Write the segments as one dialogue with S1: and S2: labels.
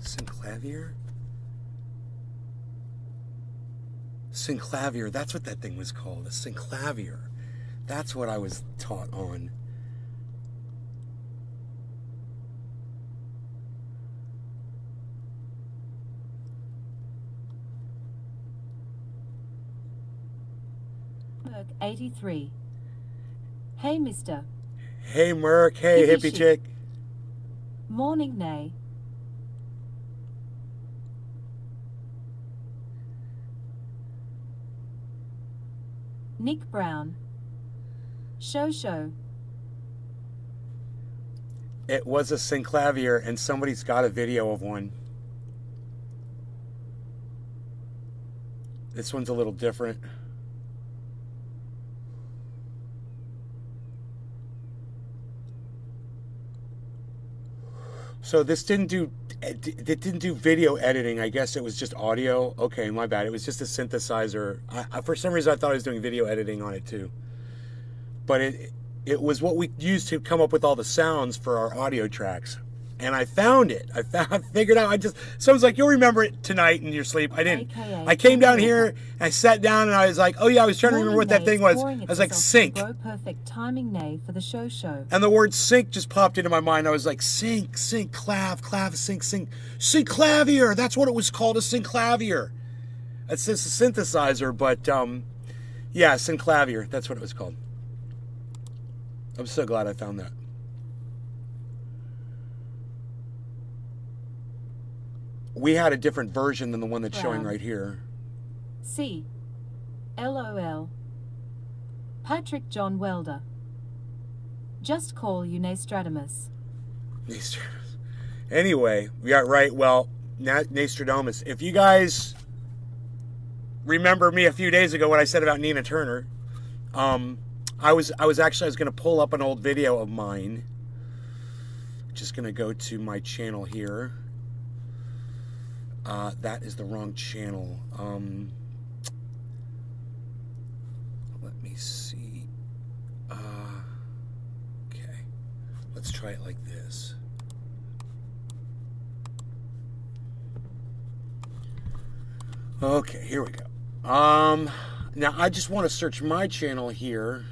S1: Synclavier? Synclavier, that's what that thing was called, a synclavier. That's what I was taught on.
S2: Merc 83. Hey, mister.
S1: Hey, Merc. Hey, hippie chick.
S2: Morning, Nay. Nick Brown. Show.
S1: It was a synclavier, and somebody's got a video of one. This one's a little different. So this didn't do video editing. I guess it was just audio. Okay, my bad. It was just a synthesizer. For some reason I thought I was doing video editing on it too. But it was what we used to come up with all the sounds for our audio tracks. And I found it. I figured out. Someone's like, you'll remember it tonight in your sleep. I didn't.
S2: AKA
S1: I came down here, and I sat down, and I was like, oh yeah, I was trying to remember what that thing was. I was like, sync.
S2: Perfect timing, Nay, for the show.
S1: And the word sync just popped into my mind. I was like, sync, clav, sync. Synclavier. That's what it was called, a synclavier. It's just a synthesizer, but yeah, synclavier. That's what it was called. I'm so glad I found that. We had a different version than the one that's showing right here.
S2: C. LOL. Patrick John Welder. Just call you Nastradamus.
S1: Anyway, we got right. Well, Nastradamus. If you guys remember me a few days ago when I said about Nina Turner, I was going to pull up an old video of mine. Just going to go to my channel here. That is the wrong channel. Let me see. Okay. Let's try it like this. Okay, here we go. Now I just want to search my channel here.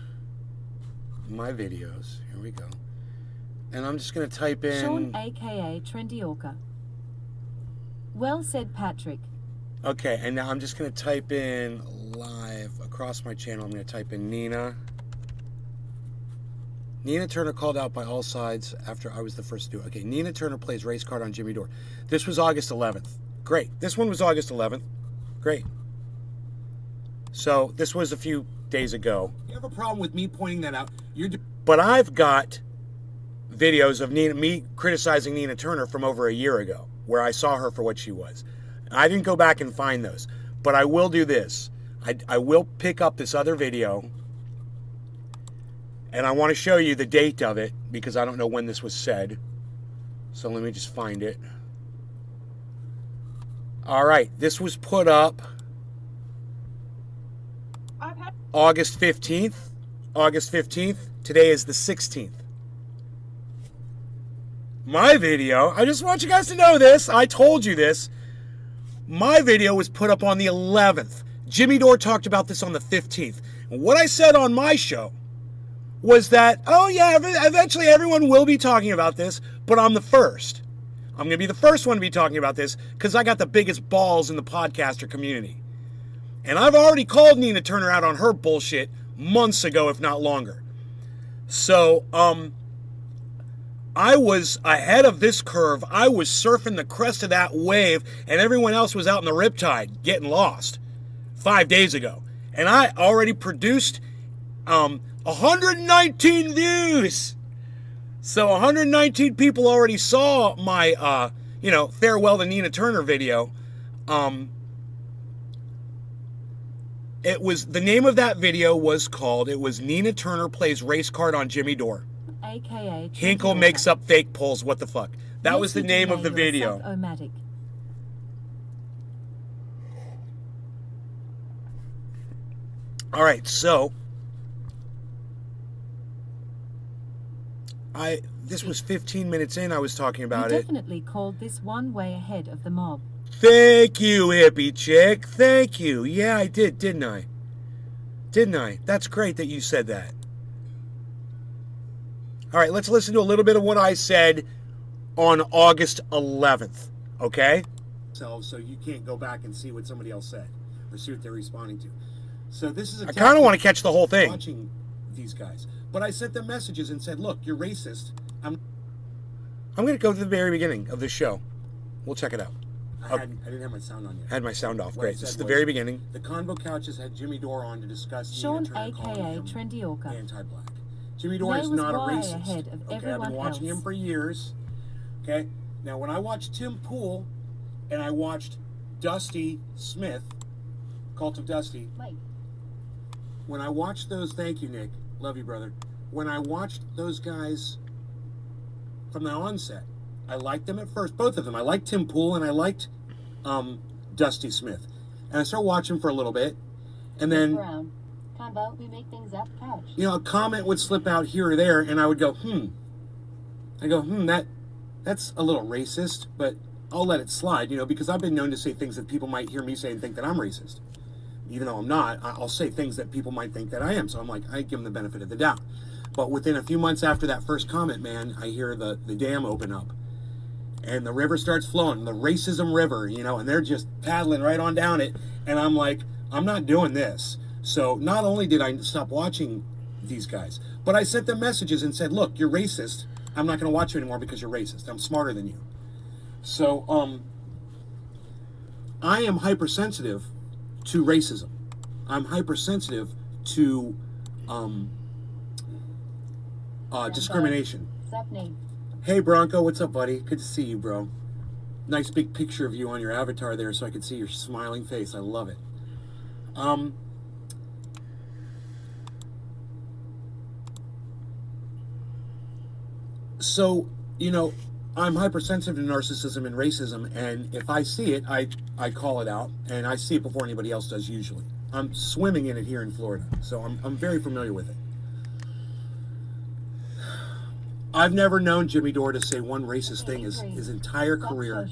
S1: My videos. Here we go. And I'm just going to type in...
S2: Sean, a.k.a. Trendy Orca. Well said, Patrick.
S1: Okay, and now I'm just going to type in live across my channel. I'm going to type in Nina. Nina Turner called out by all sides after I was the first to do it. Okay, Nina Turner plays race card on Jimmy Dore. This was August 11th. Great. This one was August 11th. Great. So this was a few days ago. You have a problem with me pointing that out? But I've got videos of me criticizing Nina Turner from over a year ago, where I saw her for what she was. I didn't go back and find those, but I will do this. I will pick up this other video, and I want to show you the date of it, because I don't know when this was said. So let me just find it. All right, this was put up August 15th. August 15th. Today is the 16th. My video, I just want you guys to know this. I told you this. My video was put up on the 11th. Jimmy Dore talked about this on the 15th. And what I said on my show was that, oh yeah, eventually everyone will be talking about this, but I'm the first. I'm going to be the first one to be talking about this because I got the biggest balls in the podcaster community. And I've already called Nina Turner out on her bullshit months ago, if not longer. So, I was ahead of this curve. I was surfing the crest of that wave, and everyone else was out in the riptide getting lost 5 days ago. And I already produced 119 views. So 119 people already saw my, farewell to Nina Turner video. The name of that video was Nina Turner plays race card on Jimmy Dore.
S2: AKA
S1: Hinkle makes up fake polls. What the fuck? That was the name of the video. All right, so This was 15 minutes in. I was talking about
S2: You
S1: it.
S2: definitely called this one way ahead of the mob.
S1: Thank you, hippie chick. Thank you. Yeah, I did, didn't I? Didn't I? That's great that you said that. All right, let's listen to a little bit of what I said on August 11th, okay? So you can't go back and see what somebody else said or see what they're responding to. So this is a
S3: I kind of want to catch the whole thing.
S1: watching these guys. But I sent them messages and said, look, you're racist.
S3: I'm going to go to the very beginning of this show. We'll check it out.
S1: I didn't have my sound on yet.
S3: I had my sound off.
S1: What I
S3: Great. This
S1: said
S3: is the
S1: was,
S3: very beginning.
S1: The Convo Couches had Jimmy Dore on to discuss
S2: Sean,
S1: Nina Turner calling
S2: aka
S1: him
S2: Trendy Orca.
S1: anti-black. Jimmy Dore
S2: They
S1: is
S2: was
S1: not a
S2: way
S1: racist.
S2: ahead of
S1: Okay, I've
S2: everyone
S1: been watching
S2: else.
S1: him for years. Okay, now when I watched Tim Pool and I watched Dusty Smith, Cult of Dusty,
S2: Mike.
S1: when I watched those, thank you, Nick, love you, brother. When I watched those guys from the onset, I liked them at first, both of them. I liked Tim Pool and I liked Dusty Smith, and I started watching for a little bit, and then
S2: Brown. Combo, we make things up couch.
S1: you know, a comment would slip out here or there, and I would go, that's a little racist, but I'll let it slide, you know, because I've been known to say things that people might hear me say and think that I'm racist. Even though I'm not, I'll say things that people might think that I am. So I'm like, I give them the benefit of the doubt. But within a few months after that first comment, man, I hear the dam open up. And the river starts flowing, the racism river, you know, and they're just paddling right on down it. And I'm like, I'm not doing this. So not only did I stop watching these guys, but I sent them messages and said, look, you're racist. I'm not going to watch you anymore because you're racist. I'm smarter than you. So I am hypersensitive to racism. I'm hypersensitive to discrimination.
S2: Sup, Nate?
S1: Hey Bronco, what's up, buddy? Good to see you, bro. Nice big picture of you on your avatar there so I could see your smiling face. I love it. So, you know, I'm hypersensitive to narcissism and racism, and if I see it, I call it out, and I see it before anybody else does usually. I'm swimming in it here in Florida, so I'm very familiar with it. I've never known Jimmy Dore to say one racist thing his entire career.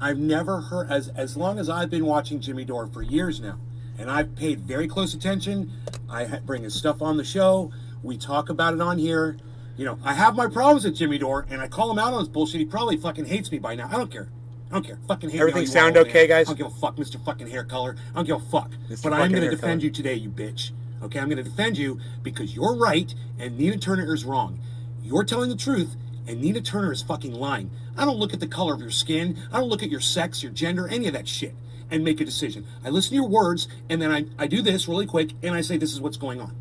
S1: I've never heard, as long as I've been watching Jimmy Dore for years now, and I've paid very close attention. I bring his stuff on the show. We talk about it on here. You know, I have my problems with Jimmy Dore, and I call him out on his bullshit. He probably fucking hates me by now. I don't care. Fucking hate me.
S3: Everything
S1: all you
S3: sound
S1: want,
S3: okay,
S1: man.
S3: guys?
S1: I don't give a fuck, Mr. fucking hair color. I don't give a fuck.
S3: Mr.
S1: But I'm
S3: fucking
S1: going to
S3: hair
S1: defend
S3: color.
S1: you today, you bitch. Okay, I'm going to defend you because you're right and Nina Turner is wrong. You're telling the truth and Nina Turner is fucking lying. I don't look at the color of your skin. I don't look at your sex, your gender, any of that shit and make a decision. I listen to your words and then I do this really quick and I say this is what's going on.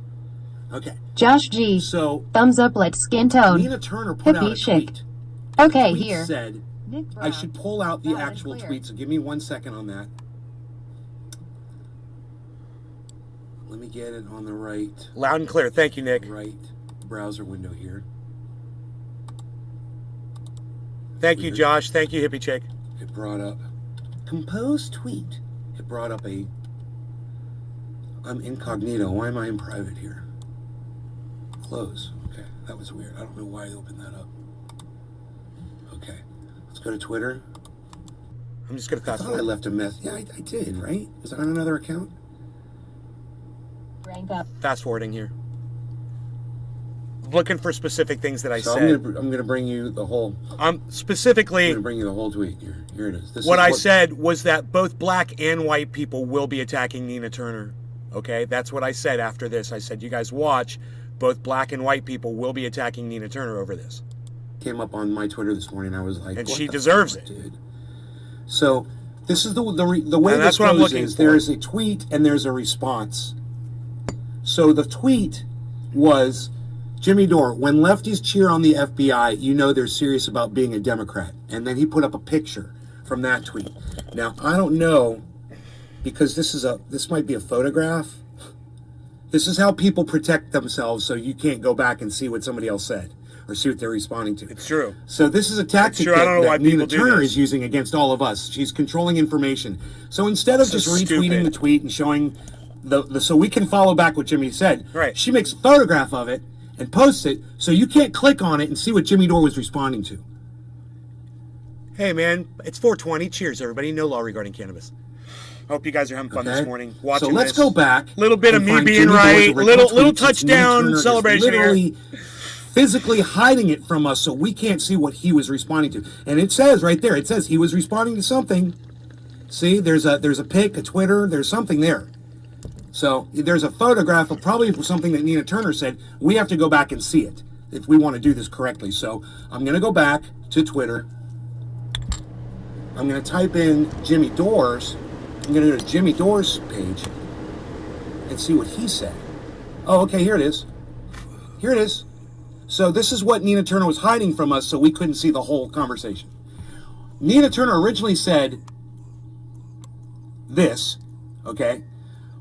S1: Okay.
S4: Josh G.
S1: So
S4: Thumbs up, let's skin tone.
S1: Nina Turner put out a
S4: Hippie chick.
S1: tweet.
S4: Okay,
S1: Tweet
S4: here.
S1: said
S2: Nick Brown.
S1: I should pull out the
S2: Loud and
S1: actual
S2: clear.
S1: tweet, so give me 1 second on that. Let me get it on the right
S3: Loud and clear. Thank you, Nick.
S1: browser window here.
S3: Thank you,
S1: Weird.
S3: Josh. Thank you, hippie chick.
S1: It brought up compose tweet. It brought up I'm incognito. Why am I in private here? Close. Okay, that was weird. I don't know why I opened that up. Okay, let's go to Twitter.
S3: I'm just going to
S1: I
S3: fast
S1: thought I
S3: forward.
S1: left a message. Yeah, I did, right? Was it on another account?
S2: Rank up.
S3: Fast forwarding here. Looking for specific things that I
S1: So
S3: said.
S1: I'm gonna bring you the whole. I'm
S3: Specifically,
S1: gonna bring you the whole tweet here. Here it is. This
S3: what
S1: is
S3: I said was that both black and white people will be attacking Nina Turner. Okay, that's what I said after this. I said, you guys watch, both black and white people will be attacking Nina Turner over this.
S1: came up on my Twitter this morning. I was like,
S3: And
S1: what
S3: she
S1: the
S3: deserves
S1: fuck,
S3: it.
S1: dude. So this is the way
S3: And that's
S1: this
S3: what I'm
S1: goes
S3: looking
S1: is
S3: for.
S1: there is a tweet and there's a response. So the tweet was, Jimmy Dore, when lefties cheer on the FBI, you know they're serious about being a Democrat. And then he put up a picture from that tweet. Now, I don't know, because this might be a photograph. This is how people protect themselves so you can't go back and see what somebody else said or see what they're responding to.
S3: It's true.
S1: So this is a tactic
S3: true. I don't know why
S1: that Nina
S3: people do
S1: Turner
S3: this.
S1: is using against all of us. She's controlling information. So instead of
S3: This
S1: just
S3: is
S1: retweeting
S3: stupid.
S1: the tweet and showing so we can follow back what Jimmy said,
S3: Right.
S1: she makes a photograph of it and posts it, so you can't click on it and see what Jimmy Dore was responding to.
S3: Hey, man, it's 420. Cheers, everybody. No law regarding cannabis. Hope you guys are having fun this morning. Watching
S1: so let's
S3: this.
S1: go back.
S3: Little bit of
S1: and
S3: me
S1: find
S3: being
S1: Jimmy Dore's
S3: right.
S1: original
S3: Little
S1: tweet, since Nina
S3: touchdown
S1: Turner is
S3: celebration here.
S1: literally physically hiding it from us so we can't see what he was responding to. And it says right there, it says he was responding to something. See, there's a pic, a Twitter, there's something there. So there's a photograph of probably something that Nina Turner said. We have to go back and see it if we want to do this correctly. So I'm going to go back to Twitter. I'm going to type in Jimmy Dore's. I'm going to go to Jimmy Dore's page and see what he said. Oh, okay, here it is. Here it is. So this is what Nina Turner was hiding from us so we couldn't see the whole conversation. Nina Turner originally said this, okay?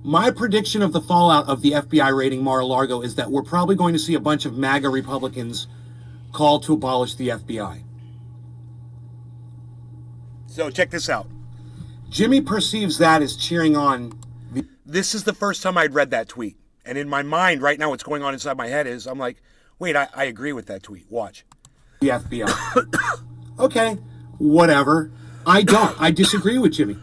S1: My prediction of the fallout of the FBI raiding Mar-a-Lago is that we're probably going to see a bunch of MAGA Republicans call to abolish the FBI.
S3: So check this out.
S1: Jimmy perceives that as cheering on the
S3: This is the first time I'd read that tweet. And in my mind, right now, what's going on inside my head is I'm like, wait, I agree with that tweet. Watch.
S1: FBI. Okay, whatever. I don't. I disagree with Jimmy.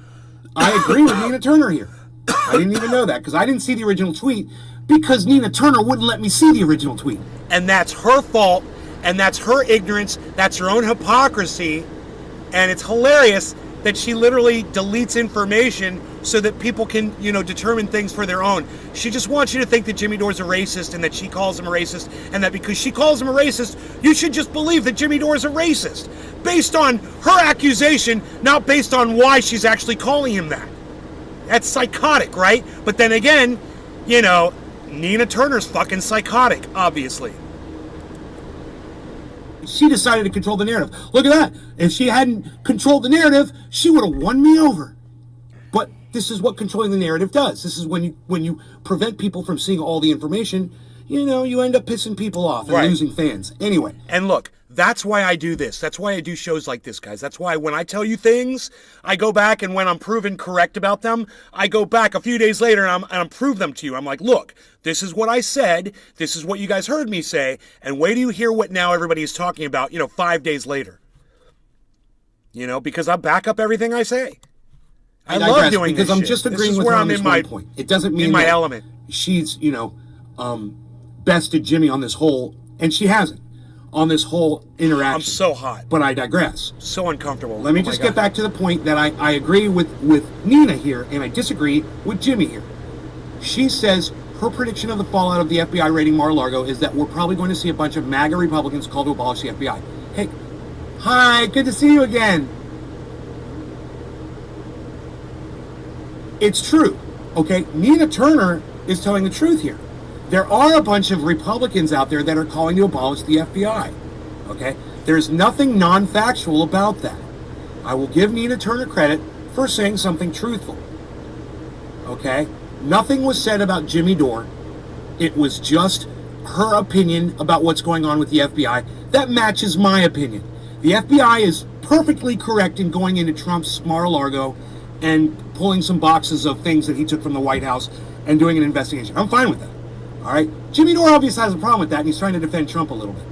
S1: I agree with Nina Turner here. I didn't even know that because I didn't see the original tweet because Nina Turner wouldn't let me see the original tweet.
S3: And that's her fault, and that's her ignorance, that's her own hypocrisy, and it's hilarious that she literally deletes information so that people can, determine things for their own. She just wants you to think that Jimmy Dore's a racist and that she calls him a racist, and that because she calls him a racist, you should just believe that Jimmy Dore's a racist, based on her accusation, not based on why she's actually calling him that. That's psychotic, right? But then again, Nina Turner's fucking psychotic, obviously.
S1: She decided to control the narrative. Look at that. If she hadn't controlled the narrative, she would have won me over. But this is what controlling the narrative does. This is when you prevent people from seeing all the information, you end up pissing people off and
S3: Right.
S1: losing fans. Anyway.
S3: And look, that's why I do this. That's why I do shows like this, guys. That's why when I tell you things, I go back, and when I'm proven correct about them, I go back a few days later and I'm prove them to you. I'm like, look, this is what I said. This is what you guys heard me say. And wait till you hear what now everybody is talking about, 5 days later. Because I back up everything I say. I love doing this
S1: because I'm
S3: shit.
S1: just
S3: This
S1: agreeing
S3: is
S1: with
S3: where
S1: her
S3: I'm
S1: on this
S3: in
S1: one
S3: my
S1: point. It doesn't mean
S3: in my
S1: that
S3: element.
S1: she's, bested Jimmy on this whole, and she hasn't, on this whole interaction.
S3: I'm so hot.
S1: But I digress.
S3: So uncomfortable.
S1: Let me
S3: Oh my
S1: just
S3: God.
S1: get back to the point that I agree with Nina here, and I disagree with Jimmy here. She says her prediction of the fallout of the FBI raiding Mar-a-Lago is that we're probably going to see a bunch of MAGA Republicans call to abolish the FBI. Hey, hi, good to see you again. It's true, okay? Nina Turner is telling the truth here. There are a bunch of Republicans out there that are calling to abolish the FBI, okay? There's nothing non-factual about that. I will give Nina Turner credit for saying something truthful, okay? Nothing was said about Jimmy Dore. It was just her opinion about what's going on with the FBI. That matches my opinion. The FBI is perfectly correct in going into Trump's Mar-a-Lago and pulling some boxes of things that he took from the White House and doing an investigation. I'm fine with that. All right? Jimmy Dore obviously has a problem with that, and he's trying to defend Trump a little bit.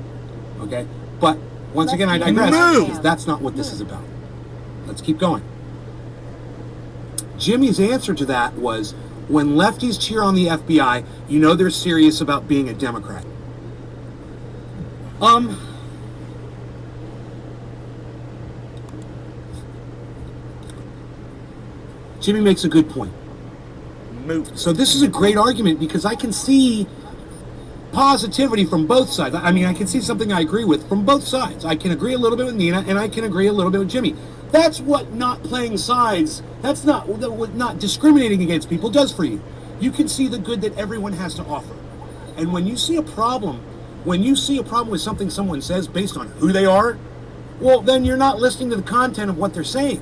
S1: Okay? But once again, I digress, because that's not what this is about. Let's keep going. Jimmy's answer to that was, when lefties cheer on the FBI, they're serious about being a Democrat. Jimmy makes a good point.
S3: Moot.
S1: So this is a great argument because I can see positivity from both sides. I mean, I can see something I agree with from both sides. I can agree a little bit with Nina, and I can agree a little bit with Jimmy. That's what not playing sides, that's not what not discriminating against people does for you. You can see the good that everyone has to offer. And when you see a problem with something someone says based on who they are, well, then you're not listening to the content of what they're saying.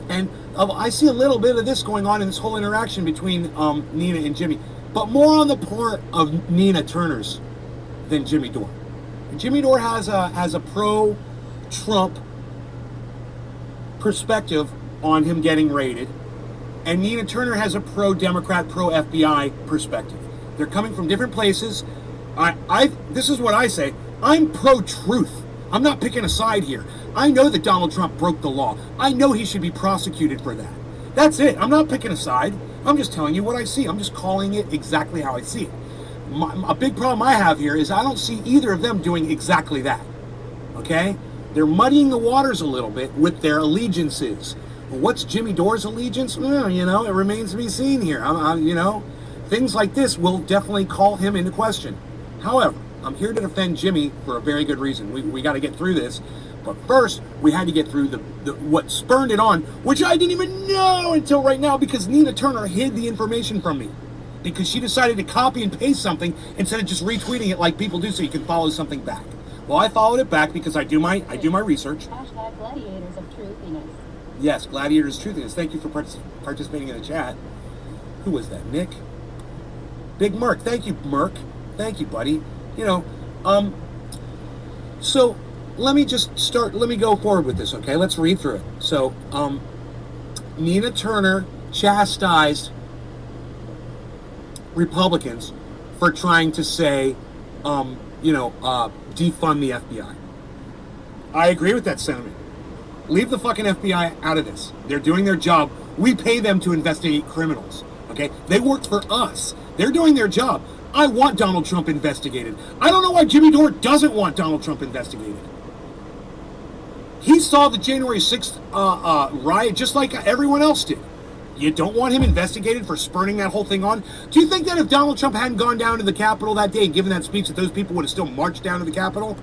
S1: And I see a little bit of this going on in this whole interaction between Nina and Jimmy, but more on the part of Nina Turner's than Jimmy Dore. Jimmy Dore has a pro-Trump perspective on him getting raided, and Nina Turner has a pro-Democrat, pro-FBI perspective. They're coming from different places, This is what I say. I'm pro-truth. I'm not picking a side here. I know that Donald Trump broke the law. I know he should be prosecuted for that. That's it. I'm not picking a side. I'm just telling you what I see. I'm just calling it exactly how I see it. A big problem I have here is I don't see either of them doing exactly that. Okay? They're muddying the waters a little bit with their allegiances. What's Jimmy Dore's allegiance? Well, it remains to be seen here. Things like this will definitely call him into question. However, I'm here to defend Jimmy for a very good reason. We got to get through this. But first, we had to get through the what spurned it on, which I didn't even know until right now because Nina Turner hid the information from me. Because she decided to copy and paste something instead of just retweeting it like people do so you can follow something back. Well, I followed it back because I do my research.
S2: Hashtag gladiators of truthiness.
S1: Yes, gladiators of truthiness. Thank you for participating in the chat. Who was that, Nick? Big Merc. Thank you, Merc. Thank you, buddy. So let me go forward with this, okay? Let's read through it. So, Nina Turner chastised Republicans for trying to say, defund the FBI. I agree with that sentiment. Leave the fucking FBI out of this. They're doing their job. We pay them to investigate criminals, okay? They worked for us. They're doing their job. I want Donald Trump investigated. I don't know why Jimmy Dore doesn't want Donald Trump investigated. He saw the January 6th riot just like everyone else did. You don't want him investigated for spurning that whole thing on? Do you think that if Donald Trump hadn't gone down to the Capitol that day and given that speech that those people would have still marched down to the Capitol?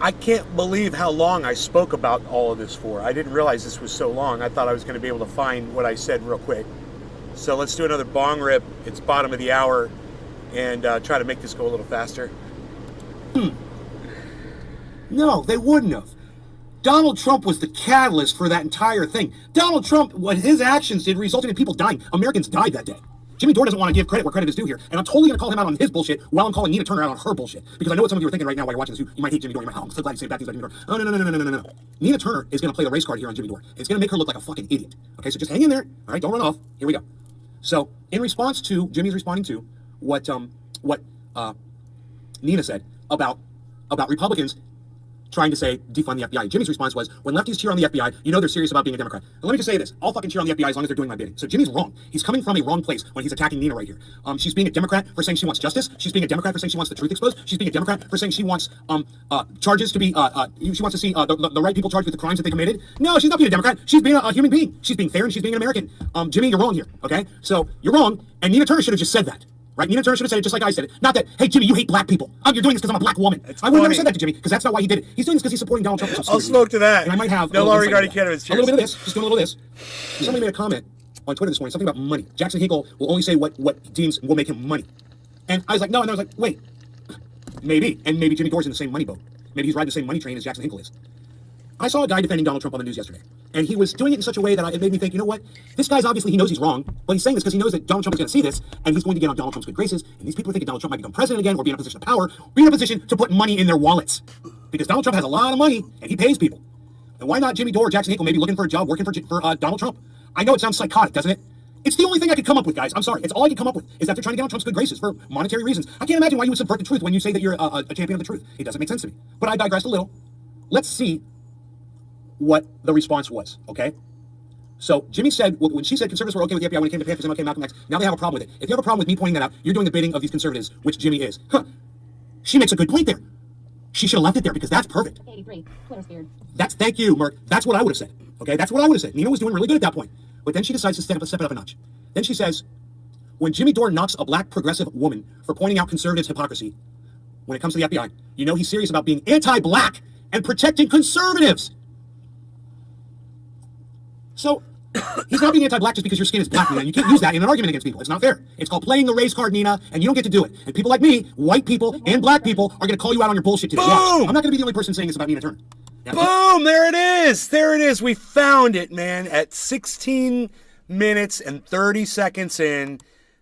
S3: I can't believe how long I spoke about all of this for. I didn't realize this was so long. I thought I was going to be able to find what I said real quick. So let's do another bong rip. It's bottom of the hour, and try to make this go a little faster.
S1: No, they wouldn't have. Donald Trump was the catalyst for that entire thing. Donald Trump, what his actions did, resulted in people dying. Americans died that day. Jimmy Dore doesn't want to give credit where credit is due here, and I'm totally going to call him out on his bullshit while I'm calling Nina Turner out on her bullshit. Because I know what some of you are thinking right now while you're watching this. You might hate Jimmy Dore. You might, I'm so glad you say bad things about Jimmy Dore. Oh, no. Nina Turner is going to play the race card here on Jimmy Dore. It's going to make her look like a fucking idiot. Okay, so just hang in there. All right, don't run off. Here we go. So, in response to, Jimmy's responding to what Nina said about Republicans trying to say defund the FBI. Jimmy's response was, when lefties cheer on the FBI, you know they're serious about being a Democrat. And let me just say this. I'll fucking cheer on the FBI as long as they're doing my bidding. So Jimmy's wrong. He's coming from a wrong place when he's attacking Nina right here. She's being a Democrat for saying she wants justice. She's being a Democrat for saying she wants the truth exposed. She's being a Democrat for saying she wants charges to be, she wants to see the right people charged with the crimes that they committed. No, she's not being a Democrat. She's being a human being. She's being fair and she's being an American. Jimmy, you're wrong here, okay? So you're wrong, and Nina Turner should have just said that. Right? Nina Turner should have said it just like I said it. Not that, hey, Jimmy, you hate black people. You're doing this because I'm a black woman. I would have never said that to Jimmy, because that's not why he did it. He's doing this because he's supporting Donald Trump.
S3: I'll smoke to that.
S1: And I might have
S3: no law regarding cannabis.
S1: A little bit of this. Just doing a little of this. Somebody made a comment on Twitter this morning, something about money. Jackson Hinkle will only say what deems will make him money. And I was like, no. And I was like, wait. Maybe. And maybe Jimmy Dore's in the same money boat. Maybe he's riding the same money train as Jackson Hinkle is. I saw a guy defending Donald Trump on the news yesterday. And he was doing it in such a way that it made me think, you know what? This guy's obviously, he knows he's wrong, but he's saying this because he knows that Donald Trump is going to see this, and he's going to get on Donald Trump's good graces, and these people are thinking Donald Trump might become president again, or be in a position of power, be in a position to put money in their wallets. Because Donald Trump has a lot of money, and he pays people. And why not Jimmy Dore or Jackson Hinkle maybe looking for a job working for Donald Trump? I know it sounds psychotic, doesn't it? It's the only thing I could come up with, guys. I'm sorry. It's all I could come up with, is that they're trying to get on Trump's good graces for monetary reasons. I can't imagine why you would subvert the truth when you say that you're a champion of the truth. It doesn't make sense to me. But I digressed a little. Let's see what the response was, okay? So Jimmy said, when she said conservatives were okay with the FBI when it came to Panthers, MLK, Malcolm X, now they have a problem with it. If you have a problem with me pointing that out, you're doing the bidding of these conservatives, which Jimmy is. She makes a good point there. She should have left it there because that's perfect.
S2: 83, Twitter speared.
S1: Thank you, Merck. That's what I would have said, okay? That's what I would have said. Nina was doing really good at that point. But then she decides to step it up a notch. Then she says, when Jimmy Dore knocks a black progressive woman for pointing out conservatives' hypocrisy when it comes to the FBI, you know he's serious about being anti-black and protecting conservatives. So, he's not being anti-black just because your skin is black, Nina. You can't use that in an argument against people. It's not fair. It's called playing the race card, Nina, and you don't get to do it. And people like me, white people and black people, are going to call you out on your bullshit today.
S3: Boom!
S1: Watch. I'm not going to be the only person saying this about Nina Turner. Now,
S3: Boom! There it is. There it is. We found it, man. At 16 minutes and 30 seconds in,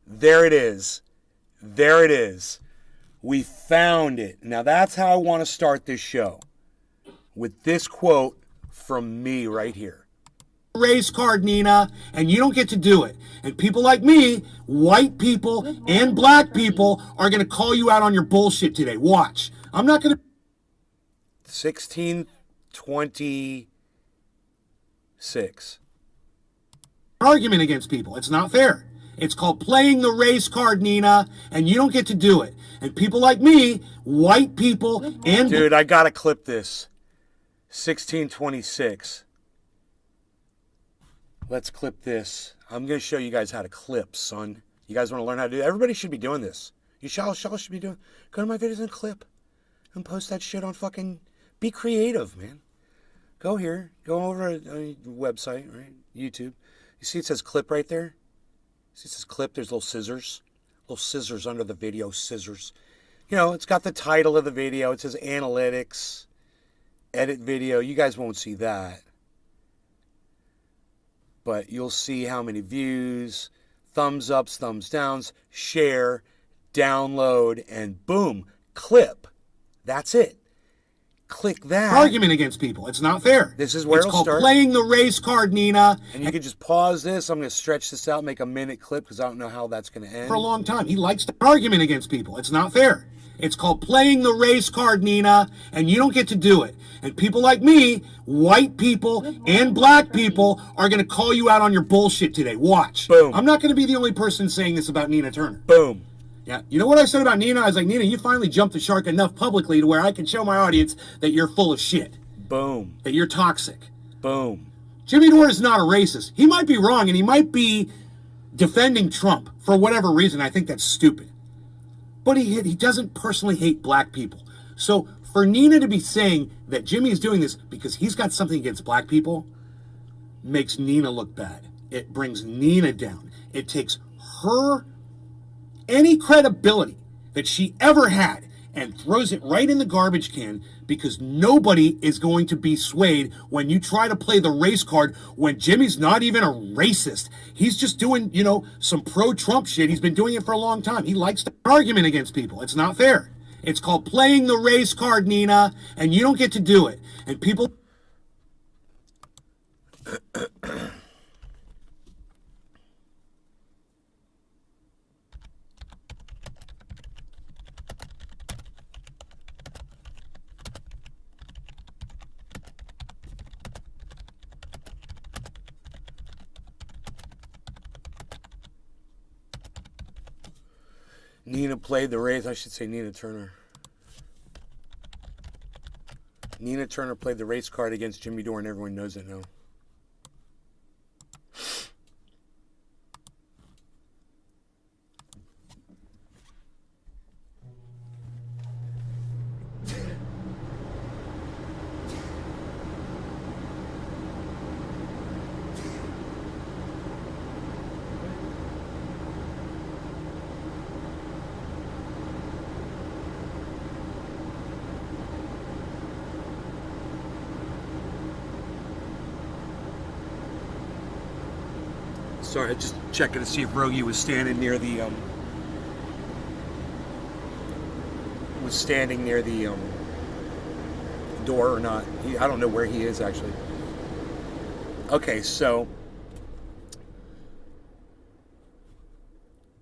S3: there it is. There it is. We found it. Now, that's how I want to start this show. With this quote from me right here.
S1: race card, Nina, and you don't get to do it. And people like me, white people and black people, are going to call you out on your bullshit today. Watch. I'm not going to... 1626. Argument against people. It's not fair. It's called playing the race card, Nina, and you don't get to do it. And people like me, white people and... Dude, I got to clip this. 1626. Let's clip this. I'm going to show you guys how to clip, son. You guys want to learn how to do it? Everybody should be doing this. You should be doing... Go to my videos and clip. And post that shit on fucking... Be creative, man. Go here. Go over to the website, right? YouTube. You see it says clip right there? See it says clip? There's little scissors. Little scissors under the video. Scissors. You know, it's got the title of the video. It says analytics. Edit video. You guys won't see that. But you'll see how many views, thumbs ups, thumbs downs, share, download, and boom, clip. That's it. Click that. Argument against people. It's not fair. This is where it'll start. It's called playing the race card, Nina. And you can just pause this. I'm going to stretch this out, make a minute clip, because I don't know how that's going to end. For a long time. He likes to argument against people. It's not fair. It's called playing the race card, Nina, and you don't get to do it. And people like me, white people and black people, are going to call you out on your bullshit today. Watch. Boom. I'm not going to be the only person saying this about Nina Turner. Boom. Yeah. You know what I said about Nina? I was like, Nina, you finally jumped the shark enough publicly to where I can show my audience that you're full of shit. Boom. That you're toxic. Boom. Jimmy Dore is not a racist. He might be wrong, and he might be defending Trump for whatever reason. I think that's stupid. But he doesn't personally hate black people. So for Nina to be saying that Jimmy is doing this because he's got something against black people makes Nina look bad. It brings Nina down. It takes her any credibility that she ever had and throws it right in the garbage can, because nobody is going to be swayed when you try to play the race card when Jimmy's not even a racist. He's just doing, you know, some pro-Trump shit. He's been doing it for a long time. He likes to argument against people. It's not fair. It's called playing the race card, Nina, and you don't get to do it. And people... Nina played the race. I should say Nina Turner. Nina Turner played the race card against Jimmy Dore, and everyone knows it now. Sorry, just checking to see if Rogie was standing near the door or not. I don't know where he is actually. Okay, so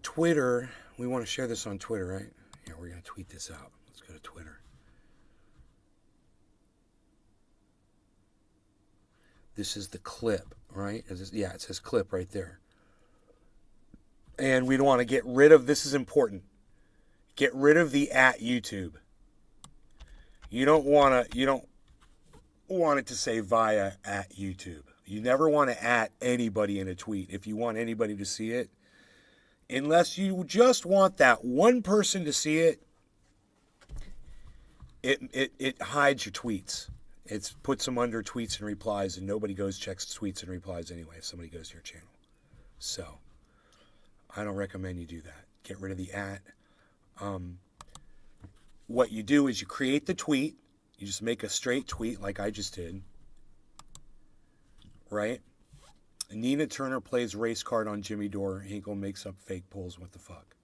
S1: Twitter. We want to share this on Twitter, right? Yeah, we're gonna tweet this out. Let's go to Twitter. This is the clip, right? Yeah, it says clip right there. And we want to get rid of, this is important, get rid of the at YouTube. You don't want it to say via at YouTube. You never want to at anybody in a tweet if you want anybody to see it. Unless you just want that one person to see it, it hides your tweets. It puts them under tweets and replies, and nobody goes checks tweets and replies anyway if somebody goes to your channel. So I don't recommend you do that. Get rid of the at. What you do is you create the tweet. You just make a straight tweet like I just did. Right? Nina Turner plays race card on Jimmy Dore. Hinkle makes up fake polls. What the fuck?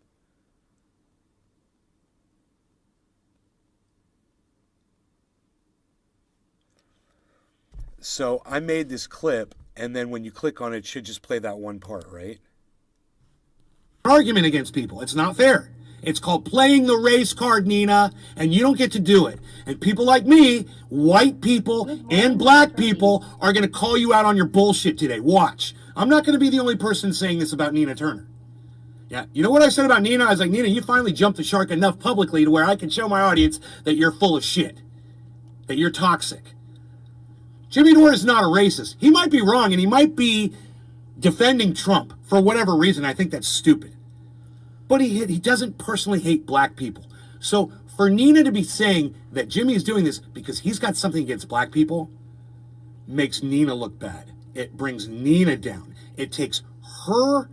S1: So I made this clip,
S3: And then when you click on it, it should just play that one part, right?
S1: Argument against people. It's not fair. It's called playing the race card, Nina, and you don't get to do it. And people like me, white people and black people, are going to call you out on your bullshit today. Watch. I'm not going to be the only person saying this about Nina Turner. Yeah, you know what I said about Nina? I was like, Nina, you finally jumped the shark enough publicly to where I can show my audience that you're full of shit, that you're toxic. Jimmy Dore is not a racist. He might be wrong, and he might be defending Trump for whatever reason. I think that's stupid. But he doesn't personally hate black people. So for Nina to be saying that Jimmy is doing this because he's got something against black people makes Nina look bad. It brings Nina down. It takes her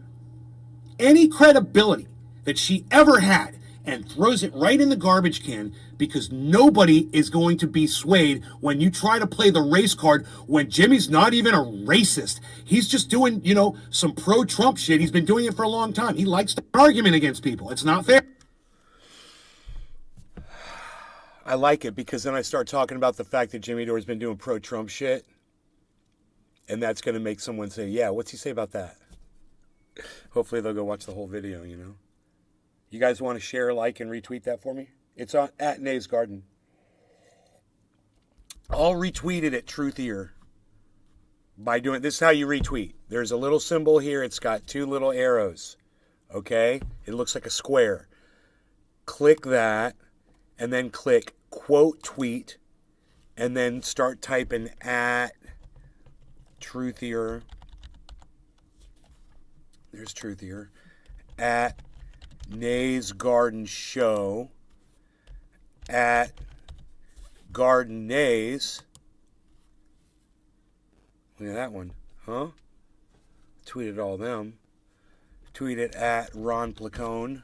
S1: any credibility that she ever had and throws it right in the garbage can, because nobody is going to be swayed when you try to play the race card when Jimmy's not even a racist. He's just doing, some pro-Trump shit. He's been doing it for a long time. He likes to argument against people. It's not fair.
S3: I like it because then I start talking about the fact that Jimmy Dore's been doing pro-Trump shit. And that's going to make someone say, yeah, what's he say about that? Hopefully they'll go watch the whole video, You guys want to share, like, and retweet that for me? It's on at Nays Garden. I'll retweet it at Truthier by doing this. Is how you retweet. There's a little symbol here. It's got two little arrows. Okay? It looks like a square. Click that and then click quote tweet and then start typing at Truthier. There's Truthier. At Nays Garden Show. At Garden Nays. Look at that one. Huh? Tweeted all them. Tweeted at Ron Placone.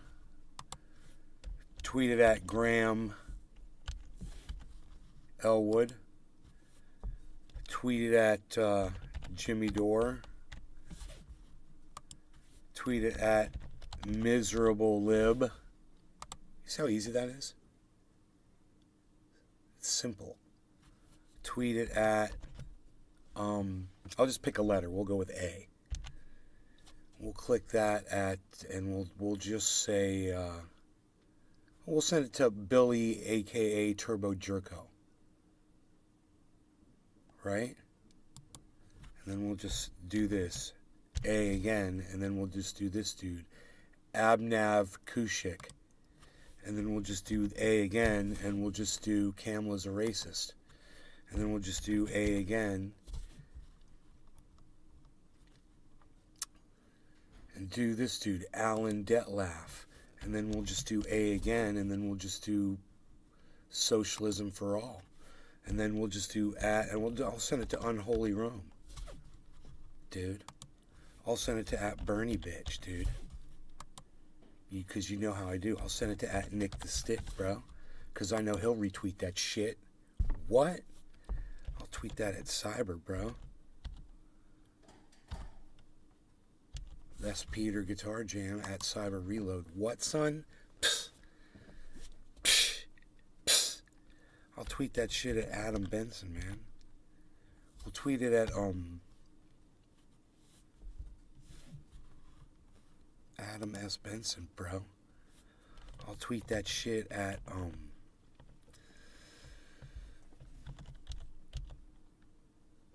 S3: Tweeted at Graham Elwood. Tweeted at Jimmy Dore. Tweeted at Miserable Lib. See how easy that is? It's simple. Tweet it at, I'll just pick a letter. We'll go with A. We'll click that at, and we'll just say, we'll send it to Billy, a.k.a. Turbo Jerko. Right? And then we'll just do this. A again, and then we'll just do this dude. Abnav Kushik. And then we'll just do A again, and we'll just do Kamala's a racist. And then we'll just do A again. And do this dude, Alan Detlaf. And then we'll just do A again, and then we'll just do Socialism for All. And then we'll just do at, and I'll send it to Unholy Rome. Dude. I'll send it to at Bernie Bitch, dude. Because you know how I do. I'll send it to at Nick the Stick, bro. Because I know he'll retweet that shit. What? I'll tweet that at Cyber, bro. That's Peter Guitar Jam at Cyber Reload. What, son? Psst. Psst. Psst. I'll tweet that shit at Adam Benson, man. We'll tweet it at, Adam S. Benson, bro. I'll tweet that shit at,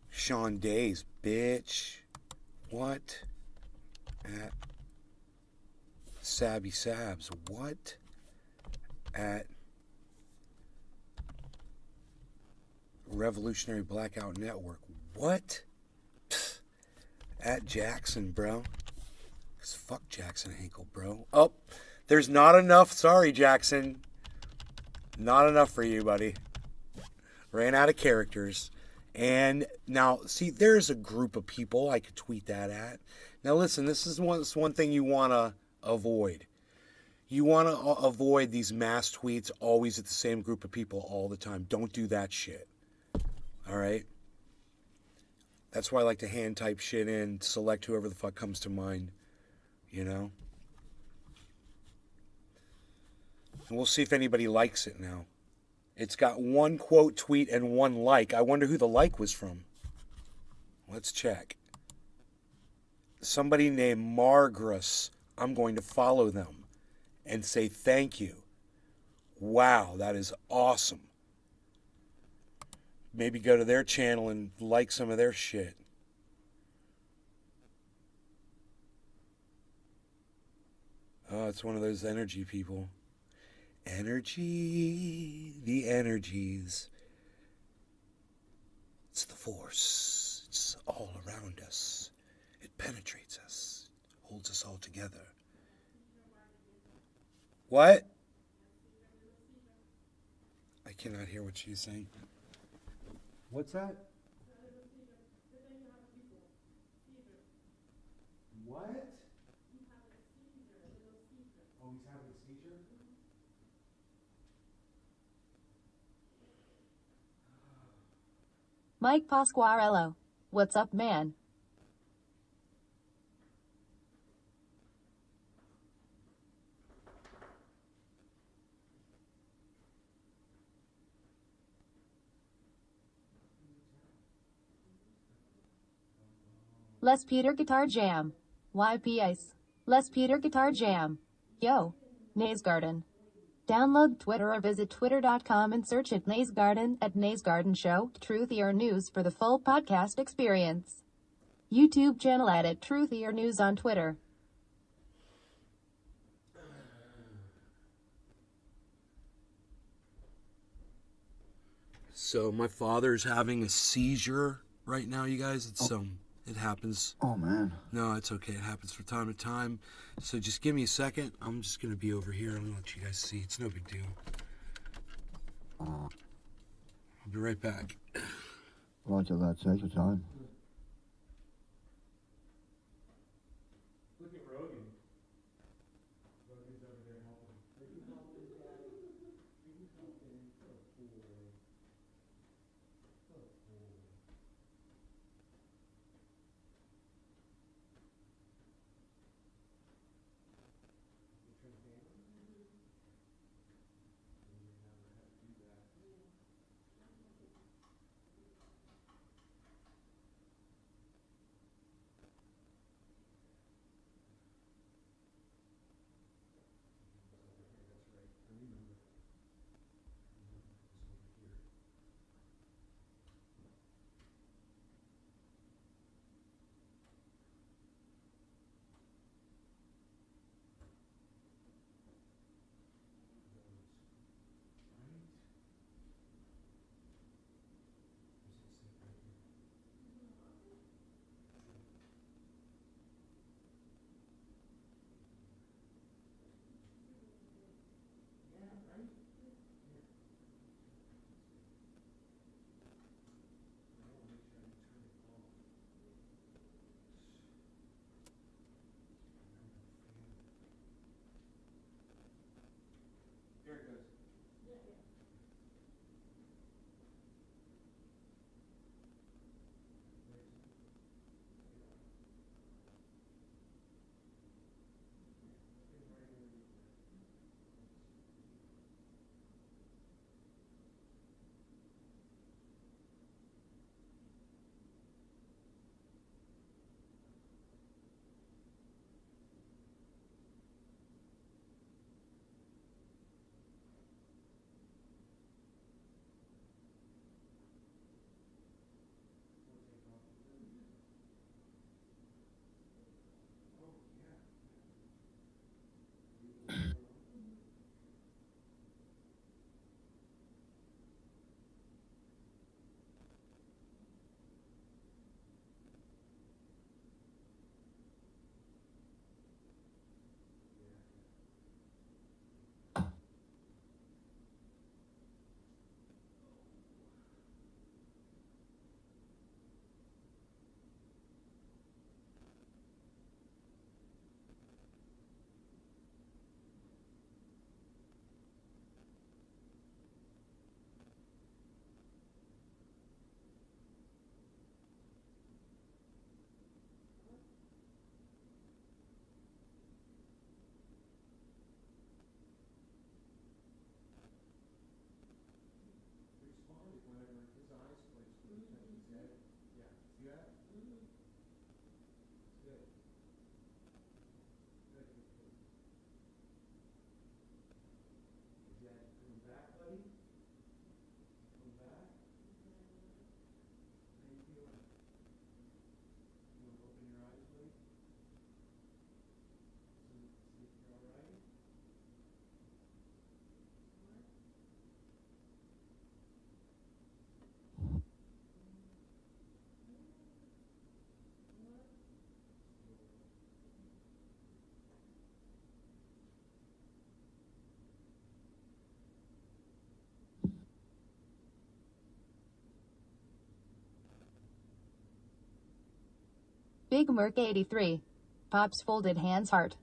S3: Sean Days, bitch. What? At Sabby Sabs. What? At Revolutionary Blackout Network. What? Pfft. At Jackson, bro. Fuck Jackson Hinkle, bro. Oh, there's not enough. Sorry, Jackson. Not enough for you, buddy. Ran out of characters. And now, see, there's a group of people I could tweet that at. Now, listen, this is one thing you want to avoid. You want to avoid these mass tweets always at the same group of people all the time. Don't do that shit. All right? That's why I like to hand type shit in, select whoever the fuck comes to mind. And we'll see if anybody likes it now. It's got one quote tweet and one like. I wonder who the like was from. Let's check. somebody named Margris, I'm going to follow them and say thank you. Wow, that is awesome. Maybe go to their channel and like some of their shit. Oh, it's one of those energy people. Energy, the energies. It's the force. It's all around us. It penetrates us, holds us all together. What? I cannot hear what she's saying. What's that? What? Oh, he's having a seizure?
S2: Mike Pasquarello. What's up, man? Les Peter Guitar Jam. YPS. Les Peter Guitar Jam. Yo. Naze Garden. Download Twitter or visit twitter.com and search at Naze Garden at Naze Garden Show, Truthy or News for the full podcast experience. YouTube channel at Truthy or News on Twitter.
S3: So my father's having a seizure right now, you guys. It's it happens.
S5: Oh, man.
S3: No, it's okay. It happens from time to time. So just give me a second. I'm just gonna be over here. I'm gonna let you guys see. It's no big deal. I'll be right back.
S5: Roger that. Take your time.
S3: Look at Rogan. Rogan's over there helping.
S2: Big Merc 83. Pops folded hands heart.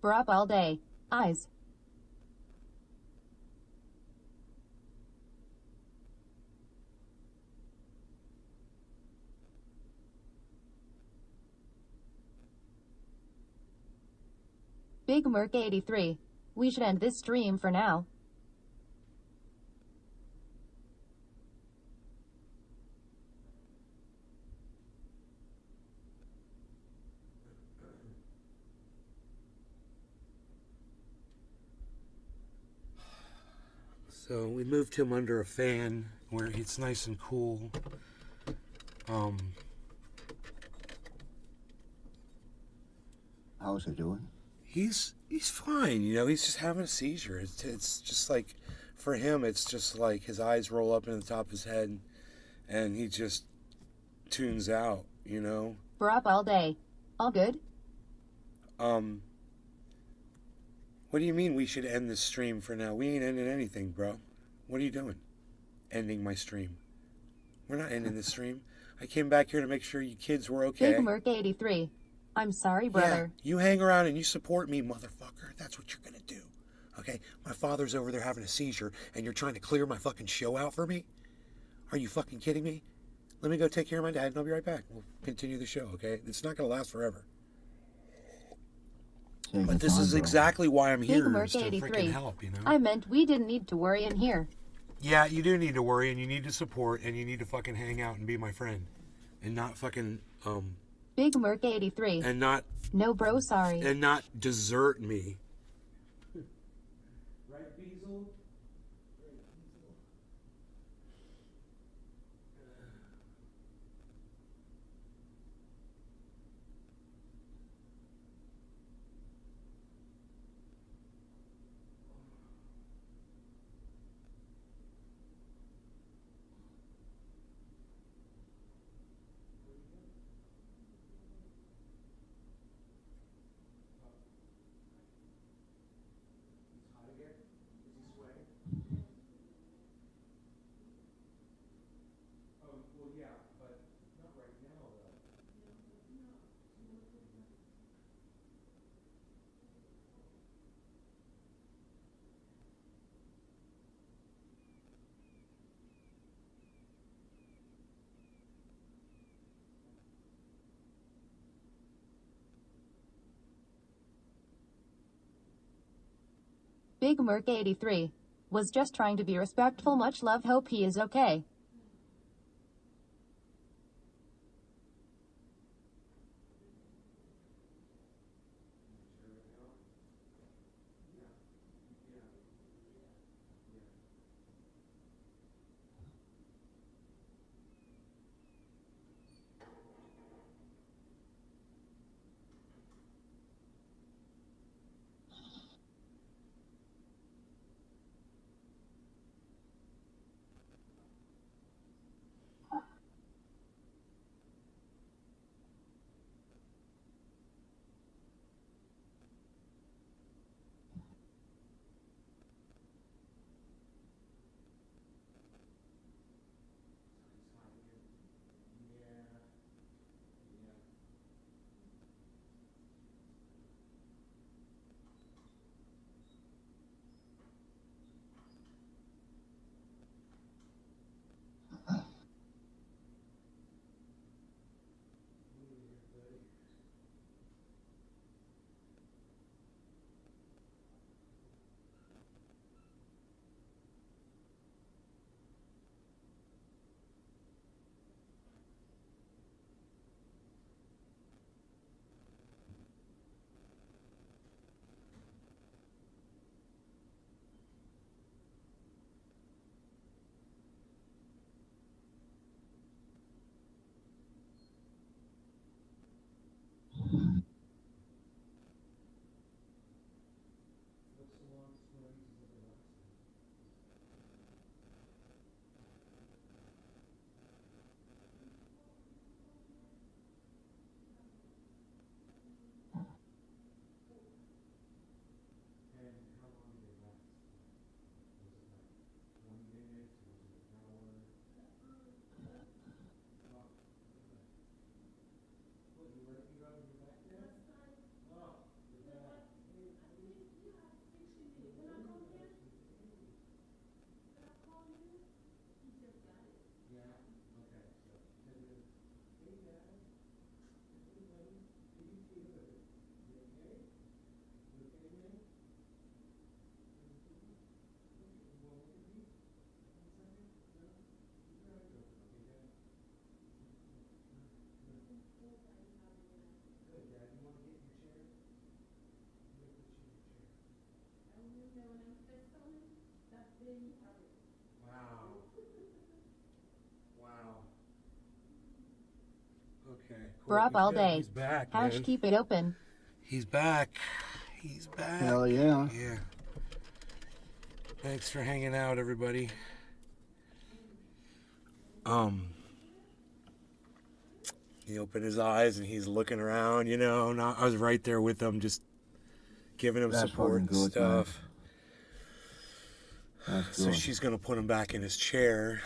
S2: We're up all day. Eyes. Big Merc 83. We should end this stream for now.
S3: So we moved him under a fan where it's nice and cool.
S5: How's he doing?
S3: He's fine, you know. He's just having a seizure. It's just like, for him, it's just like his eyes roll up in the top of his head, and he just tunes out, you know.
S2: We're up all day. All good?
S3: What do you mean we should end this stream for now? We ain't ending anything, bro. What are you doing? Ending my stream. We're not ending this stream. I came back here to make sure you kids were okay.
S2: Big Merc 83. I'm sorry, brother.
S3: Yeah, you hang around and you support me, motherfucker. That's what you're gonna do. Okay? My father's over there having a seizure, and you're trying to clear my fucking show out for me? Are you fucking kidding me? Let me go take care of my dad, and I'll be right back. We'll continue the show, okay? It's not gonna last forever. But this is exactly why I'm
S2: Big
S3: here,
S2: Merc
S3: is to
S2: 83.
S3: freaking help, you know?
S2: I meant we didn't need to worry in here.
S3: Yeah, you do need to worry, and you need to support, and you need to fucking hang out and be my friend. And not fucking,
S2: Big Merc 83.
S3: and not,
S2: No, bro, sorry.
S3: and not desert me. Right, Beazle?
S2: Big Merc 83. Was just trying to be respectful. Much love. Hope he is okay.
S3: Okay.
S2: We're up all day.
S3: He's back,
S2: Hash,
S3: man.
S2: keep it open.
S3: He's back. He's back.
S5: Hell yeah.
S3: Yeah. Thanks for hanging out, everybody. He opened his eyes and he's looking around, you know. I was right there with him, just giving him
S5: That's
S3: support and
S5: fucking good,
S3: stuff.
S5: That's
S3: So
S5: good.
S3: she's gonna put him back in his chair.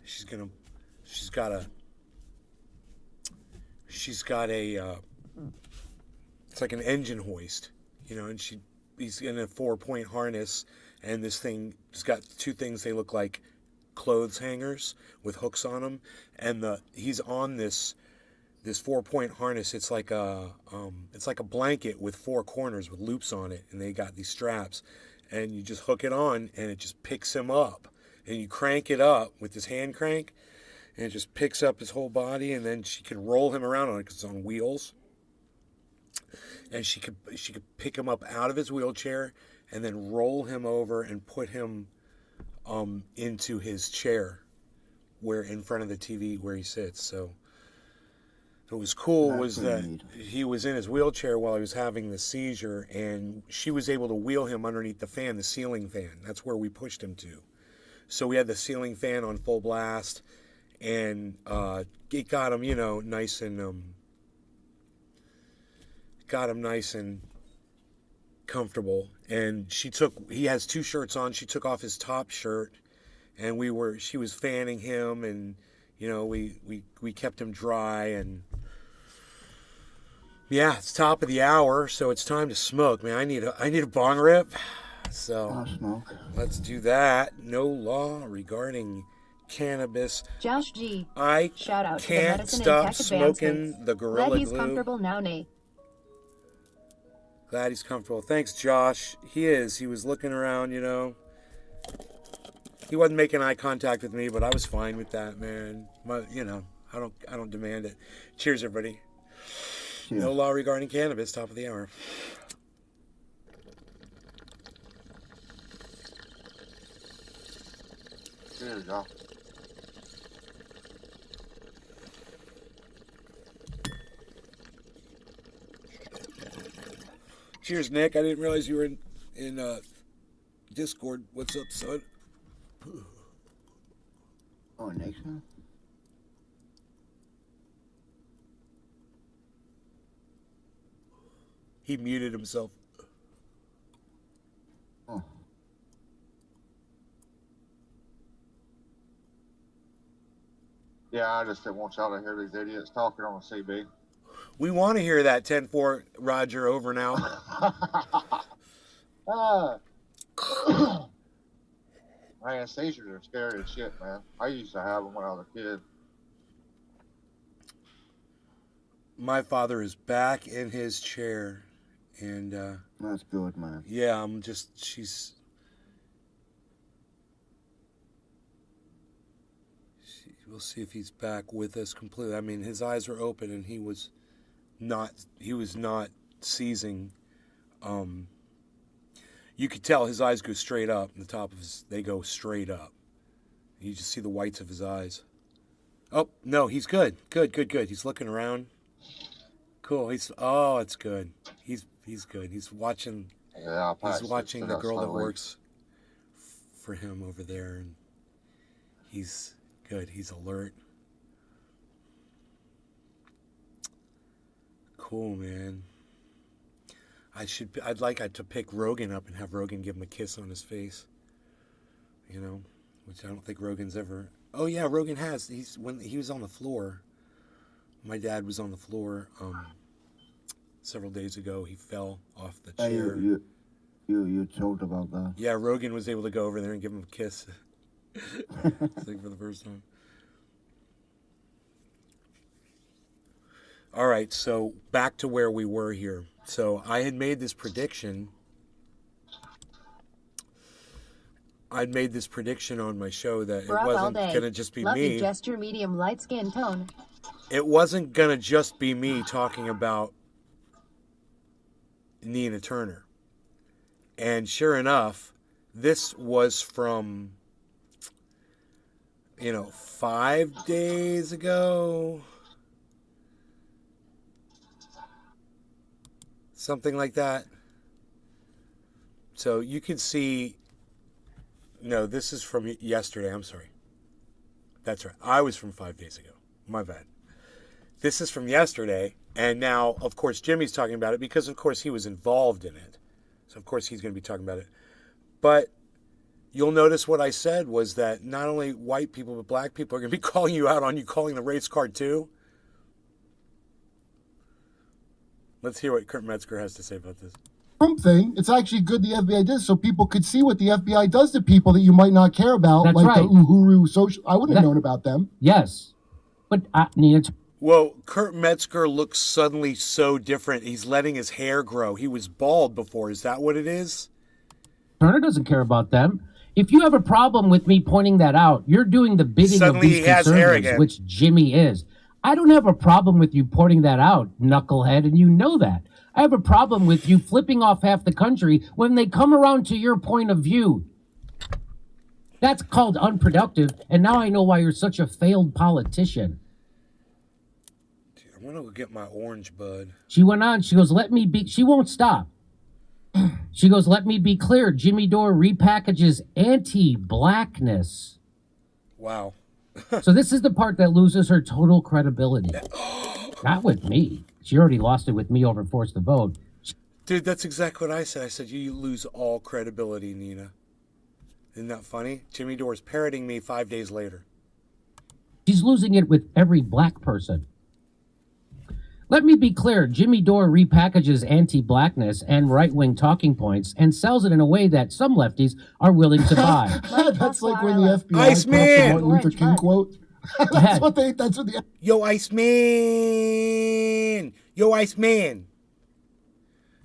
S3: She's got a it's like an engine hoist, you know, and he's in a 4-point harness, and this thing has got two things. They look like clothes hangers with hooks on them, and he's on this 4-point harness. It's like a blanket with 4 corners with loops on it, and they got these straps, and you just hook it on, and it just picks him up, and you crank it up with this hand crank, and it just picks up his whole body, and then she can roll him around on it because it's on wheels. And she could pick him up out of his wheelchair and then roll him over and put him into his chair where in front of the TV where he sits. So what was cool
S5: That's
S3: was
S5: pretty
S3: that
S5: neat.
S3: he was in his wheelchair while he was having the seizure, and she was able to wheel him underneath the fan, the ceiling fan. That's where we pushed him to. So we had the ceiling fan on full blast, and it got him, you know, nice and comfortable. And he has 2 shirts on. She took off his top shirt, and she was fanning him, and you know, we kept him dry. And yeah, it's top of the hour, so it's time to smoke, man. I need a bong rip. So
S5: I'll smoke.
S3: let's do that. No law regarding cannabis.
S2: Josh G.
S3: I
S2: Shout out to the
S3: can't
S2: medicine and
S3: stop
S2: tech
S3: smoking
S2: advancements.
S3: the Gorilla
S2: Glad he's
S3: Glue.
S2: comfortable now, Nate.
S3: Glad he's comfortable. Thanks, Josh. He is. He was looking around, you know. He wasn't making eye contact with me, but I was fine with that, man. You know, I don't demand it. Cheers, everybody.
S5: Cheers.
S3: No law regarding cannabis. Top of the hour.
S5: Cheers, y'all.
S3: Cheers, Nick. I didn't realize you were in Discord. What's up, son?
S5: Oh, Nixon?
S3: He muted himself.
S5: Oh.
S6: Yeah, I just didn't want y'all to hear these idiots talking on the CB.
S3: We want to hear that 10-4, Roger. Over now.
S6: Man, seizures are scary as shit, man. I used to have them when I was a kid.
S3: My father is back in his chair, and
S5: That's good, man.
S3: yeah, we'll see if he's back with us completely. I mean, his eyes were open, and he was not seizing. You could tell his eyes go straight up. The top of they go straight up. You just see the whites of his eyes. Oh no, he's good. Good. He's looking around. Cool. It's good. He's good. He's watching.
S6: Yeah,
S3: He's watching the girl that works for him over there, and he's good. He's alert. Cool, man. I'd like to pick Rogan up and have Rogan give him a kiss on his face. You know, which I don't think Rogan's ever. Oh yeah, Rogan has. When he was on the floor. My dad was on the floor several days ago. He fell off the
S5: Hey,
S3: chair.
S5: you told about that.
S3: Yeah, Rogan was able to go over there and give him a kiss. I think for the first time. All right, so back to where we were here. So I had made this prediction. I'd made this prediction on my show that it
S2: We're up all
S3: wasn't
S2: day.
S3: going to just be
S2: Love
S3: me.
S2: you, gesture, medium, light skin tone.
S3: It wasn't going to just be me talking about Nina Turner. And sure enough, this was from, 5 days ago. Something like that. So you can see, no, this is from yesterday. I'm sorry. That's right. I was from 5 days ago. My bad. This is from yesterday. And now, of course, Jimmy's talking about it because, of course, he was involved in it. So, of course, he's going to be talking about it. But you'll notice what I said was that not only white people, but black people are going to be calling you out on you calling the race card too. Let's hear what Kurt Metzger has to say about this.
S7: Trump thing. It's actually good the FBI did so people could see what the FBI does to people that you might not care about,
S8: That's
S7: like
S8: right.
S7: the Uhuru social. I wouldn't have known about them.
S8: Yes. But Nina
S3: Well, Kurt Metzger looks suddenly so different. He's letting his hair grow. He was bald before. Is that what it is?
S8: Turner doesn't care about them. If you have a problem with me pointing that out, you're doing the bidding
S3: Suddenly
S8: of
S3: he
S8: these
S3: has hair
S8: conservatives,
S3: again.
S8: which Jimmy is. I don't have a problem with you pointing that out, knucklehead, and you know that. I have a problem with you flipping off half the country when they come around to your point of view. That's called unproductive, and now I know why you're such a failed politician.
S3: Dude, I'm going to go get my orange bud.
S8: She went on, she goes, let me be, she won't stop. She goes, let me be clear, Jimmy Dore repackages anti-blackness.
S3: Wow.
S8: So this is the part that loses her total credibility. Not with me. She already lost it with me over Force the Vote.
S3: Dude, that's exactly what I said. I said, you lose all credibility, Nina. Isn't that funny? Jimmy Dore's parroting me 5 days later.
S8: She's losing it with every black person. Let me be clear, Jimmy Dore repackages anti-blackness and right-wing talking points and sells it in a way that some lefties are willing to buy.
S7: That's like when the FBI
S3: Iceman!
S7: put up the Martin Luther King
S2: Orange
S7: quote.
S8: ahead.
S7: That's what the
S3: Yo, Iceman! Yo, Iceman!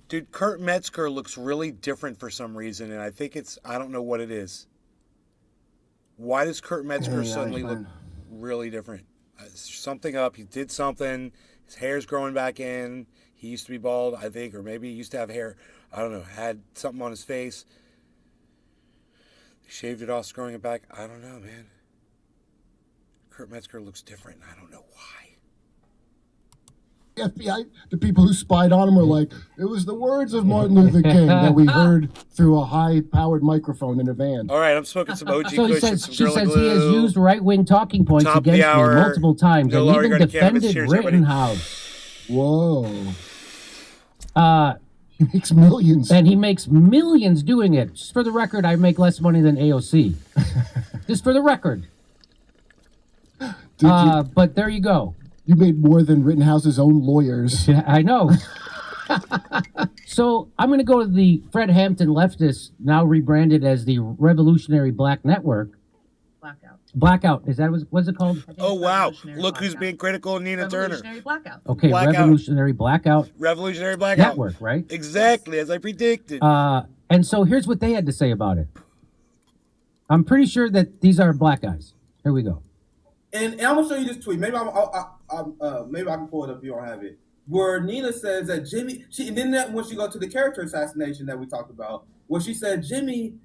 S3: Dude, Kurt Metzger looks really different for some reason, and I think I don't know what it is. Why does Kurt Metzger
S5: Hey,
S3: suddenly look
S5: Iceman.
S3: really different? There's something up. He did something. His hair's growing back in. He used to be bald, I think, or maybe he used to have hair. I don't know. Had something on his face. He shaved it off, growing it back. I don't know, man. Kurt Metzger looks different. I don't know why.
S7: FBI, the people who spied on him were like, it was the words of Martin Luther King that we heard through a high-powered microphone in a van.
S3: All right, I'm smoking some OG
S8: So he
S3: Kush and
S8: says,
S3: some
S8: she
S3: Gorilla
S8: says he has
S3: Glue.
S8: used right-wing talking points
S3: Top of the
S8: against
S3: hour.
S8: me multiple times
S3: No
S8: and
S3: longer
S8: even
S3: gonna canvas.
S8: defended
S3: Cheers, everybody.
S8: Rittenhouse.
S7: Whoa.
S8: Uh,
S7: He makes millions.
S8: and he makes millions doing it. Just for the record, I make less money than AOC. Just for the record.
S7: Dude,
S8: But there you go.
S7: you made more than Rittenhouse's own lawyers.
S8: Yeah, I know. So I'm going to go to the Fred Hampton leftist, now rebranded as the Revolutionary Black Network. Blackout. Is that what's it called?
S3: Oh, wow. Look who's being critical of Nina Turner.
S9: Revolutionary Blackout.
S8: Okay,
S3: Blackout.
S8: Revolutionary Blackout
S3: Revolutionary Blackout.
S8: Network, right?
S3: Exactly, as I predicted.
S8: And so here's what they had to say about it. I'm pretty sure that these are black guys. Here we go.
S10: And I'm gonna show you this tweet. Maybe maybe I can pull it up if you don't have it. Where Nina says that Jimmy, and then that when she go to the character assassination that we talked about, where she said Jimmy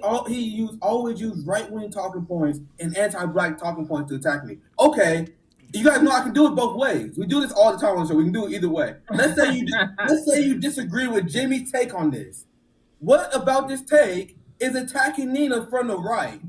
S10: always used right wing talking points and anti-black talking points to attack me. Okay, you guys know I can do it both ways. We do this all the time on the show. We can do it either way. Let's say you disagree with Jimmy's take on this. What about this take is attacking Nina from the right?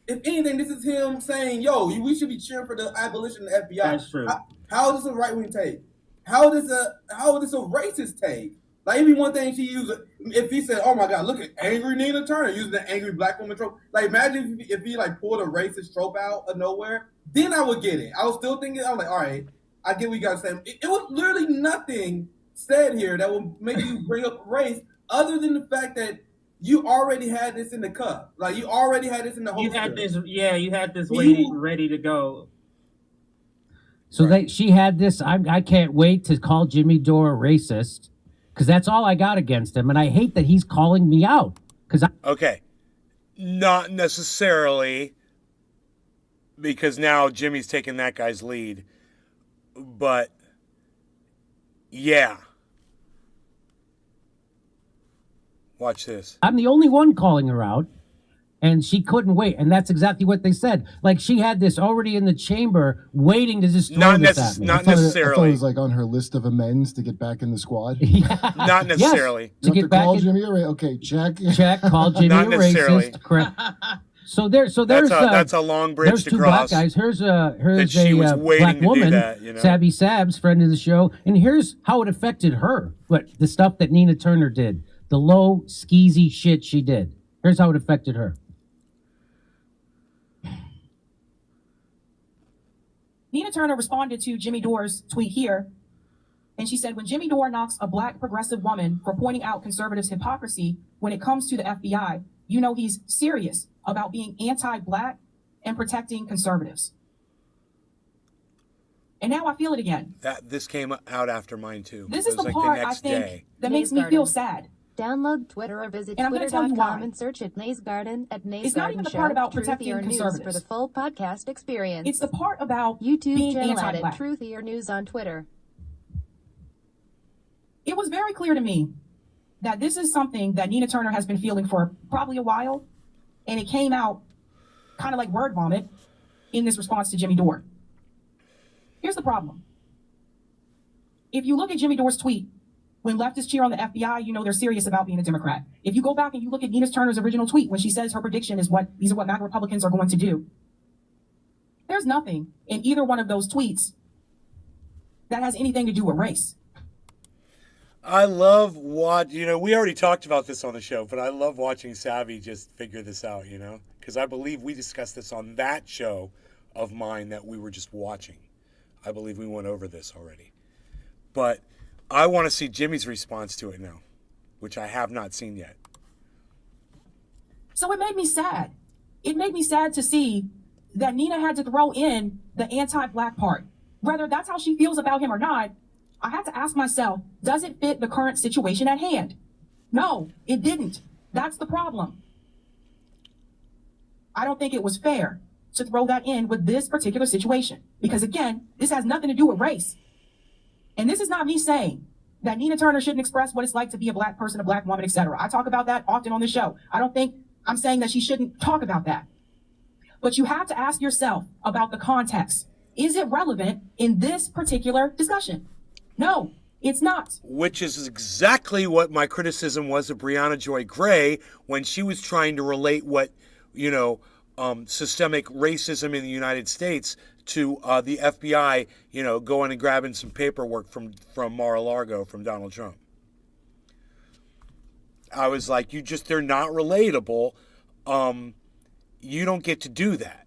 S10: If anything, this is him saying, "Yo, we should be cheering for the abolition of the FBI."
S9: That's true.
S10: How is this a right wing take? How is this a racist take? Like, even one thing she used, if he said, "Oh my God, look at angry Nina Turner," using the angry black woman trope. Like, imagine if he like pulled a racist trope out of nowhere, then I would get it. I was still thinking, I was like, all right, I get what you guys saying. It was literally nothing said here that would make you bring up race, other than the fact that you already had this in the cup. Like, you already had this in the whole.
S9: You had this ready to go.
S8: So she had this. I can't wait to call Jimmy Dore a racist because that's all I got against him, and I hate that he's calling me out because
S3: Okay. Not necessarily, because now Jimmy's taking that guy's lead. But, yeah. Watch this.
S8: I'm the only one calling her out, and she couldn't wait. And that's exactly what they said. Like, she had this already in the chamber, waiting to just throw
S3: Not
S8: this at me.
S3: not
S7: I thought it
S3: necessarily.
S7: was like on her list of amends to get back in the squad.
S3: Not necessarily.
S8: Yes, to
S7: You
S8: get
S7: have
S8: back
S7: call
S8: in,
S7: Jimmy a okay, check.
S8: check, call Jimmy
S3: Not
S8: a
S3: necessarily.
S8: racist. Correct. So there's
S3: That's a long bridge
S8: there's
S3: to
S8: two
S3: cross.
S8: black guys. Here's a
S3: she was waiting
S8: black
S3: to do
S8: woman,
S3: that, you know?
S8: Sabby Sabs, friend of the show, and here's how it affected her. What the stuff that Nina Turner did, the low skeezy shit she did. Here's how it affected her.
S11: Nina Turner responded to Jimmy Dore's tweet here, and she said, when Jimmy Dore knocks a black progressive woman for pointing out conservatives' hypocrisy when it comes to the FBI, you know he's serious about being anti-black and protecting conservatives. And now I feel it again.
S3: This came out after mine, too.
S11: This
S3: It
S11: is
S3: was
S11: the
S3: like
S11: part
S3: the
S11: I
S3: next
S11: think
S3: day.
S11: that makes me feel sad.
S2: Download Twitter or visit
S11: And I'm gonna tell you
S2: twitter.com
S11: why.
S2: and search at Nays Garden at Nays
S11: It's not
S2: Garden
S11: even the
S2: Show,
S11: part about
S2: Truthy
S11: protecting
S2: or News
S11: conservatives.
S2: for the full podcast experience.
S11: It's the part about
S2: YouTube
S11: being
S2: channel at
S11: anti-black.
S2: Truthy or News on Twitter.
S11: It was very clear to me that this is something that Nina Turner has been feeling for probably a while, and it came out kind of like word vomit in this response to Jimmy Dore. Here's the problem. If you look at Jimmy Dore's tweet, when leftists cheer on the FBI, you know they're serious about being a Democrat. If you go back and you look at Nina Turner's original tweet when she says her prediction is these are what MAGA Republicans are going to do, there's nothing in either one of those tweets that has anything to do with race.
S3: I love we already talked about this on the show, but I love watching Savvy just figure this out, because I believe we discussed this on that show of mine that we were just watching. I believe we went over this already. But I want to see Jimmy's response to it now, which I have not seen yet.
S11: So it made me sad. It made me sad to see that Nina had to throw in the anti-black part. Whether that's how she feels about him or not, I had to ask myself, does it fit the current situation at hand? No, it didn't. That's the problem. I don't think it was fair to throw that in with this particular situation. Because again, this has nothing to do with race. And this is not me saying that Nina Turner shouldn't express what it's like to be a black person, a black woman, etc. I talk about that often on the show. I don't think I'm saying that she shouldn't talk about that. But you have to ask yourself about the context. Is it relevant in this particular discussion? No, it's not.
S3: Which is exactly what my criticism was of Brianna Joy Gray when she was trying to relate what, systemic racism in the United States to the FBI, going and grabbing some paperwork from Mar-a-Lago from Donald Trump. I was like, they're not relatable. You don't get to do that.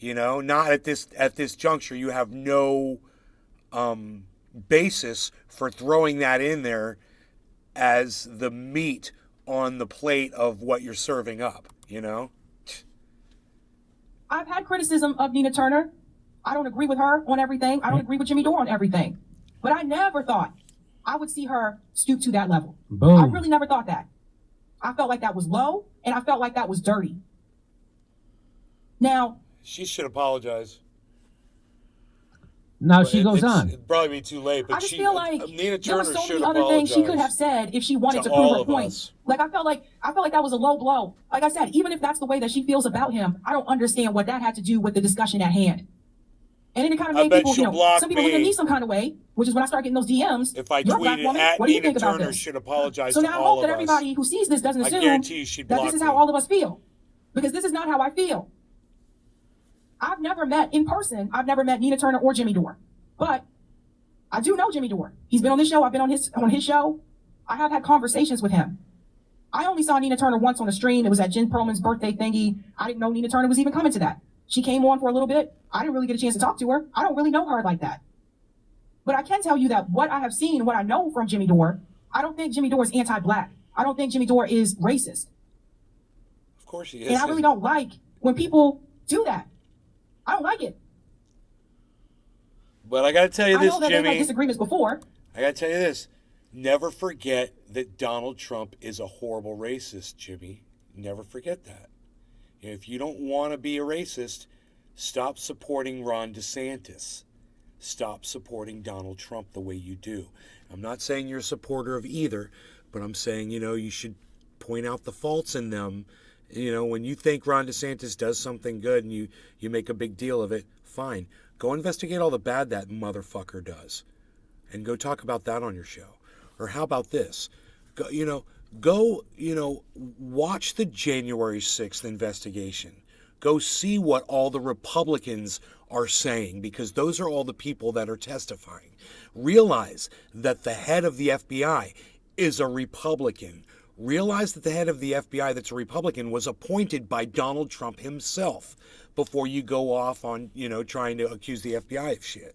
S3: Not at this juncture. You have no basis for throwing that in there as the meat on the plate of what you're serving up,
S11: I've had criticism of Nina Turner. I don't agree with her on everything. I don't agree with Jimmy Dore on everything. But I never thought I would see her stoop to that level.
S8: Boom.
S11: I really never thought that. I felt like that was low, and I felt like that was dirty. Now,
S3: she should apologize.
S8: Now she goes on.
S3: It'd probably be too late, but
S11: I just feel like
S3: Nina
S11: there were
S3: Turner
S11: so
S3: should
S11: many other things she could have
S3: apologize
S11: said if she wanted to
S3: all
S11: prove her
S3: of
S11: point.
S3: us.
S11: Like I felt like that was a low blow. Like I said, even if that's the way that she feels about him, I don't understand what that had to do with the discussion at hand. And then it kind of made people, some people look at me some kind of way, which is when I start getting those DMs.
S3: If I
S11: You're a black
S3: tweeted
S11: woman.
S3: at
S11: What do you
S3: Nina
S11: think about
S3: Turner
S11: this?
S3: should apologize
S11: So
S3: to
S11: now I
S3: all
S11: hope that
S3: of us.
S11: everybody who sees this doesn't
S3: I
S11: assume
S3: guarantee you she'd
S11: that
S3: block
S11: this is
S3: me.
S11: how all of us feel, because this is not how I feel. I've never met in person. I've never met Nina Turner or Jimmy Dore, but I do know Jimmy Dore. He's been on this show. I've been on his show. I have had conversations with him. I only saw Nina Turner once on a stream. It was at Jen Perlman's birthday thingy. I didn't know Nina Turner was even coming to that. She came on for a little bit. I didn't really get a chance to talk to her. I don't really know her like that. But I can tell you that what I have seen, what I know from Jimmy Dore, I don't think Jimmy Dore is anti-black. I don't think Jimmy Dore is racist.
S3: Of course he is.
S11: And I really don't like when people do that. I don't like it.
S3: But I got to tell you
S11: I
S3: this,
S11: know that they've had
S3: Jimmy.
S11: disagreements before.
S3: I got to tell you this. Never forget that Donald Trump is a horrible racist, Jimmy. Never forget that. If you don't want to be a racist, stop supporting Ron DeSantis. Stop supporting Donald Trump the way you do. I'm not saying you're a supporter of either, but I'm saying, you should point out the faults in them. When you think Ron DeSantis does something good and you make a big deal of it, fine. Go investigate all the bad that motherfucker does and go talk about that on your show. Or how about this? Go watch the January 6th investigation. Go see what all the Republicans are saying, because those are all the people that are testifying. Realize that the head of the FBI is a Republican. Realize that the head of the FBI that's a Republican was appointed by Donald Trump himself before you go off on, trying to accuse the FBI of shit.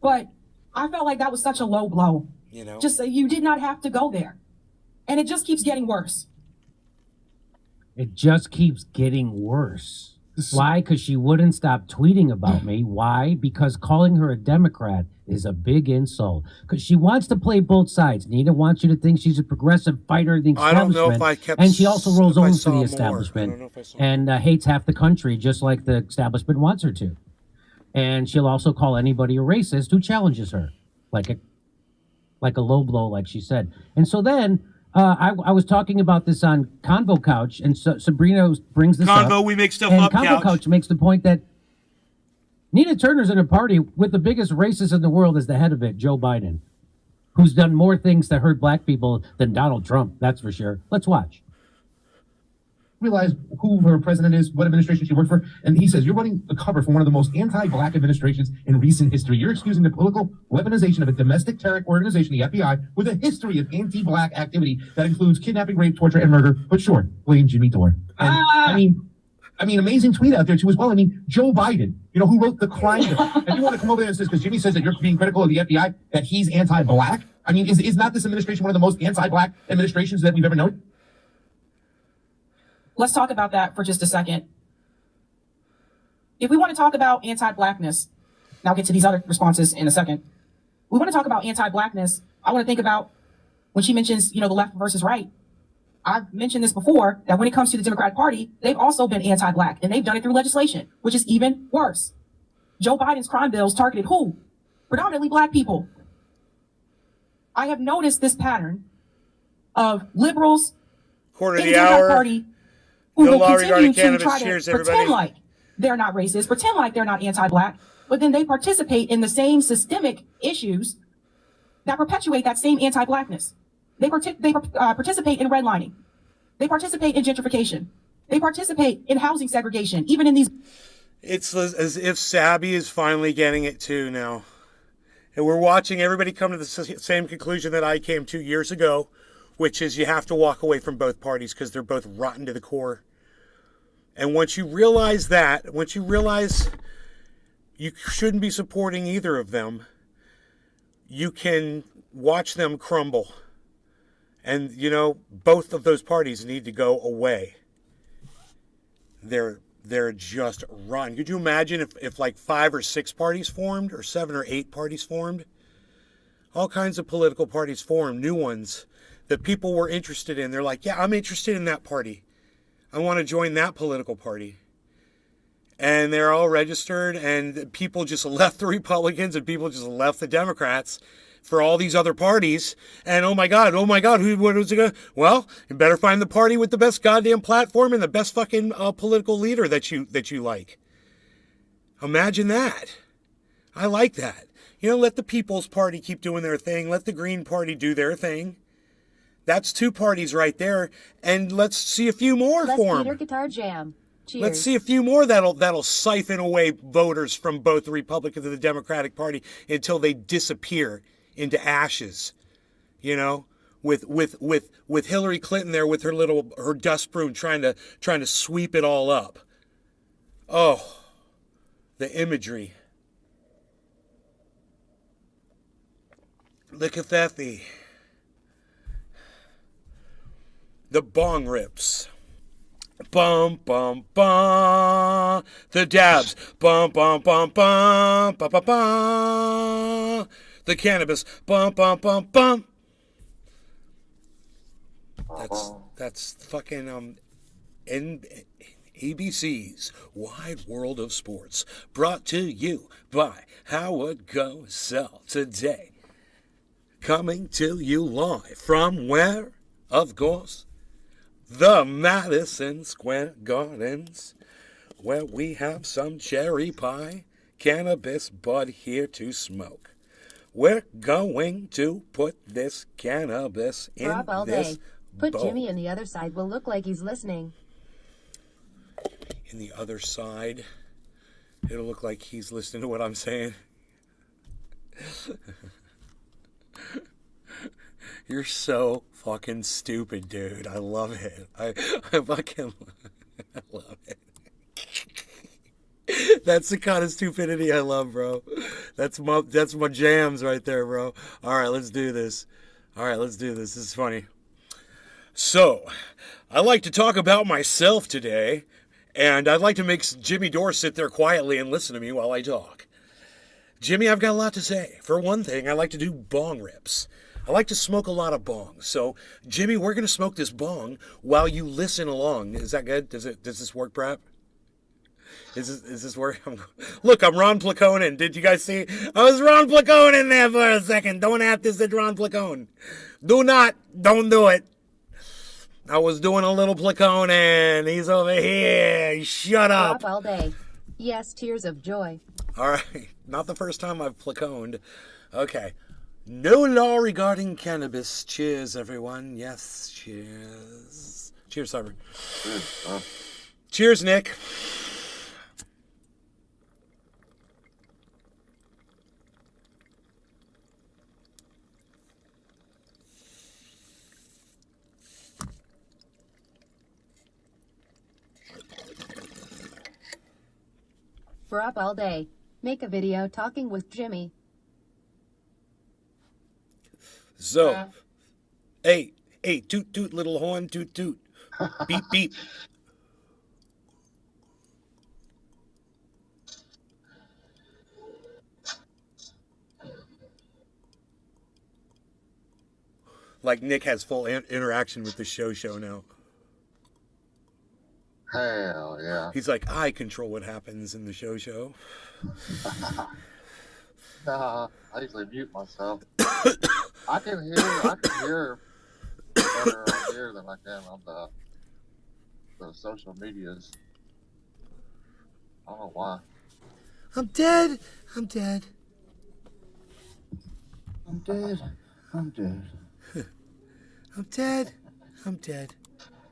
S11: But I felt like that was such a low blow. Just you did not have to go there. And it just keeps getting worse.
S8: It just keeps getting worse. Why? Because she wouldn't stop tweeting about me. Why? Because calling her a Democrat is a big insult. Because she wants to play both sides. Nina wants you to think she's a progressive fighter of the
S3: I don't
S8: establishment.
S3: know if I kept.
S8: And she also rolls
S3: if I
S8: over
S3: saw
S8: for the
S3: more.
S8: establishment
S3: I don't know if I saw
S8: and hates half the country, just like the establishment wants her to. And she'll also call anybody a racist who challenges her, like a low blow, like she said. And so then I was talking about this on Convo Couch, and Sabrina brings this up.
S3: Convo, we make stuff
S8: and
S3: up,
S8: Convo Couch makes the point that Nina Turner's in a party with the biggest racist in the world as the head of it, Joe Biden, who's done more things to hurt black people than Donald Trump, that's for sure. Let's watch.
S12: Realize who her president is, what administration she worked for, and he says, you're running a cover for one of the most anti-black administrations in recent history. You're excusing the political weaponization of a domestic terror organization, the FBI, with a history of anti-black activity that includes kidnapping, rape, torture, and murder. But sure, blame Jimmy Dore. And I mean, amazing tweet out there too as well. I mean, Joe Biden, who wrote the crime bill. And you want to come over there and say, because Jimmy says that you're being critical of the FBI, that he's anti-black? I mean, is not this administration one of the most anti-black administrations that we've ever known?
S11: Let's talk about that for just a second. If we want to talk about anti-blackness, and I'll get to these other responses in a second. we want to talk about anti-blackness. I want to think about when she mentions, the left versus right. I've mentioned this before, that when it comes to the Democratic Party, they've also been anti-black, and they've done it through legislation, which is even worse. Joe Biden's crime bills targeted who? Predominantly black people. I have noticed this pattern of liberals
S3: Quarter
S11: in
S3: of
S11: the
S3: the
S11: Democratic
S3: hour.
S11: Party who
S3: No
S11: will
S3: law
S11: continue
S3: regarding
S11: to
S3: cannabis.
S11: try to
S3: Cheers,
S11: pretend
S3: everybody.
S11: like they're not racist, pretend like they're not anti-black, but then they participate in the same systemic issues that perpetuate that same anti-blackness. They participate in redlining. They participate in gentrification. They participate in housing segregation, even in these.
S3: It's as if Sabby is finally getting it too now. And we're watching everybody come to the same conclusion that I came to years ago, which is you have to walk away from both parties because they're both rotten to the core. And once you realize that, once you realize you shouldn't be supporting either of them, you can watch them crumble. And, both of those parties need to go away. They're just rotten. Could you imagine if like 5 or 6 parties formed, or 7 or 8 parties formed? All kinds of political parties formed, new ones that people were interested in. They're like, yeah, I'm interested in that party. I want to join that political party. And they're all registered, and people just left the Republicans and people just left the Democrats for all these other parties. And oh my God, what was it going to? Well, you better find the party with the best goddamn platform and the best fucking political leader that you like. Imagine that. I like that. Let the People's Party keep doing their thing. Let the Green Party do their thing. That's 2 parties right there. And let's see a few more
S2: Les
S3: form.
S2: Peter Guitar Jam. Cheers.
S3: Let's see a few more that'll siphon away voters from both the Republicans and the Democratic Party until they disappear into ashes. With Hillary Clinton there with her dust broom trying to sweep it all up. Oh, the imagery. Look at that, the bong rips. Bum, bum, bum. The dabs. Bum, bum, bum, bum. Ba, ba, ba. The cannabis. Bum, bum, bum, bum. That's fucking ABC's Wide World of Sports, brought to you by Howard Go Sell Today. Coming to you live from where? Of course, the Madison Square Gardens, where we have some cherry pie, cannabis bud here to smoke. We're going to put this cannabis in
S2: Drop all
S3: this
S2: day. Put
S3: bowl.
S2: Jimmy on the other side will look like he's listening.
S3: In the other side, it'll look like he's listening to what I'm saying. You're so fucking stupid, dude. I love it. I fucking I love it. That's the kind of stupidity I love, bro. That's my jams right there, bro. All right, let's do this. This is funny. So, I like to talk about myself today, and I'd like to make Jimmy Dore sit there quietly and listen to me while I talk. Jimmy, I've got a lot to say. For one thing, I like to do bong rips. I like to smoke a lot of bongs. So, Jimmy, we're going to smoke this bong while you listen along. Is that good? Does this work, Brap? Is this work? Look, I'm Ron Placonin. Did you guys see? I was Ron Placonin there for a second. Don't act as if Ron Placonin. Don't do it. I was doing a little Placonin. He's over here. Shut up.
S2: Drop all day. Yes, tears of joy.
S3: All right. Not the first time I've Placoned. Okay. No law regarding cannabis. Cheers, everyone. Yes, cheers. Cheers, Cyber. Cheers, Nick.
S2: For up all day. Make a video talking with Jimmy.
S3: So, hey, toot toot, little horn, toot toot. Beep beep. Like Nick has full interaction with the show now.
S6: Hell yeah.
S3: He's like, I control what happens in the show.
S6: Nah, I usually mute myself. I can hear better on here than I can on the social medias. I don't know why.
S3: I'm dead. I'm dead.
S5: I'm dead. I'm dead.
S3: I'm dead. I'm dead.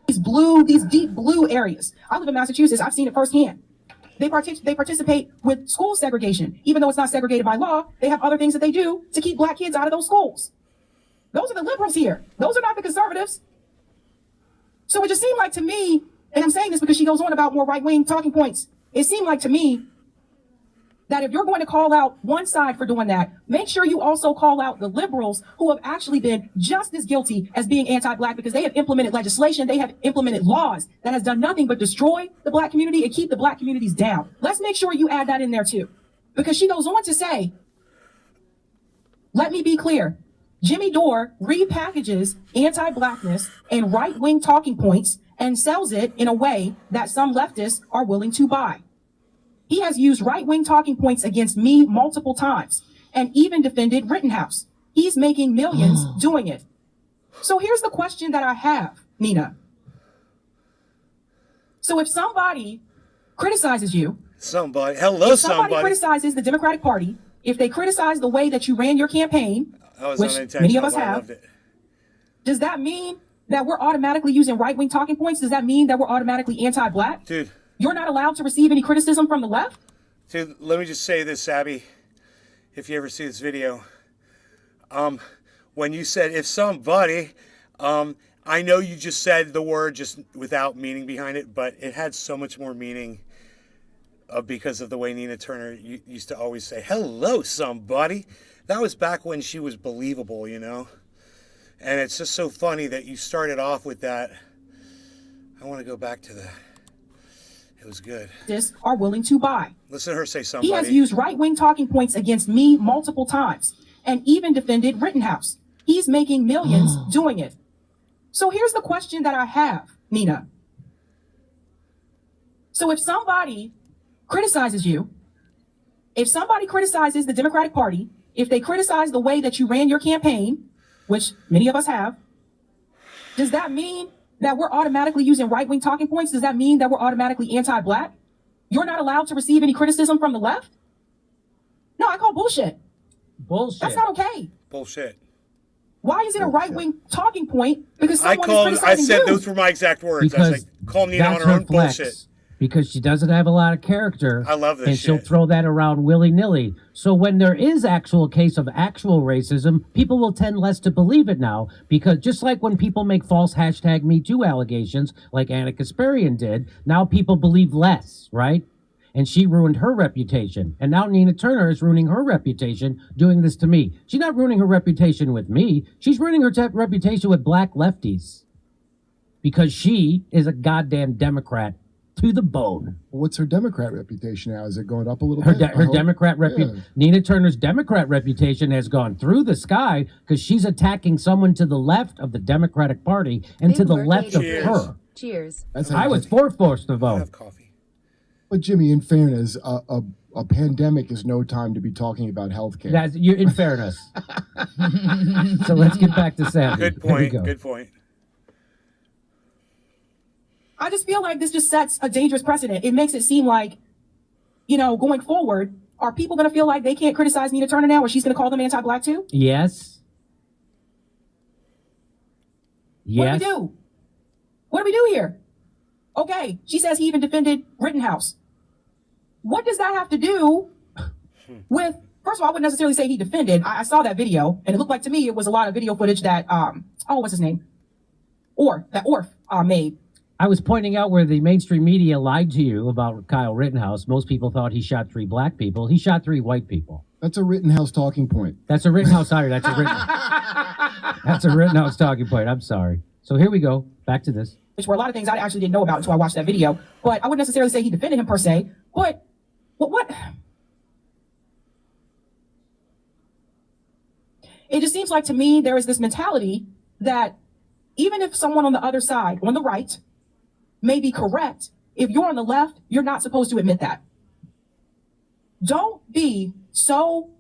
S11: These deep blue areas. I live in Massachusetts. I've seen it firsthand. They participate with school segregation. Even though it's not segregated by law, they have other things that they do to keep black kids out of those schools. Those are the liberals here. Those are not the conservatives. So it just seemed like to me, and I'm saying this because she goes on about more right-wing talking points, it seemed like to me that if you're going to call out one side for doing that, make sure you also call out the liberals who have actually been just as guilty as being anti-black, because they have implemented legislation, they have implemented laws that has done nothing but destroy the black community and keep the black communities down. Let's make sure you add that in there too. Because she goes on to say, let me be clear, Jimmy Dore repackages anti-blackness and right-wing talking points and sells it in a way that some leftists are willing to buy. He has used right-wing talking points against me multiple times and even defended Rittenhouse. He's making millions doing it. So here's the question that I have, Nina. So if somebody criticizes you,
S3: if somebody
S11: criticizes the Democratic Party, if they criticize the way that you ran your campaign, which many of us have, does that mean that we're automatically using right-wing talking points? Does that mean that we're automatically anti-black?
S3: Dude.
S11: You're not allowed to receive any criticism from the left?
S3: Dude, let me just say this, Abby. If you ever see this video, when you said, if somebody, I know you just said the word just without meaning behind it, but it had so much more meaning because of the way Nina Turner used to always say, hello, somebody. That was back when she was believable, you know? And it's just so funny that you started off with that. I want to go back to that. It was good.
S11: Are willing to buy.
S3: Listen to her say somebody.
S11: He has used right-wing talking points against me multiple times and even defended Rittenhouse. He's making millions doing it. So here's the question that I have, Nina. So if somebody criticizes you, if somebody criticizes the Democratic Party, if they criticize the way that you ran your campaign, which many of us have, does that mean that we're automatically using right-wing talking points? Does that mean that we're automatically anti-black? You're not allowed to receive any criticism from the left? No, I call bullshit.
S8: Bullshit.
S11: That's not okay.
S3: Bullshit.
S11: Why is it a right-wing talking point? Because someone is criticizing
S3: I said
S11: you.
S3: those were my exact words.
S8: Because
S3: I was like, call Nina on
S8: that's
S3: her
S8: her
S3: own
S8: flex.
S3: bullshit.
S8: Because she doesn't have a lot of character.
S3: I love this
S8: and she'll
S3: shit.
S8: throw that around willy-nilly. So when there is actual case of actual racism, people will tend less to believe it now. Because just like when people make false #MeToo allegations, like Anna Kasparian did, now people believe less, right? And she ruined her reputation. And now Nina Turner is ruining her reputation doing this to me. She's not ruining her reputation with me. She's ruining her reputation with black lefties. Because she is a goddamn Democrat to the bone.
S7: What's her Democrat reputation now? Is it going up a little
S8: Her,
S7: bit?
S8: her Democrat reputation, Nina Turner's Democrat reputation has gone through the sky because she's attacking someone to the left of the Democratic Party and to the left of her.
S2: Cheers.
S8: I was forced to vote.
S7: But Jimmy, in fairness, a pandemic is no time to be talking about healthcare.
S8: That's you're in fairness. So let's get back to Sam.
S3: Good point. Good point.
S11: I just feel like this just sets a dangerous precedent. It makes it seem like, you know, going forward, are people going to feel like they can't criticize Nina Turner now, or she's going to call them anti-black too?
S8: Yes.
S11: What do we do? What do we do here? Okay, she says he even defended Rittenhouse. What does that have to do with, first of all, I wouldn't necessarily say he defended. I saw that video, and it looked like to me it was a lot of video footage that, what's his name? Orf made.
S8: I was pointing out where the mainstream media lied to you about Kyle Rittenhouse. Most people thought he shot 3 black people. He shot 3 white people.
S7: That's a Rittenhouse talking point.
S8: That's a Rittenhouse. Sorry, that's a Rittenhouse talking point. I'm sorry. So here we go. Back to this.
S11: Which were a lot of things I actually didn't know about until I watched that video. But I wouldn't necessarily say he defended him per se. But what? It just seems like to me there is this mentality that even if someone on the other side, on the right, may be correct, if you're on the left, you're not supposed to admit that. Don't be so,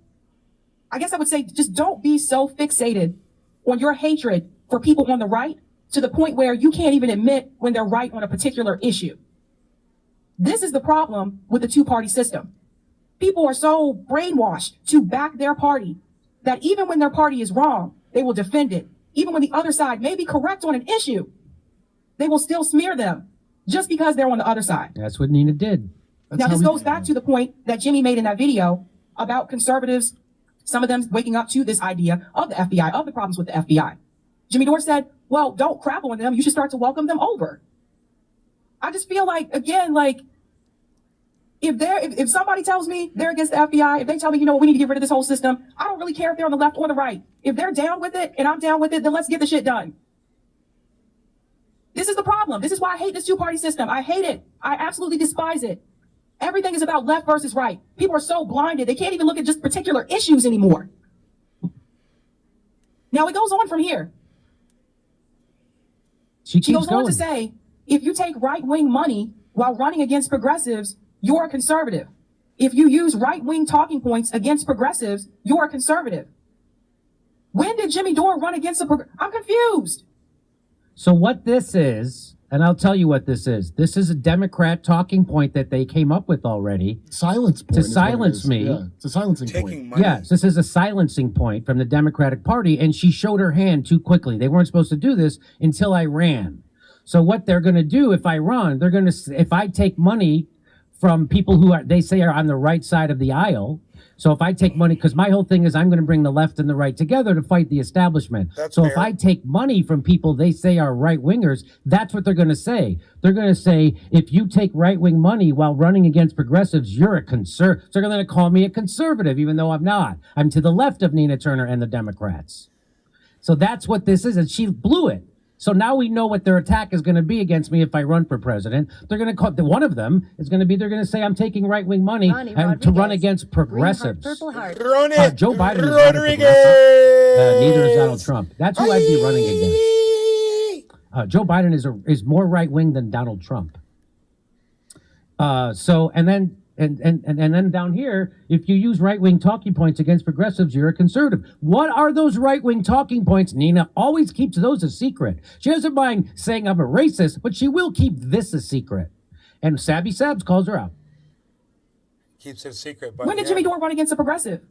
S11: I guess I would say, just don't be so fixated on your hatred for people on the right to the point where you can't even admit when they're right on a particular issue. This is the problem with the two-party system. People are so brainwashed to back their party that even when their party is wrong, they will defend it. Even when the other side may be correct on an issue, they will still smear them just because they're on the other side.
S8: That's what Nina did.
S11: Now, this goes back to the point that Jimmy made in that video about conservatives, some of them waking up to this idea of the FBI, of the problems with the FBI. Jimmy Dore said, well, don't crap on them. You should start to welcome them over. I just feel like, again, like, if somebody tells me they're against the FBI, if they tell me, you know what, we need to get rid of this whole system, I don't really care if they're on the left or the right. If they're down with it and I'm down with it, then let's get the shit done. This is the problem. This is why I hate this two-party system. I hate it. I absolutely despise it. Everything is about left versus right. People are so blinded, they can't even look at just particular issues anymore. Now it goes on from here. She goes on to say, if you take right-wing money while running against progressives, you're a conservative. If you use right-wing talking points against progressives, you're a conservative. When did Jimmy Dore run against I'm confused.
S8: So what this is, and I'll tell you what this is. This is a Democrat talking point that they came up with already.
S7: Silence point.
S8: To silence me.
S7: Yeah, it's a silencing point.
S3: Money.
S8: Yes, this is a silencing point from the Democratic Party, and she showed her hand too quickly. They weren't supposed to do this until I ran. So what they're going to do if I run, they're going to, if I take money from people who are, they say are on the right side of the aisle. So if I take money, because my whole thing is I'm going to bring the left and the right together to fight the establishment. So if I take money from people they say are right wingers, that's what they're going to say. They're going to say, if you take right wing money while running against progressives, you're a conservative. So they're going to call me a conservative, even though I'm not. I'm to the left of Nina Turner and the Democrats. So that's what this is. And she blew it. So now we know what their attack is going to be against me if I run for president. They're going to call, one of them is going to be, they're going to say I'm taking right-wing money to run against progressives.
S3: Run it.
S8: Joe Biden is not a
S3: Rodriguez.
S8: progressive. Neither is Donald Trump. That's who I'd be running against. Joe Biden is more right-wing than Donald Trump. And then down here, if you use right-wing talking points against progressives, you're a conservative. What are those right-wing talking points? Nina always keeps those a secret. She doesn't mind saying I'm a racist, but she will keep this a secret. And Sabby Sabs calls her out.
S3: Keeps it a secret. But
S11: when did Jimmy Dore run against a progressive?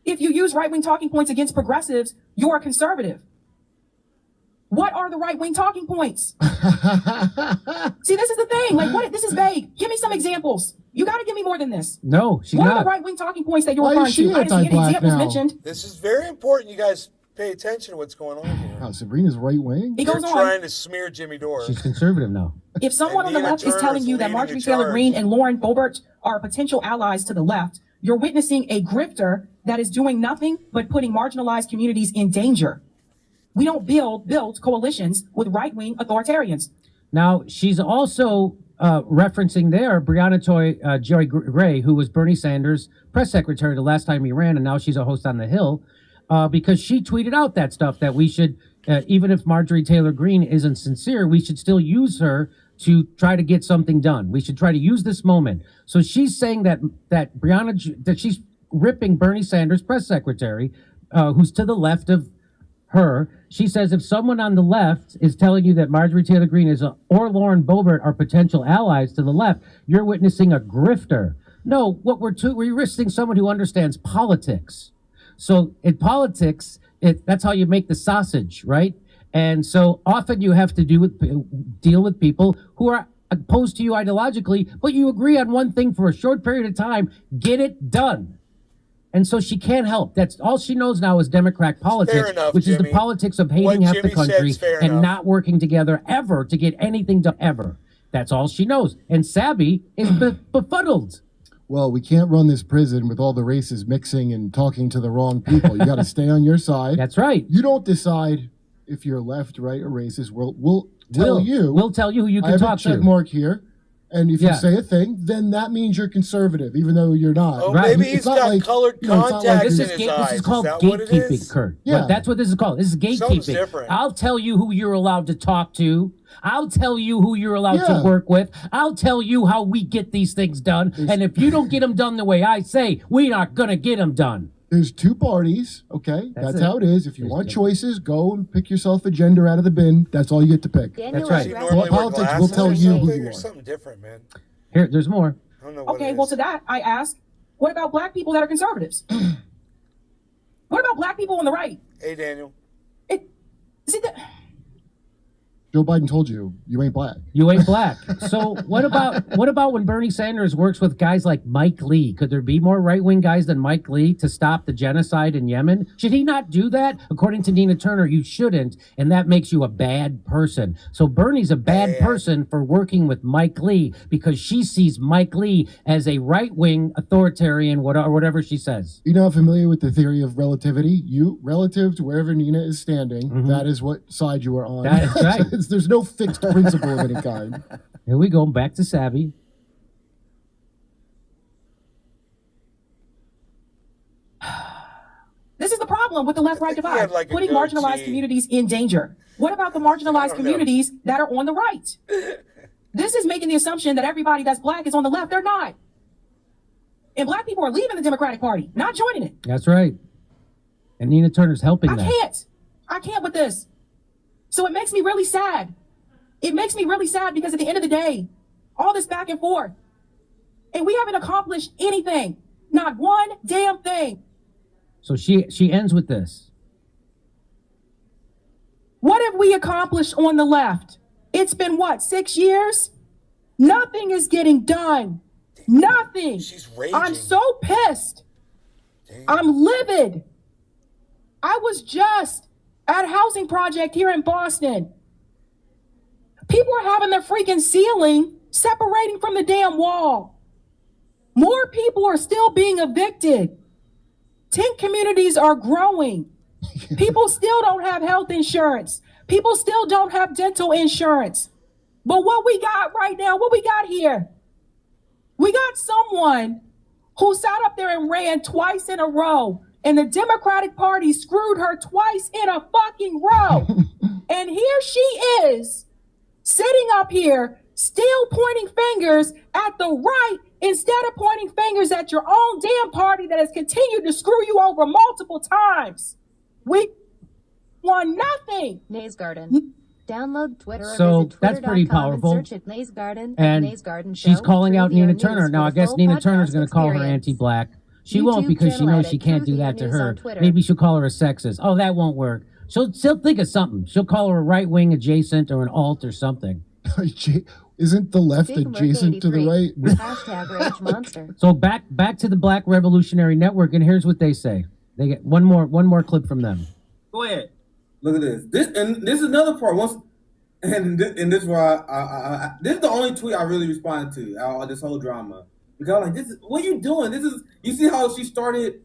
S11: If you use right-wing talking points against progressives, you're a conservative. What are the right-wing talking points? See, this is the thing. Like, what? This is vague. Give me some examples. You got to give me more than this.
S8: No, she's
S11: what
S8: not.
S11: What are the right-wing talking points that you're
S7: Why
S11: referring
S7: is she
S11: to? I didn't see any
S7: anti-black
S11: examples
S7: now?
S11: mentioned.
S3: This is very important. You guys pay attention to what's going on here.
S7: Oh, Sabrina's right wing.
S11: He
S3: They're
S11: goes on.
S3: trying to smear Jimmy Dore.
S8: She's conservative now.
S11: If someone on the
S3: Nina
S11: left is
S3: Turner
S11: telling
S3: is
S11: you that
S3: leading
S11: Marjorie
S3: the
S11: Taylor
S3: charge.
S11: Greene and Lauren Boebert are potential allies to the left, you're witnessing a grifter that is doing nothing but putting marginalized communities in danger. We don't build coalitions with right-wing authoritarians.
S8: Now, she's also referencing there Breonna Joy Gray, who was Bernie Sanders' press secretary the last time he ran, and now she's a host on The Hill, because she tweeted out that stuff that we should, even if Marjorie Taylor Greene isn't sincere, we should still use her to try to get something done. We should try to use this moment. So she's saying that that she's ripping Bernie Sanders' press secretary, who's to the left of her. She says if someone on the left is telling you that Marjorie Taylor Greene or Lauren Boebert are potential allies to the left, you're witnessing a grifter. No, what we're witnessing someone who understands politics. So in politics, that's how you make the sausage, right? And so often you have to deal with people who are opposed to you ideologically, but you agree on one thing for a short period of time. Get it done. And so she can't help. That's all she knows now is Democrat politics,
S3: enough,
S8: which is
S3: Jimmy.
S8: the politics of hating
S3: What
S8: half the
S3: Jimmy
S8: country
S3: said's fair
S8: and
S3: enough.
S8: not working together ever to get anything done ever. That's all she knows. And Sabby is befuddled.
S7: Well, we can't run this prison with all the races mixing and talking to the wrong people. You got to stay on your side.
S8: That's right.
S7: You don't decide if you're left, right, or racist. We'll tell you.
S8: We'll tell you who you
S7: I
S8: can
S7: have a
S8: talk
S7: check
S8: to.
S7: mark here. And if
S8: Yeah.
S7: you say a thing, then that means you're conservative, even though you're not.
S3: Oh,
S8: Right.
S3: maybe
S7: It's
S3: he's
S7: not
S3: got
S7: like,
S3: colored
S7: you know, it's not like
S3: contacts
S7: this
S3: in
S7: is
S3: his
S8: This
S3: eyes.
S8: is called
S3: that what it
S8: gatekeeping,
S3: is?
S8: Kurt.
S7: Yeah.
S8: That's what this is called. This is
S3: Something's
S8: gatekeeping.
S3: different.
S8: I'll tell you who you're allowed to talk to. I'll tell you who you're allowed
S7: Yeah.
S8: to work with. I'll tell you how we get these things done. And if you don't get them done the way I say, we're not going to get them done.
S7: There's two parties, okay?
S8: That's
S7: That's
S8: it.
S7: how it is. If you
S8: There's
S7: want
S8: two.
S7: choices, go and pick yourself a gender out of the bin. That's all you get to pick.
S2: Daniel
S8: That's right.
S3: Does he
S2: addressed-
S3: normally wear
S7: Politics will
S3: glasses
S7: tell
S3: or
S7: you who
S3: something,
S7: you
S3: or
S7: are.
S3: something different, man.
S8: Here, there's more.
S3: I don't know what
S11: Okay,
S3: it
S11: well,
S3: is.
S11: to that, I ask, what about black people that are conservatives? What about black people on the right?
S3: Hey, Daniel.
S11: See,
S7: Joe Biden told you, you ain't black.
S8: You ain't black. So what about when Bernie Sanders works with guys like Mike Lee? Could there be more right-wing guys than Mike Lee to stop the genocide in Yemen? Should he not do that? According to Nina Turner, you shouldn't, and that makes you a bad person. So Bernie's a bad person for working with Mike Lee because she sees Mike Lee as a right-wing authoritarian, whatever she says.
S7: You know, familiar with the theory of relativity? You, relative to wherever Nina is standing, that is what side you are on.
S8: That is right.
S7: There's no fixed principle of any kind.
S8: Here we go, back to Savvy.
S11: this is the problem with the left-right
S3: think he
S11: divide,
S3: had, like, a
S11: putting
S3: goatee.
S11: marginalized communities in danger. What about the marginalized communities that are on the right? This is making the assumption that everybody that's black is on the left. They're not. And black people are leaving the Democratic Party, not joining it.
S8: That's right. And Nina Turner's helping that.
S11: I can't with this. So it makes me really sad. It makes me really sad because at the end of the day, all this back and forth, and we haven't accomplished anything. Not one damn thing.
S8: So she ends with this.
S11: What have we accomplished on the left? It's been what, 6 years? Nothing is getting done. Nothing.
S3: She's raging.
S11: I'm so pissed. I'm livid. I was just at a housing project here in Boston. People are having their freaking ceiling separating from the damn wall. More people are still being evicted. Tent communities are growing. People still don't have health insurance. People still don't have dental insurance. But what we got right now, what we got here, we got someone who sat up there and ran twice in a row, and the Democratic Party screwed her twice in a fucking row. And here she is, sitting up here, still pointing fingers at the right instead of pointing fingers at your own damn party that has continued to screw you over multiple times. We won nothing.
S2: Nays Garden. Download Twitter or
S8: So
S2: visit
S8: that's pretty
S2: twitter.com and
S8: powerful.
S2: search at Nays Garden
S8: And
S2: Nays Garden
S8: she's
S2: Show.
S8: calling out
S2: Trivia
S8: Nina
S2: news
S8: Turner.
S2: for
S8: Now, I
S2: the
S8: guess
S2: full
S8: Nina Turner's
S2: podcast
S8: going to call her
S2: experience.
S8: anti-black. She won't
S2: YouTube
S8: because she
S2: channel
S8: knows
S2: at
S8: she can't do
S2: Trivia
S8: that to
S2: News
S8: her.
S2: on Twitter.
S8: Maybe she'll call her a sexist. Oh, that won't work. She'll think of something. She'll call her a right-wing adjacent or an alt or something.
S7: Isn't the left
S2: Big Merc
S7: adjacent to the
S2: 83.
S7: right?
S2: Hashtag Rage Monster.
S8: So back to the Black Revolutionary Network, and here's what they say. They get one more clip from them.
S9: Go ahead.
S10: Look at this. This is another part. This is why this is the only tweet I really responded to out of this whole drama. Because I'm like, this is what are you doing? You see how she started.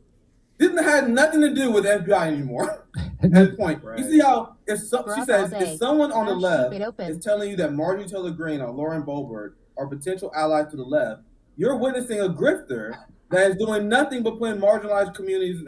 S10: This had nothing to do with the FBI anymore. At this point, you see how she says if someone on the left is telling you that Marjorie Taylor Greene or Lauren Boebert are potential allies to the left, you're witnessing a grifter that is doing nothing but putting marginalized communities.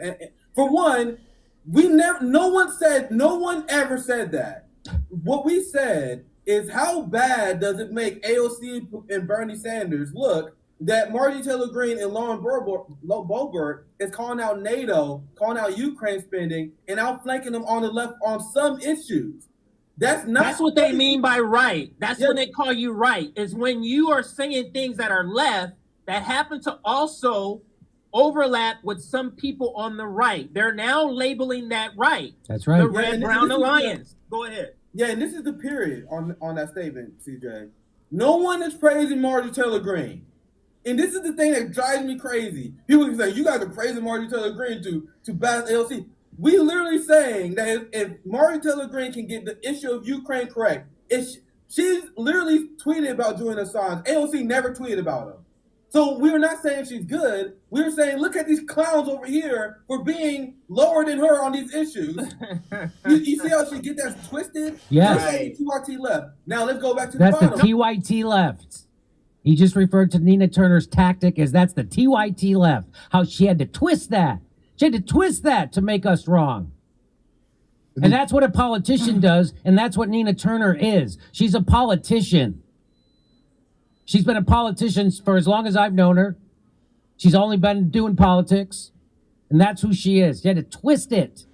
S10: For one, no one ever said that. What we said is how bad does it make AOC and Bernie Sanders look that Marjorie Taylor Greene and Lauren Boebert is calling out NATO, calling out Ukraine spending, and outflanking them on the left on some issues.
S9: That's what they mean by right. That's when they call you right, is when you are saying things that are left that happen to also overlap with some people on the right. They're now labeling that right.
S8: That's right.
S9: The Red-Brown Alliance. Go ahead.
S10: Yeah, and this is the period on that statement, CJ. No one is praising Marjorie Taylor Greene. And this is the thing that drives me crazy. People can say, you guys are praising Marjorie Taylor Greene to bash AOC. We literally saying that if Marjorie Taylor Greene can get the issue of Ukraine correct, she's literally tweeted about Julian Assange. AOC never tweeted about him. So we're not saying she's good. We're saying, look at these clowns over here for being lower than her on these issues. you see how she get that twisted?
S8: Yes.
S10: That's the TYT left. Now let's go back to
S8: That's
S10: the
S8: the
S10: bottom.
S8: TYT left. He just referred to Nina Turner's tactic as that's the TYT left. How she had to twist that. She had to twist that to make us wrong. And that's what a politician does, and that's what Nina Turner is. She's a politician. She's been a politician for as long as I've known her. She's only been doing politics, and that's who she is. She had to twist it.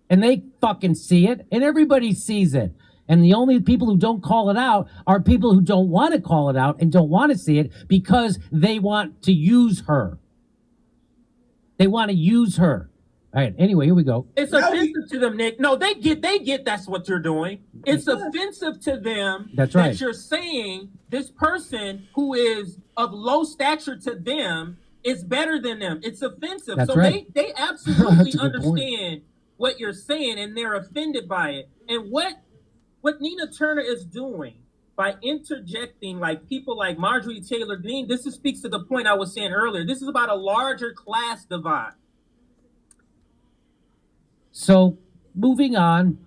S8: And they fucking see it, and everybody sees it. And the only people who don't call it out are people who don't want to call it out and don't want to see it because they want to use her. They want to use her. All right, anyway, here we go.
S9: It's offensive to them, Nick. No, they get that's what you're doing. It's offensive to them
S8: That's right.
S9: that you're saying this person who is of low stature to them is better than them. It's offensive.
S8: That's
S9: so
S8: right.
S9: they absolutely
S7: That's a good point.
S9: understand what you're saying and they're offended by it. And what Nina Turner is doing by interjecting like people like Marjorie Taylor Greene, this speaks to the point I was saying earlier. This is about a larger class divide.
S8: So, moving on,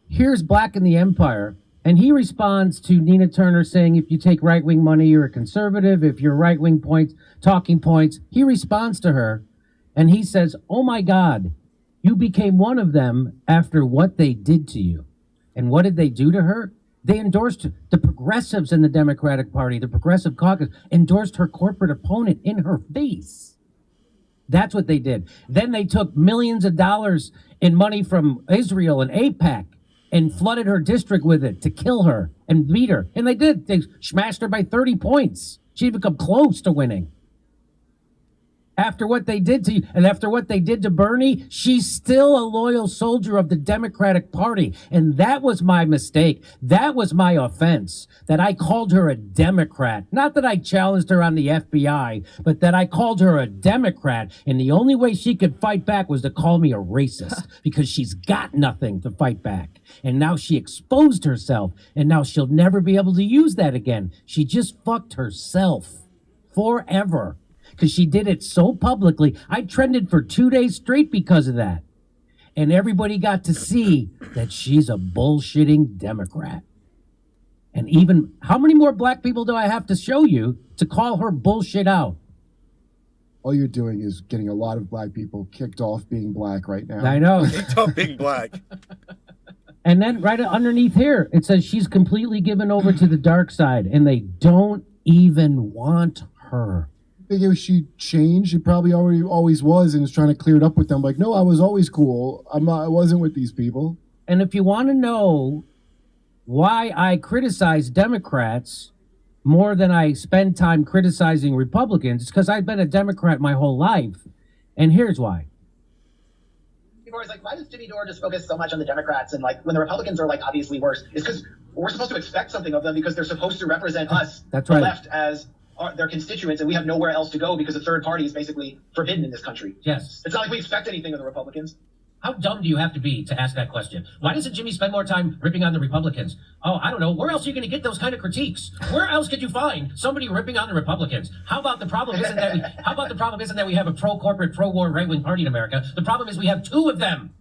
S8: here's Black in the Empire, and he responds to Nina Turner saying, if you take right-wing money, you're a conservative. If you're right-wing points, talking points, he responds to her, and he says, oh my God, you became one of them after what they did to you. And what did they do to her? They endorsed the progressives in the Democratic Party, the Progressive Caucus, endorsed her corporate opponent in her face. That's what they did. Then they took millions of dollars in money from Israel and AIPAC and flooded her district with it to kill her and beat her. And they did. They smashed her by 30 points. She didn't come close to winning. After what they did to you, and after what they did to Bernie, she's still a loyal soldier of the Democratic Party. And that was my mistake. That was my offense, that I called her a Democrat. Not that I challenged her on the FBI, but that I called her a Democrat. And the only way she could fight back was to call me a racist because she's got nothing to fight back. And now she exposed herself, and now she'll never be able to use that again. She just fucked herself forever. Because she did it so publicly. I trended for 2 days straight because of that. And everybody got to see that she's a bullshitting Democrat. And even, how many more black people do I have to show you to call her bullshit out?
S7: All you're doing is getting a lot of black people kicked off being black right now.
S8: I know.
S3: Tough being black.
S8: And then right underneath here, it says she's completely given over to the dark side. And they don't even want her.
S7: I think if she changed, she probably already always was and is trying to clear it up with them. Like, no, I was always cool. I wasn't with these people.
S8: And if you want to know why I criticize Democrats more than I spend time criticizing Republicans, it's because I've been a Democrat my whole life. And here's why.
S13: People are always like, why does Jimmy Dore just focus so much on the Democrats? And like when the Republicans are like obviously worse, it's because we're supposed to expect something of them because they're supposed to represent us,
S8: That's
S13: the
S8: right.
S13: left, as their constituents, and we have nowhere else to go because a third party is basically forbidden in this country.
S8: Yes.
S13: It's not like we expect anything of the Republicans.
S8: How dumb do you have to be to ask that question? Why doesn't Jimmy spend more time ripping on the Republicans? Oh, I don't know. Where else are you going to get those kind of critiques? Where else could you find somebody ripping on the Republicans? How about the problem isn't that we have a pro-corporate, pro-war right-wing party in America? The problem is we have two of them.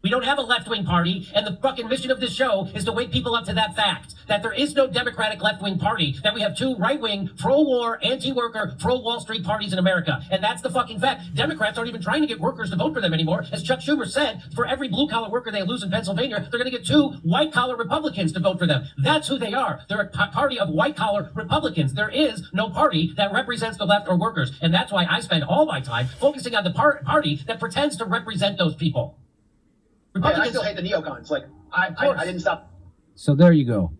S8: We don't have a left-wing party, and the fucking mission of this show is to wake people up to that fact, that there is no Democratic left-wing party, that we have two right-wing, pro-war, anti-worker, pro-Wall Street parties in America. And that's the fucking fact. Democrats aren't even trying to get workers to vote for them anymore. As Chuck Schumer said, for every blue-collar worker they lose in Pennsylvania, they're going to get two white-collar Republicans to vote for them. That's who they are. They're a party of white-collar Republicans. There is no party that represents the left or workers. And that's why I spend all my time focusing on the party that pretends to represent those people.
S13: And I still hate the neocons. Like, I didn't stop.
S8: So there you go.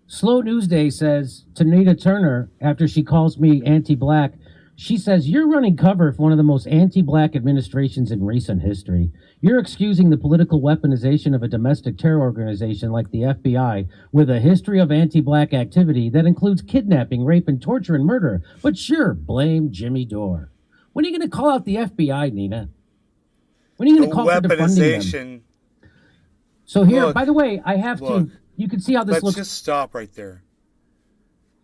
S8: Slow News Day says to Nina Turner, after she calls me anti-black, she says, you're running cover for one of the most anti-black administrations in recent history. You're excusing the political weaponization of a domestic terror organization like the FBI with a history of anti-black activity that includes kidnapping, rape, and torture and murder. But sure, blame Jimmy Dore. When are you going to call out the FBI, Nina? When are you going to call for defunding them? So here,
S3: Look,
S8: by the way, I have to, you can see how this
S3: let's
S8: looks.
S3: just stop right there.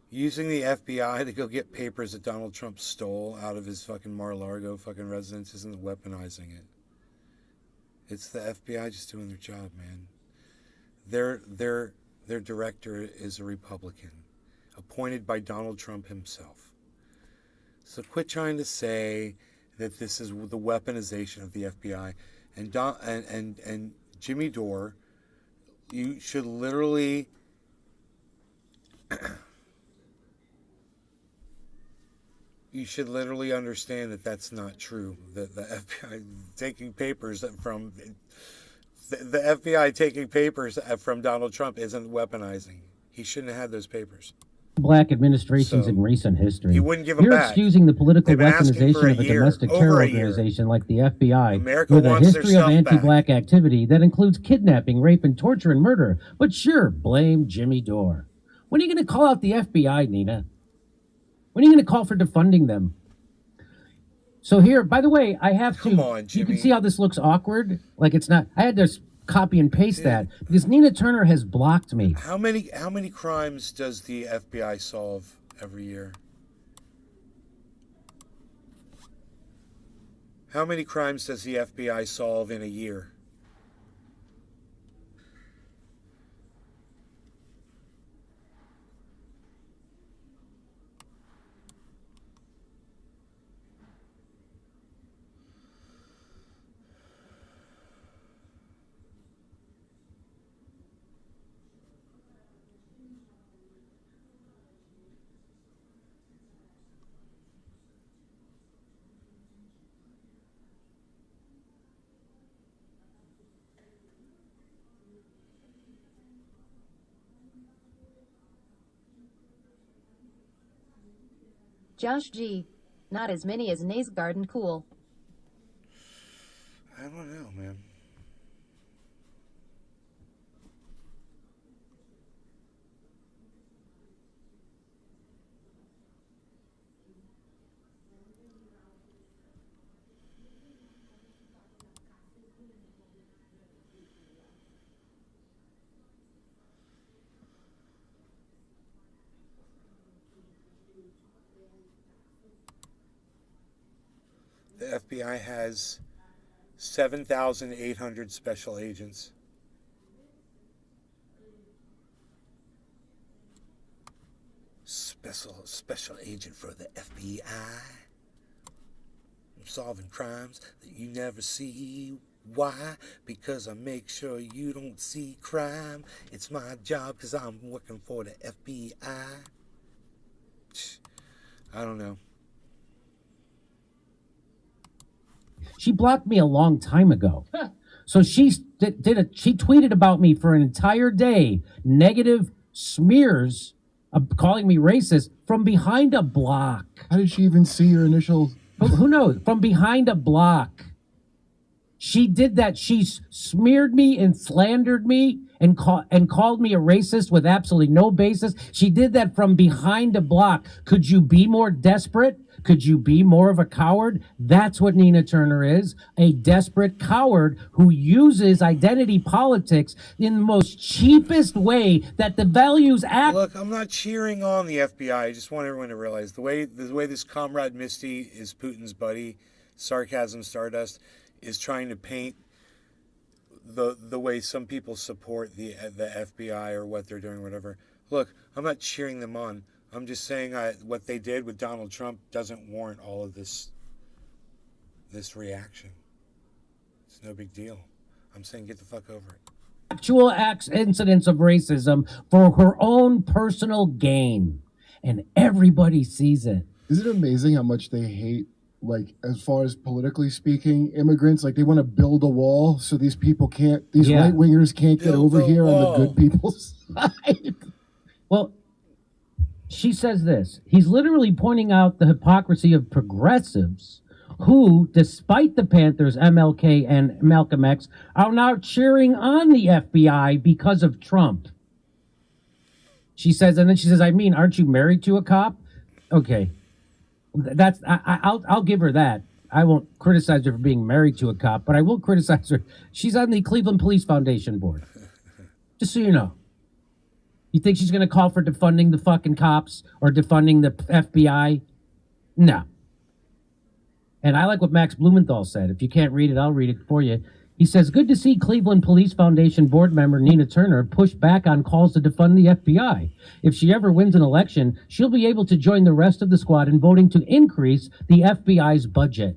S3: Using the FBI to go get papers that Donald Trump stole out of his fucking Mar-a-Lago fucking residence isn't weaponizing it. It's the FBI just doing their job, man. Their director is a Republican. appointed by Donald Trump himself. So quit trying to say that this is the weaponization of the FBI. And Jimmy Dore, you should literally understand that that's not true. That the FBI taking papers from the FBI taking papers from Donald Trump isn't weaponizing. He shouldn't have had those papers.
S8: Black administrations in recent history.
S3: He wouldn't give them
S8: You're
S3: back.
S8: excusing the political
S3: They've been asking for
S8: weaponization of a
S3: year,
S8: domestic
S3: over
S8: terror
S3: a year.
S8: organization like the FBI
S3: America
S8: with a
S3: wants their
S8: history of
S3: stuff
S8: anti-black activity that includes kidnapping, rape, and torture and murder. But sure, blame Jimmy Dore. When are you going to call out the FBI, Nina? When are you going to call for defunding them? So here, by the way, I have to.
S3: Come on,
S8: you can
S3: Jimmy.
S8: see how this looks awkward. Like it's not. I had to copy and paste that because Nina Turner has blocked me.
S3: How many crimes does the FBI solve every year? How many crimes does the FBI solve in a year?
S2: Josh G. Not as many as Naze Garden cool.
S3: I don't know, man. The FBI has 7,800 special agents. Special agent for the FBI. I'm solving crimes that you never see. Why? Because I make sure you don't see crime. It's my job because I'm working for the FBI. I don't know.
S8: She blocked me a long time ago. So she tweeted about me for an entire day, negative smears, calling me racist from behind a block.
S7: How did she even see your initial?
S8: Who knows? From behind a block. She did that. She smeared me and slandered me and called me a racist with absolutely no basis. She did that from behind a block. Could you be more desperate? Could you be more of a coward? That's what Nina Turner is, a desperate coward who uses identity politics in the most cheapest way that the values act.
S3: Look, I'm not cheering on the FBI. I just want everyone to realize the way this Comrade Misty is Putin's buddy, Sarcasm Stardust, is trying to paint the way some people support the FBI or what they're doing, whatever. Look, I'm not cheering them on. I'm just saying what they did with Donald Trump doesn't warrant all of this reaction. It's no big deal. I'm saying get the fuck over it.
S8: Actual incidents of racism for her own personal gain. And everybody sees it.
S7: Isn't it amazing how much they hate, like, as far as politically speaking, immigrants? Like, they want to build a wall so these people can't, these right-wingers can't get over here on the good people's side.
S8: Well, she says this. He's literally pointing out the hypocrisy of progressives who, despite the Panthers, MLK, and Malcolm X, are now cheering on the FBI because of Trump. She says, and then she says, I mean, aren't you married to a cop? Okay. I'll give her that. I won't criticize her for being married to a cop, but I will criticize her. She's on the Cleveland Police Foundation board. Just so you know. You think she's going to call for defunding the fucking cops or defunding the FBI? No. And I like what Max Blumenthal said. If you can't read it, I'll read it for you. He says, good to see Cleveland Police Foundation board member Nina Turner push back on calls to defund the FBI. If she ever wins an election, she'll be able to join the rest of the squad in voting to increase the FBI's budget.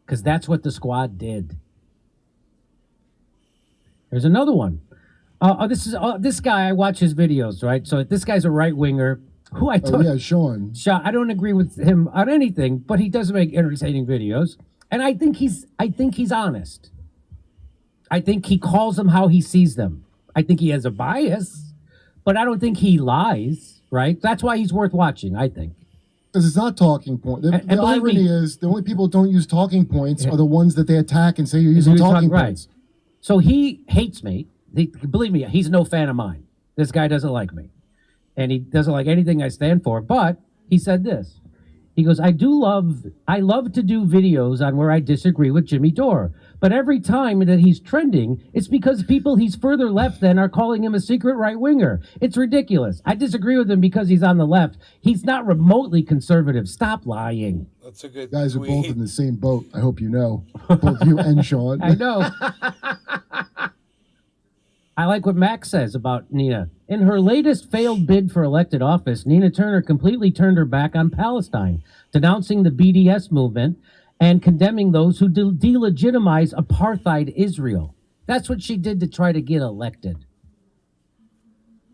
S8: Because that's what the squad did. There's another one. This guy, I watch his videos, right? So this guy's a right-winger who I don't...
S7: Oh, yeah, Sean.
S8: I don't agree with him on anything, but he does make entertaining videos. And I think he's honest. I think he calls them how he sees them. I think he has a bias, but I don't think he lies, right? That's why he's worth watching, I think.
S7: Because it's not talking point. The
S8: believe
S7: irony
S8: me-
S7: is the only people who don't use talking points are the ones that they attack and say you're using talking points.
S8: So he hates me. Believe me, he's no fan of mine. This guy doesn't like me. And he doesn't like anything I stand for. But he said this. He goes, I love to do videos on where I disagree with Jimmy Dore. But every time that he's trending, it's because people he's further left than are calling him a secret right-winger. It's ridiculous. I disagree with him because he's on the left. He's not remotely conservative. Stop lying.
S3: That's a good
S7: You guys are
S3: tweet.
S7: both in the same boat. I hope you know. Both you and Sean.
S8: I know. I like what Max says about Nina. In her latest failed bid for elected office, Nina Turner completely turned her back on Palestine, denouncing the BDS movement and condemning those who delegitimize apartheid Israel. That's what she did to try to get elected.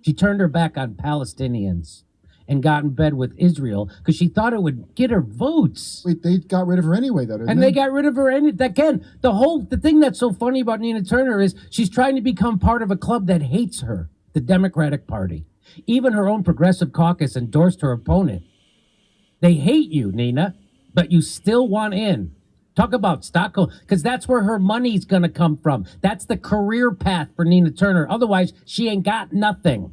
S8: She turned her back on Palestinians and got in bed with Israel because she thought it would get her votes.
S7: Wait, they got rid of her anyway, though, didn't
S8: And they got rid of her. Again, the thing that's so funny about Nina Turner is she's trying to become part of a club that hates her, the Democratic Party. Even her own progressive caucus endorsed her opponent. They hate you, Nina, but you still want in. Talk about Stockholm, because that's where her money's going to come from. That's the career path for Nina Turner. Otherwise, she ain't got nothing.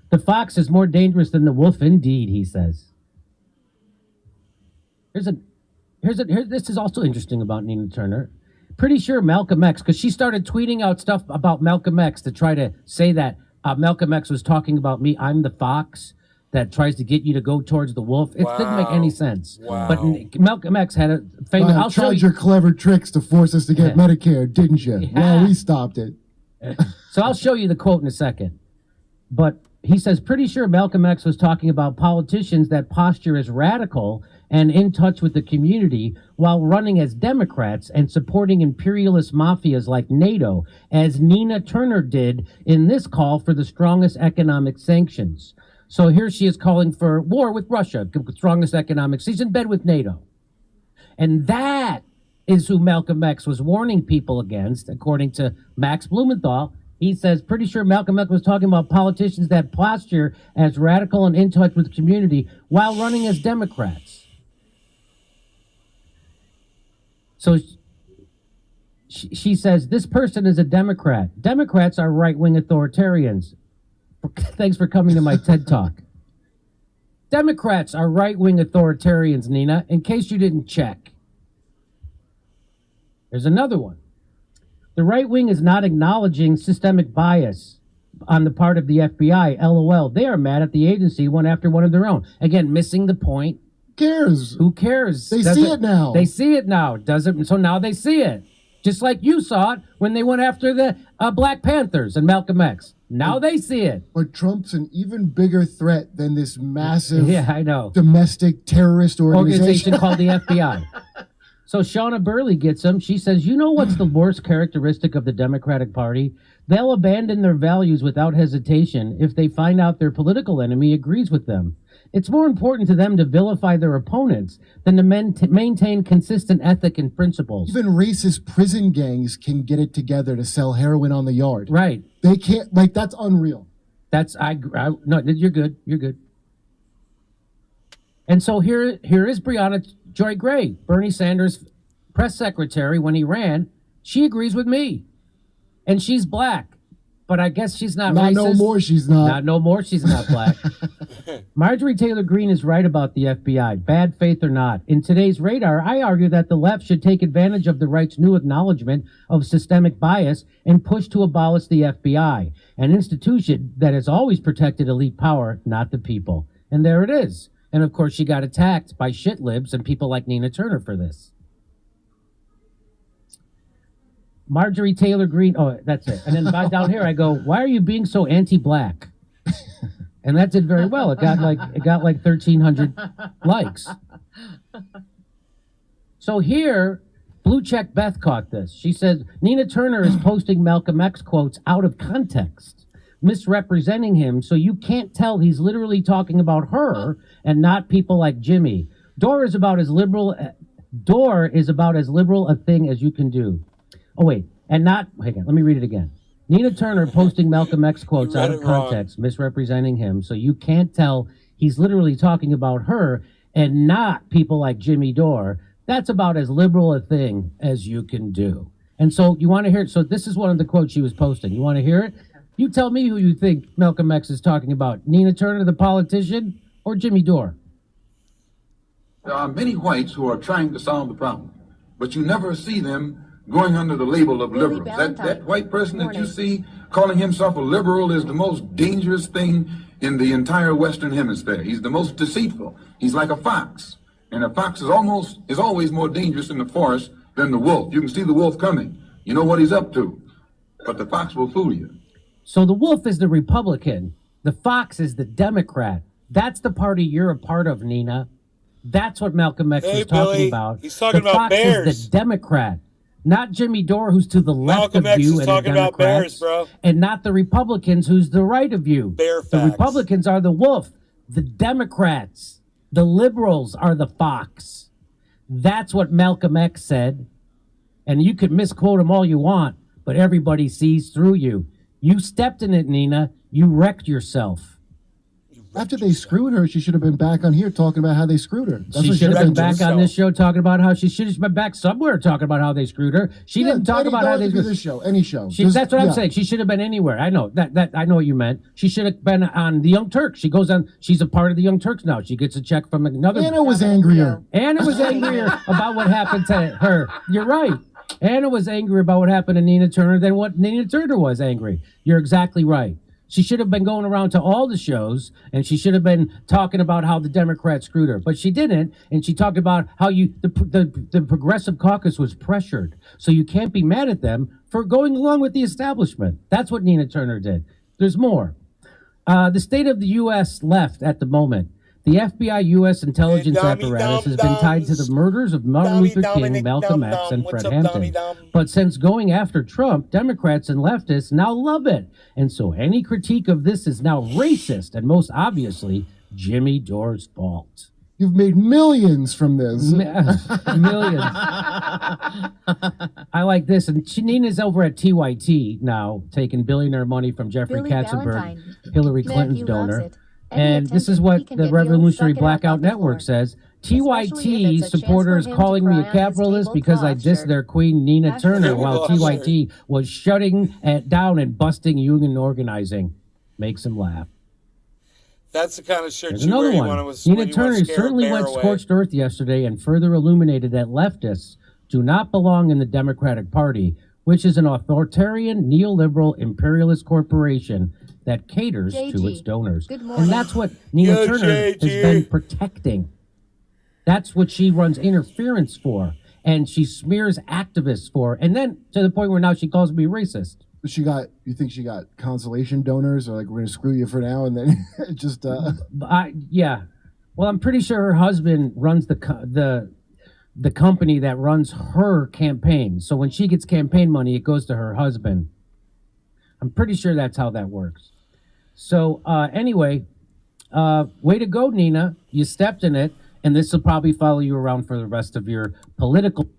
S8: The fox is more dangerous than the wolf, indeed, he says. This is also interesting about Nina Turner. Pretty sure Malcolm X, because she started tweeting out stuff about Malcolm X to try to say that Malcolm X was talking about me. I'm the fox that tries to get you to go towards the wolf. It didn't make any sense.
S3: Wow.
S8: But Malcolm X had a famous...
S7: You tried your clever tricks to force us to get Medicare, didn't you? Well, we stopped it.
S8: So I'll show you the quote in a second. But he says, pretty sure Malcolm X was talking about politicians that posture as radical and in touch with the community while running as Democrats and supporting imperialist mafias like NATO, as Nina Turner did in this call for the strongest economic sanctions. So here she is calling for war with Russia, the strongest economic. She's in bed with NATO. And that is who Malcolm X was warning people against, according to Max Blumenthal. He says, pretty sure Malcolm X was talking about politicians that posture as radical and in touch with the community while running as Democrats. So she says, this person is a Democrat. Democrats are right-wing authoritarians. Thanks for coming to my TED Talk. Democrats are right-wing authoritarians, Nina, in case you didn't check. There's another one. The right wing is not acknowledging systemic bias on the part of the FBI. LOL. They are mad at the agency one after one of their own. Again, missing the point.
S7: Who cares?
S8: Who cares?
S7: They see it now.
S8: They see it now. So now they see it. Just like you saw it when they went after the Black Panthers and Malcolm X. Now they see it.
S7: But Trump's an even bigger threat than this massive
S8: I know.
S7: domestic terrorist organization
S8: called the FBI. So Shauna Burley gets them. She says, you know what's the worst characteristic of the Democratic Party? They'll abandon their values without hesitation if they find out their political enemy agrees with them. It's more important to them to vilify their opponents than to maintain consistent ethic and principles.
S7: Even racist prison gangs can get it together to sell heroin on the yard.
S8: Right.
S7: They can't, that's unreal.
S8: No, you're good. You're good. And so here is Brianna Joy Gray, Bernie Sanders' press secretary when he ran. She agrees with me. And she's black. But I guess she's not racist.
S7: No more she's not.
S8: Not no more she's not black. Marjorie Taylor Greene is right about the FBI, bad faith or not. In today's Radar, I argue that the left should take advantage of the right's new acknowledgement of systemic bias and push to abolish the FBI, an institution that has always protected elite power, not the people. And there it is. And of course, she got attacked by shit libs and people like Nina Turner for this. Marjorie Taylor Greene. Oh, that's it. And then down here, I go, why are you being so anti-black? And that did very well. It got like 1,300 likes. So here, Blue Check Beth caught this. She said, Nina Turner is posting Malcolm X quotes out of context, misrepresenting him, so you can't tell he's literally talking about her and not people like Jimmy. Dore is about as liberal a thing as you can do. Oh, wait. And not, hang on, let me read it again. Nina Turner posting Malcolm X quotes out of context, misrepresenting him, so you can't tell he's literally talking about her and not people like Jimmy Dore. That's about as liberal a thing as you can do. And so you want to hear it? So this is one of the quotes she was posting. You want to hear it? You tell me who you think Malcolm X is talking about. Nina Turner, the politician, or Jimmy Dore?
S14: There are many whites who are trying to solve the problem, but you never see them going under the label of liberals. That white person that you see calling himself a liberal is the most dangerous thing in the entire Western Hemisphere. He's the most deceitful. He's like a fox. And a fox is always more dangerous in the forest than the wolf. You can see the wolf coming. You know what he's up to. But the fox will fool you.
S8: So the wolf is the Republican. The fox is the Democrat. That's the party you're a part of, Nina. That's what Malcolm X was talking about.
S3: He's talking about
S8: Fox
S3: bears.
S8: is the Democrat. Not Jimmy Dore, who's to the left
S3: Malcolm
S8: of
S3: X
S8: you
S3: is
S8: and
S3: talking
S8: the
S3: about
S8: Democrats,
S3: bears, bro.
S8: and not the Republicans, who's the right of you.
S3: Bear
S8: The
S3: facts.
S8: Republicans are the wolf. The Democrats, the liberals are the fox. That's what Malcolm X said. And you could misquote him all you want, but everybody sees through you. You stepped in it, Nina. You wrecked yourself.
S7: After they screwed her, she should have been back on here talking about how they screwed her. That's
S8: She
S7: what
S8: should have been
S7: doing.
S8: back on this show talking about how she should have been back somewhere talking about how they screwed her. She didn't talk about how they
S7: screwed this show. Any show.
S8: That's what I'm saying. She should have been anywhere. I know that. I know what you meant. She should have been on the Young Turks. She goes on. She's a part of the Young Turks now. She gets a check from another.
S7: Anna was angrier.
S8: Anna was angrier about what happened to her. You're right. Anna was angry about what happened to Nina Turner than what Nina Turner was angry. You're exactly right. She should have been going around to all the shows, and she should have been talking about how the Democrats screwed her. But she didn't, and she talked about how the Progressive Caucus was pressured. So you can't be mad at them for going along with the establishment. That's what Nina Turner did. There's more. The state of the U.S. left at the moment. The FBI U.S. intelligence apparatus has been tied to the murders of Martin Luther King, Malcolm X, and Fred Hampton. But since going after Trump, Democrats and leftists now love it. And so any critique of this is now racist and most obviously Jimmy Dore's fault.
S7: You've made millions from this.
S8: Millions. I like this. And Nina's over at TYT now, taking billionaire money from Jeffrey
S2: Billy
S8: Katzenberg,
S2: Valentine.
S8: Hillary
S2: Man,
S8: Clinton's
S2: he loves
S8: donor.
S2: it. Any
S8: And this is
S2: attention
S8: what
S2: he can
S8: the
S2: get, he'll
S8: Revolutionary
S2: suck it up
S8: Blackout
S2: like the
S8: Network
S2: corn.
S8: says.
S2: Especially if
S8: TYT
S2: it's a chance
S8: supporters
S2: for him to
S8: calling me
S2: cry
S8: a
S2: on his
S8: capitalist
S2: cable
S8: because I
S2: cloth
S8: dissed
S2: shirt.
S8: their queen Nina
S2: Hashtag
S8: Turner
S2: cable
S8: while
S2: cloth
S8: TYT was shutting down and busting union organizing. Makes him laugh.
S3: That's the kind of shirt
S8: There's
S3: you wear.
S8: another
S3: You
S8: one.
S3: want to,
S8: Nina Turner certainly went scorched earth yesterday and further illuminated that leftists do not belong in the Democratic Party, which is an authoritarian, neoliberal, imperialist corporation that caters to
S2: JG,
S8: its donors.
S2: good morning.
S8: And that's what Nina
S3: Yo,
S8: Turner has
S3: JG.
S8: been protecting. That's what she runs interference for, and she smears activists for, and then to the point where now she calls me racist.
S7: You think she got consolation donors, or like, we're gonna screw you for now, and then just
S8: Yeah. Well, I'm pretty sure her husband runs the company that runs her campaign. So when she gets campaign money, it goes to her husband. I'm pretty sure that's how that works. So anyway, way to go, Nina. You stepped in it, and this will probably follow you around for the rest of your political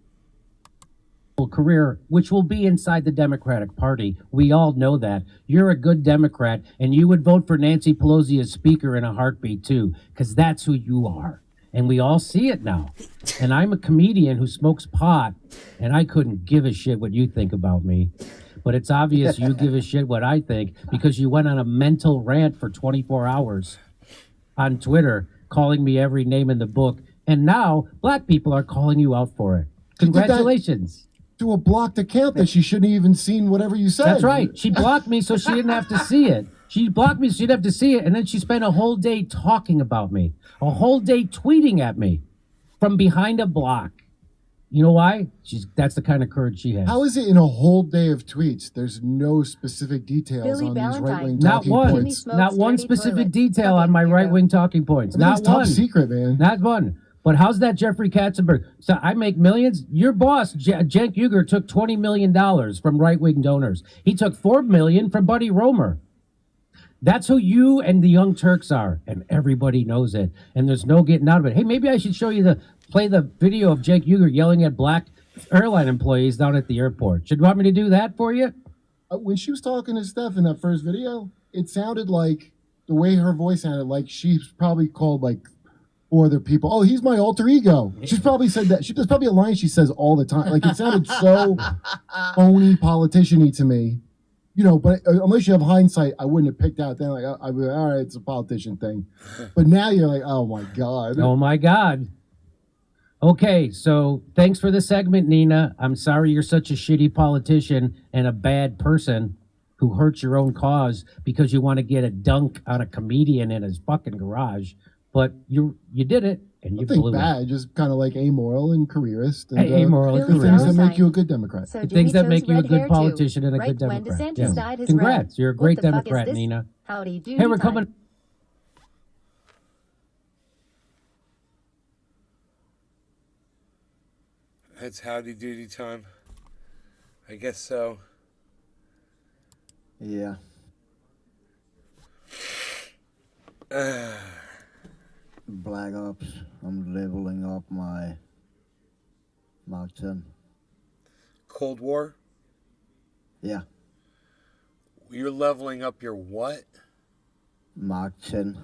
S8: career, which will be inside the Democratic Party. We all know that. You're a good Democrat, and you would vote for Nancy Pelosi as Speaker in a heartbeat, too, because that's who you are. And we all see it now. And I'm a comedian who smokes pot, and I couldn't give a shit what you think about me. But it's obvious you give a shit what I think, because you went on a mental rant for 24 hours on Twitter, calling me every name in the book. And now black people are calling you out for it. Congratulations.
S7: do a blocked account that she shouldn't have even seen whatever you said.
S8: That's right. She blocked me so she didn't have to see it. She blocked me so she didn't have to see it, and then she spent a whole day talking about me, a whole day tweeting at me from behind a block. You know why? That's the kind of courage she has.
S7: How is it in a whole day of tweets? There's no specific details
S2: Billy
S7: on these
S2: Valentine.
S7: right-wing
S8: Not
S7: talking
S8: one.
S7: points.
S8: Not one
S2: dirty
S8: specific
S2: toilet.
S8: detail on
S2: Fucking
S8: my
S2: weirdo.
S8: right-wing talking points.
S7: Everything's
S8: Not
S7: top
S8: one.
S7: secret, man.
S8: Not one. But how's that Jeffrey Katzenberg? So I make millions. Your boss, Cenk Uygur, took $20 million from right-wing donors. He took $4 million from Buddy Roemer. That's who you and the Young Turks are, and everybody knows it. And there's no getting out of it. Hey, maybe I should play the video of Cenk Uygur yelling at black airline employees down at the airport. Should you want me to do that for you?
S7: When she was talking to Steph in that first video, it sounded like the way her voice sounded like she's probably called like four other people. Oh, he's my alter ego. She's probably said that. There's probably a line she says all the time. Like it sounded so phony, politician-y to me. You know, but unless you have hindsight, I wouldn't have picked out then. Like I'd be like, all right, it's a politician thing. But now you're like, oh my god.
S8: Oh my God. Okay, so thanks for the segment, Nina. I'm sorry you're such a shitty politician and a bad person who hurts your own cause because you want to get a dunk on a comedian in his fucking garage. But you did it, and you
S7: I think
S8: blew
S7: bad,
S8: it.
S7: just kind of like amoral and careerist. And,
S8: Amoral and
S7: the things that
S8: careerist.
S7: make you a good Democrat.
S2: So
S8: The
S2: Jimmy
S8: things that
S2: chose
S8: make you a
S2: red
S8: good
S2: hair, too.
S8: politician and a
S2: Right
S8: good
S2: when
S8: Democrat.
S2: DeSantis dyed his
S8: Congrats,
S2: red.
S8: you're a
S2: What
S8: great
S2: the fuck is
S8: Democrat,
S2: this?
S8: Nina.
S2: Howdy doody
S8: Hey, we're
S2: time.
S8: coming.
S3: It's howdy doody time. I guess so.
S5: Yeah. Black Ops. I'm leveling up my Mark 10.
S3: Cold War?
S5: Yeah.
S3: You're leveling up your what?
S5: Mark 10.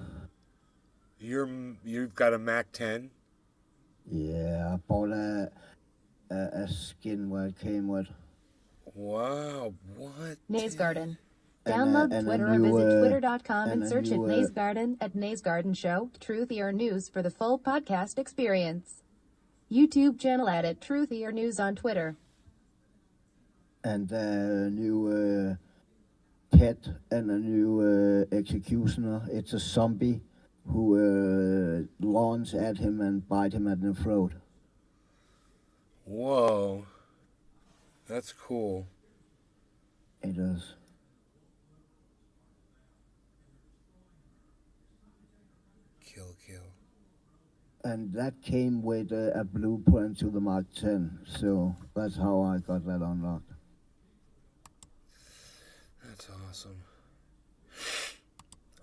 S3: You've got a Mac 10?
S5: Yeah, I bought a skin where it came with.
S3: Wow, what?
S2: Nays Garden.
S5: And,
S2: Download
S5: and a
S2: Twitter or
S5: new,
S2: visit twitter.com and
S5: and a
S2: search at
S5: new,
S2: Nays Garden at Nays Garden Show, Truthy or News for the full podcast experience. YouTube channel at Truthy or News on Twitter.
S5: and a new pet and a new executioner. It's a zombie who launch at him and bite him at the throat.
S3: Whoa. That's cool.
S5: It is.
S3: Kill.
S5: And that came with a blueprint to the Mark 10, so that's how I got that unlocked.
S3: That's awesome.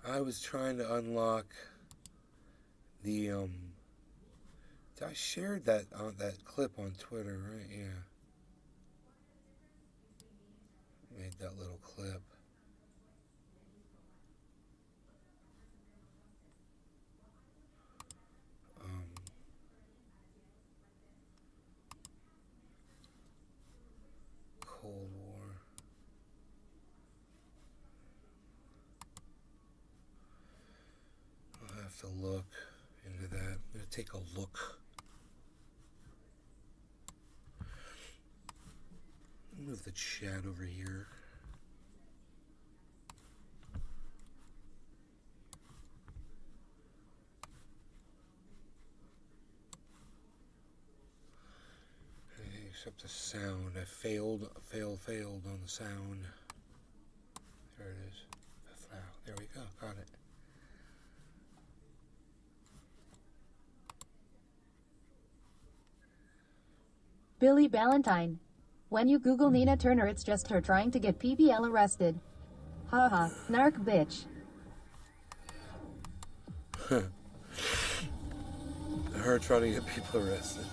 S3: I was trying to unlock the I shared that clip on Twitter, right? Yeah. Made that little clip. Cold War. I'll have to look into that. I'm gonna take a look. Move the chat over here. Except the sound. I failed on the sound. There it is. There we go. Got it.
S2: Billy Valentine. When you Google Nina Turner, it's just her trying to get PBL arrested. Haha, narc bitch.
S3: Her trying to get people arrested.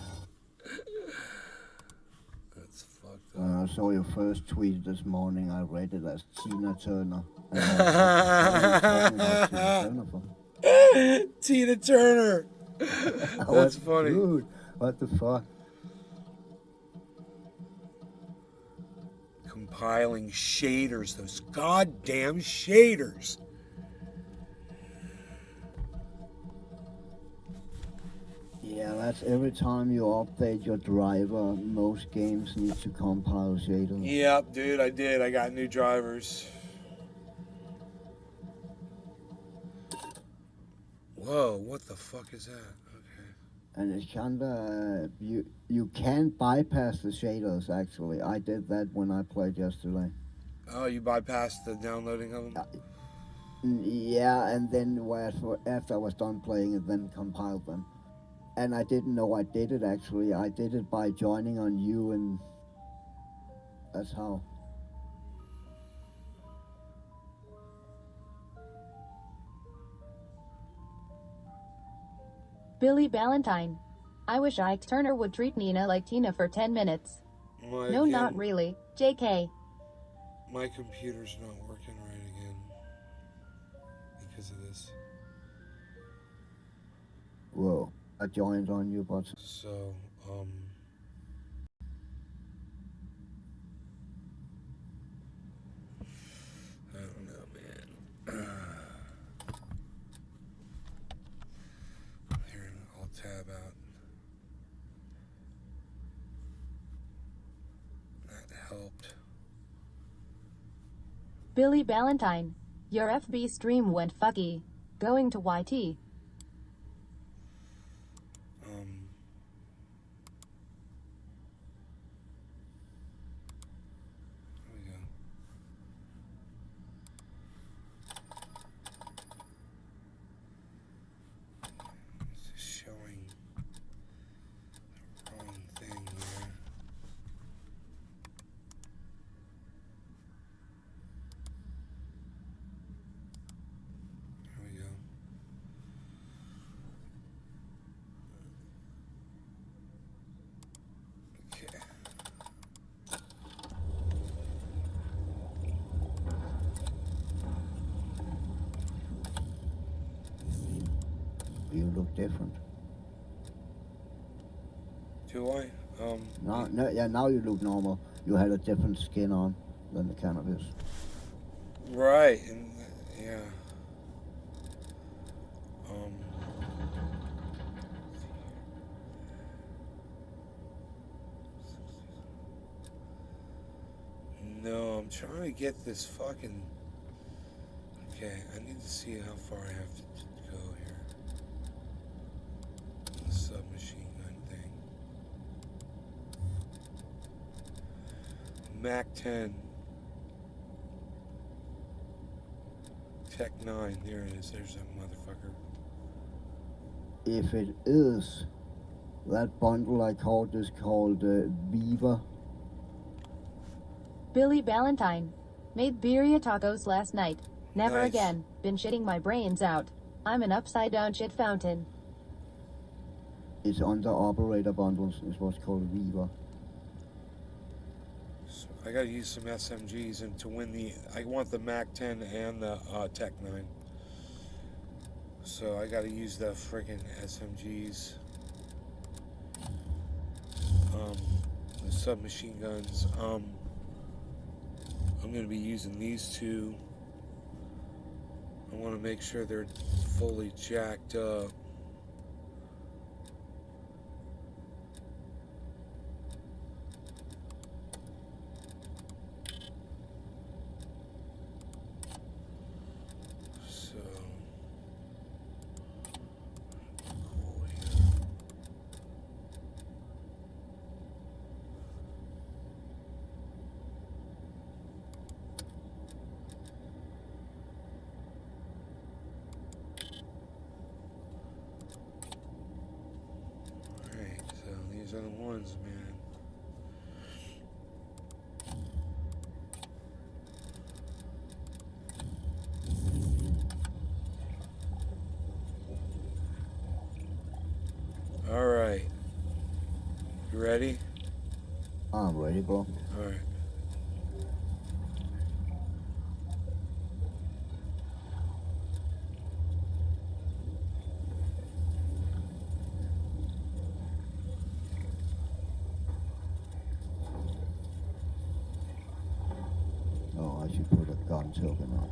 S3: That's fucked up.
S5: When I saw your first tweet this morning, I read it as Tina Turner. And I was like, what are you talking about Tina Turner for?
S3: Tina Turner.
S5: I
S3: That's
S5: was,
S3: funny.
S5: Dude, what the fuck?
S3: Compiling shaders, those goddamn shaders.
S5: Yeah, that's every time you update your driver, most games need to compile shaders.
S3: Yep, dude, I did. I got new drivers. Whoa, what the fuck is that? Okay.
S5: And it's kinda you can bypass the shaders. Actually, I did that when I played yesterday.
S3: Oh, you bypassed the downloading of them?
S5: Yeah, and then after I was done playing it, then compiled them. And I didn't know I did it actually. I did it by joining on you, and that's how.
S2: Billy Ballantyne. I wish Ike Turner would treat Nina like Tina for 10 minutes.
S3: Well,
S2: No,
S3: again,
S2: not really. JK.
S3: My computer's not working right again because of this.
S5: Whoa, I joined on you, but
S3: So, I don't know, man. Here, I'll tab out. That helped.
S2: Billy Ballantyne. Your FB stream went fucky. Going to YT.
S3: There we go. This is showing the wrong thing there. There we go. Okay.
S5: you look different.
S3: Do I?
S5: Now you look normal. You had a different skin on than the cannabis.
S3: Right, and yeah. No, I'm trying to get this fucking. Okay, I need to see how far I have to go here. The submachine gun thing. Mac 10. Tech 9. There it is. There's that motherfucker.
S5: If it is, that bundle I called is called Viva.
S2: Billy Ballantyne. Made birria tacos last night. Never
S3: Nice.
S2: again. Been shitting my brains out. I'm an upside down shit fountain.
S5: It's under operator bundles. It's what's called Viva.
S3: So I gotta use some SMGs and to win the. I want the Mac 10 and the Tech 9. So I gotta use the friggin' SMGs. The submachine guns. I'm gonna be using these two. I want to make sure they're fully jacked up. So, cool here. Alright, so these are the ones, man. Alright. You ready?
S5: I'm ready, bro.
S3: Alright.
S5: Oh, I should put a gun token on.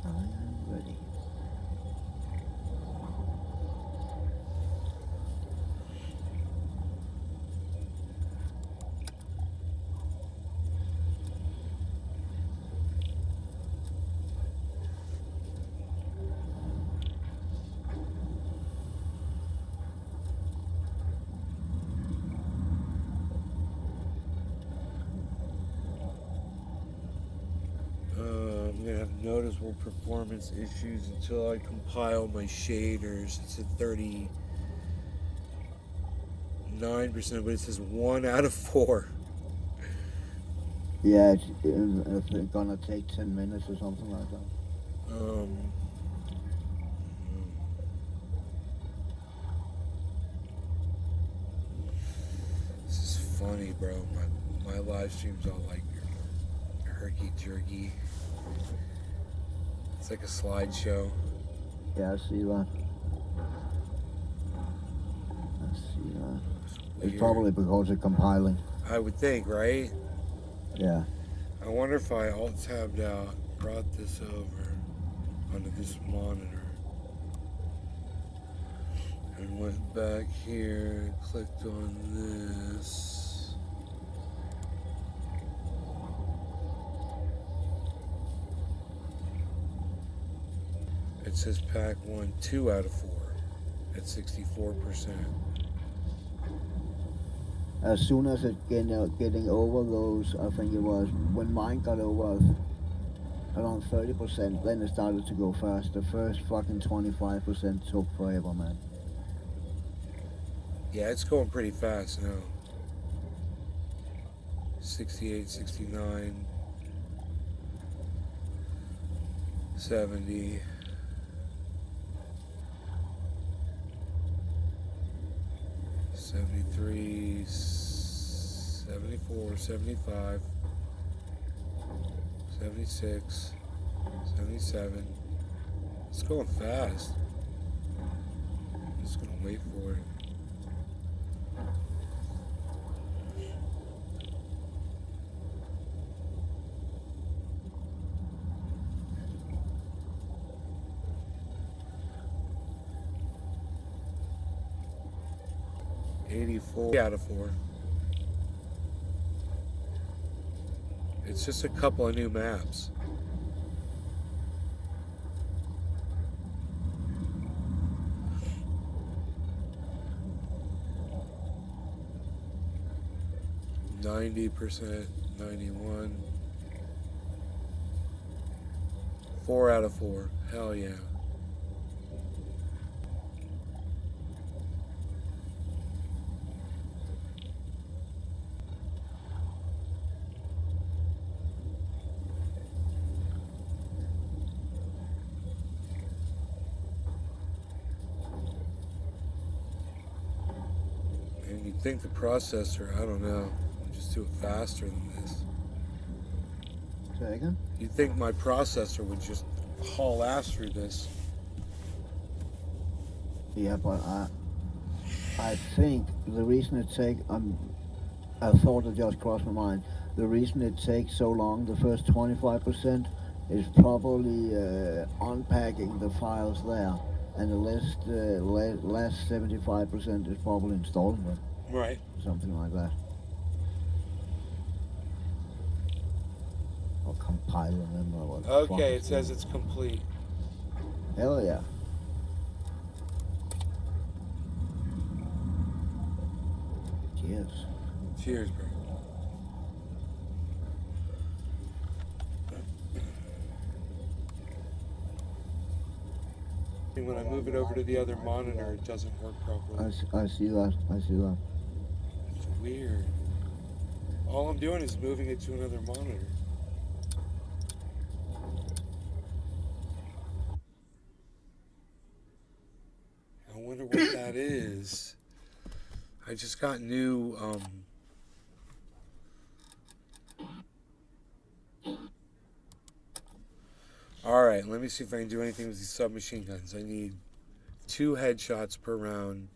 S5: I'm ready.
S3: noticeable performance issues until I compile my shaders. It's at 39%, but it says 1 out of 4.
S5: Yeah, it's gonna take 10 minutes or something like that.
S3: This is funny, bro. My live stream's all like herky-jerky. It's like a slideshow.
S5: Yeah, I see that. It's probably because of compiling.
S3: I would think, right?
S5: Yeah.
S3: I wonder if I alt-tabbed out, brought this over onto this monitor, and went back here, clicked on this. It says pack 1, 2 out of 4 at 64%.
S5: As soon as it getting over those, I think it was, when mine got over around 30%, then it started to go fast. The first fucking 25% took forever, man.
S3: Yeah, it's going pretty fast now. 68, 69, 70. 73, 74, 75, 76, 77. It's going fast. I'm just gonna wait for it. Out of 4. It's just a couple of new maps. %, 91. 4 out of 4. Hell yeah. You'd think the processor, I don't know, would just do it faster than this.
S5: Say again?
S3: You'd think my processor would just haul ass through this.
S5: Yeah, but I think the reason it takes, I thought it just crossed my mind, the reason it takes so long, the first 25%, is probably unpacking the files there, and the last 75% is probably installing them.
S3: Right.
S5: Something like that. Or compiling them or what.
S3: Okay, it says it's complete.
S5: Hell yeah. Cheers.
S3: Cheers, bro. When I move it over to the other monitor, it doesn't work properly.
S5: I see that. I see that.
S3: It's weird. All I'm doing is moving it to another monitor. I wonder what that is. I just got new, Alright, let me see if I can do anything with these submachine guns. I need 2 headshots per round.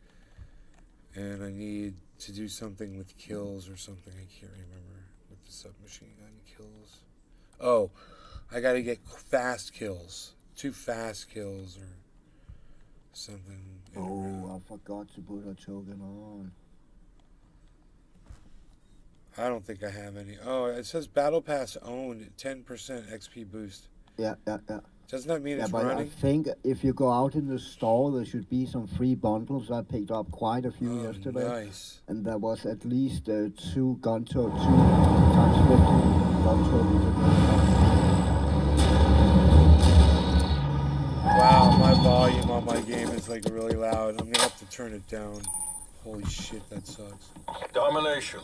S3: And I need to do something with kills or something. I can't remember what the submachine gun kills. Oh, I gotta get fast kills. 2 fast kills or something.
S5: Oh, I forgot to put a token on.
S3: I don't think I have any. Oh, it says Battle Pass owned 10% XP boost.
S5: Yeah.
S3: Doesn't that mean it's
S5: but
S3: running?
S5: I think if you go out in the store, there should be some free bundles. I picked up quite a few yesterday.
S3: Nice.
S5: And there was at least 2 gun token, 2 times 50 gun tokens.
S3: volume on my game is like really loud. I'm gonna have to turn it down. Holy shit, that sucks.
S14: Domination.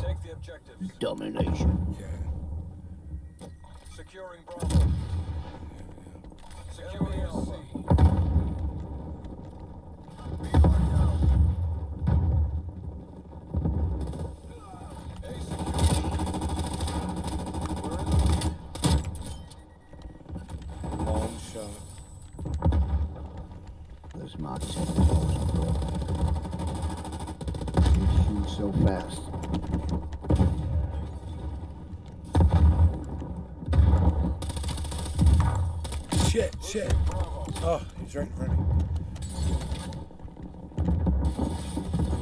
S14: Take the objectives.
S5: Domination.
S3: Okay.
S14: Securing Bravo. Securing Alpha. B locked down. A secure. We're in the lead.
S3: Long shot.
S5: This Mark 7 is awesome, bro. It shoots so fast.
S3: Shit. Oh, he's right in front of me.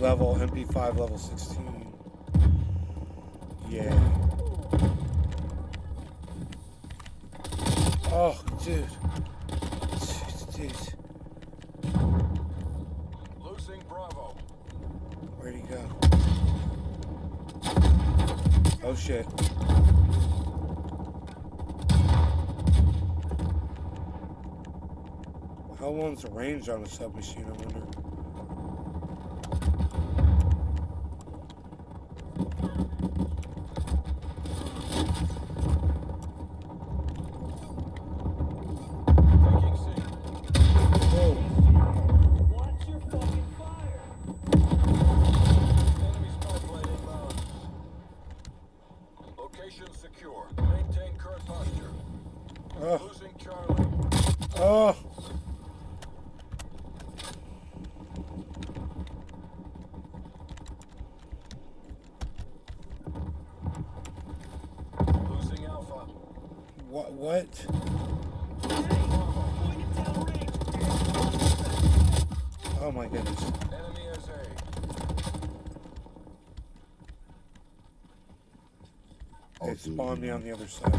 S3: Level, MP5 level 16. Yeah. Oh, dude. Dude.
S14: Losing Bravo.
S3: Where'd he go? Oh, shit. How long's the range on a submachine, I wonder?
S14: Taking C.
S3: Whoa.
S14: Watch your fucking fire. Enemy spy plane inbound. Location secure. Maintain current posture.
S3: Oh.
S14: Losing Charlie.
S3: Oh.
S14: Losing Alpha.
S3: What? Oh my goodness.
S14: Enemy is A.
S3: They spawned me on the other side.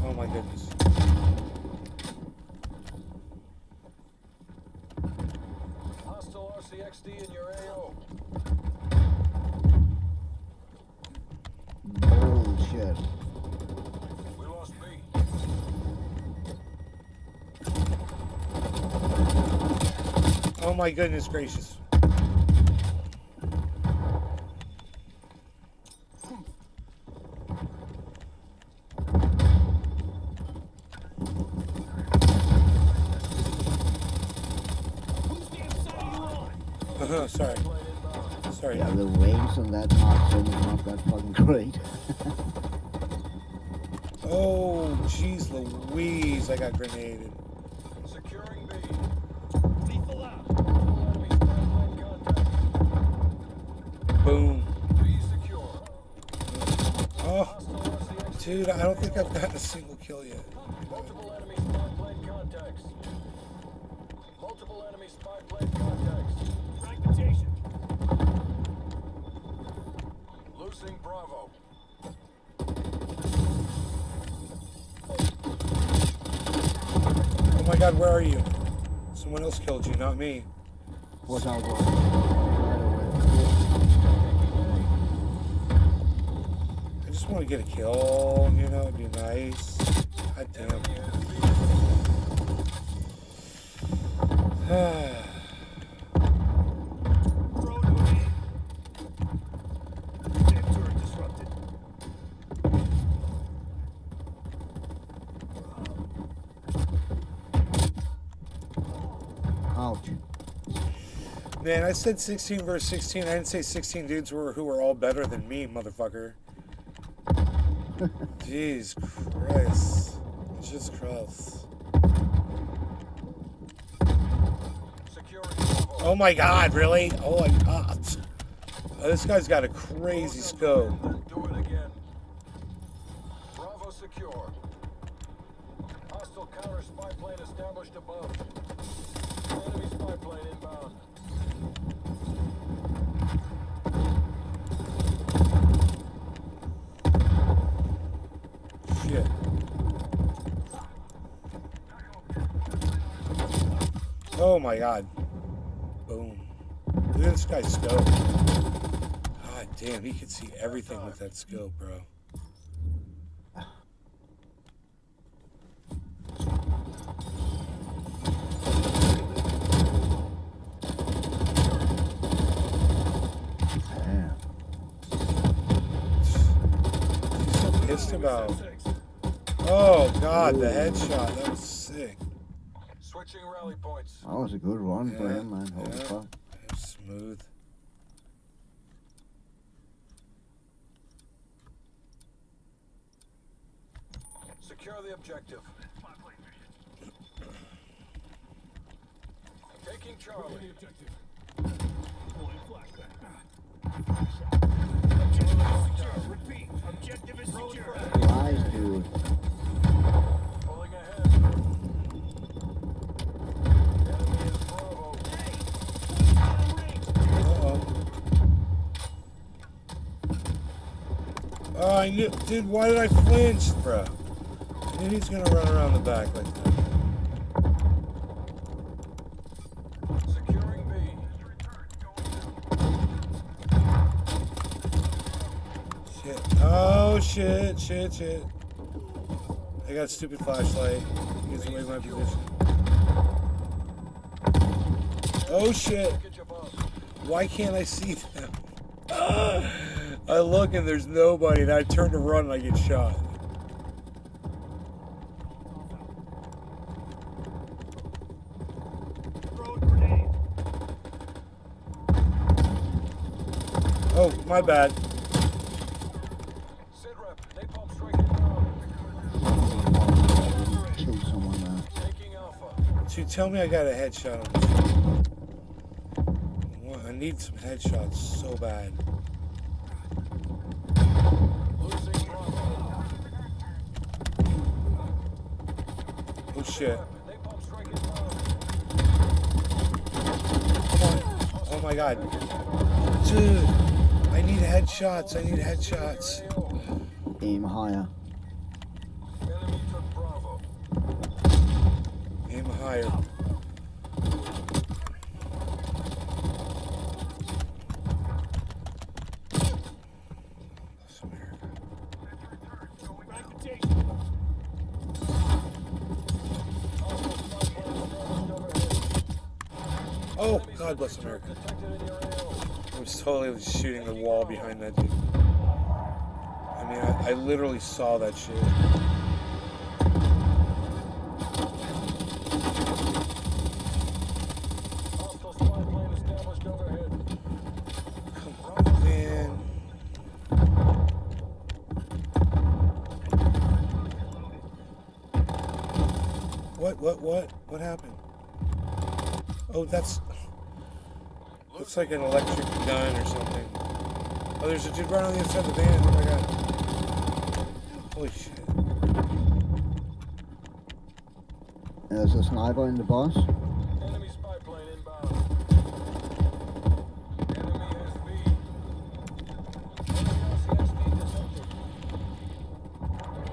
S3: Oh my goodness.
S14: Hostile RCXD in your AO.
S5: Bullshit.
S14: We lost B.
S3: Oh my goodness gracious. Sorry.
S5: Yeah, the range on that Mark 7 is not that fucking great.
S3: Oh, jeez Louise, I got grenaded.
S14: Securing B. Lethal out. Enemy spy plane contact.
S3: Boom.
S14: B secure.
S3: Oh,
S14: Hostile RCXD.
S3: dude, I don't think I've gotten a single kill yet.
S14: Multiple enemy spy plane contacts. Multiple enemy spy plane contacts. Fragmentation. Losing Bravo.
S3: Oh my god, where are you? Someone else killed you, not me.
S5: What's out there?
S3: I just want to get a kill, you know, it'd be nice. God damn.
S5: Ouch.
S3: Man, I said 16 versus 16. I didn't say 16 dudes who were all better than me, motherfucker. Jeez Christ. Just Christ. Oh my god, really? Oh my god. Oh, this guy's got a crazy scope.
S14: Do it again. Bravo secure. Hostile counter spy plane established above. Enemy spy plane inbound.
S3: Shit. Oh my god. Boom. Look at this guy's scope. God damn, he can see everything with that scope, bro. about? Oh God, the headshot. That was sick.
S14: Switching rally points.
S5: That was a good run for him, man. Holy
S3: Yeah.
S5: fuck.
S3: Smooth.
S14: Secure the objective. Taking Charlie.
S15: Repeat. Objective is secure.
S5: Nice, dude.
S14: Pulling ahead. Enemy is Bravo.
S3: Oh, I knew, dude. Why did I flinch, bro? I knew he's gonna run around the back like that.
S14: Securing B.
S3: Shit. Oh shit, shit, shit. I got a stupid flashlight. Gives away my position. Oh shit. Why can't I see them? I look and there's nobody, and I turn to run and I get shot. Oh, my bad.
S5: Kill someone now.
S3: Dude, tell me I got a headshot on this. I need some headshots so bad. Oh shit. Come on. Oh my god. Dude, I need headshots. I need headshots.
S5: Aim higher.
S3: Aim higher. Oh, God bless America. I was totally shooting the wall behind that dude. I mean, I literally saw that shit. Come on, man. What happened? Oh, that's... looks like an electric gun or something. Oh, there's a dude right on the inside of the van. Oh my god. Holy shit.
S5: There's a sniper in the bus.
S14: Enemy spy plane inbound. Enemy has B. Enemy RCXD detected.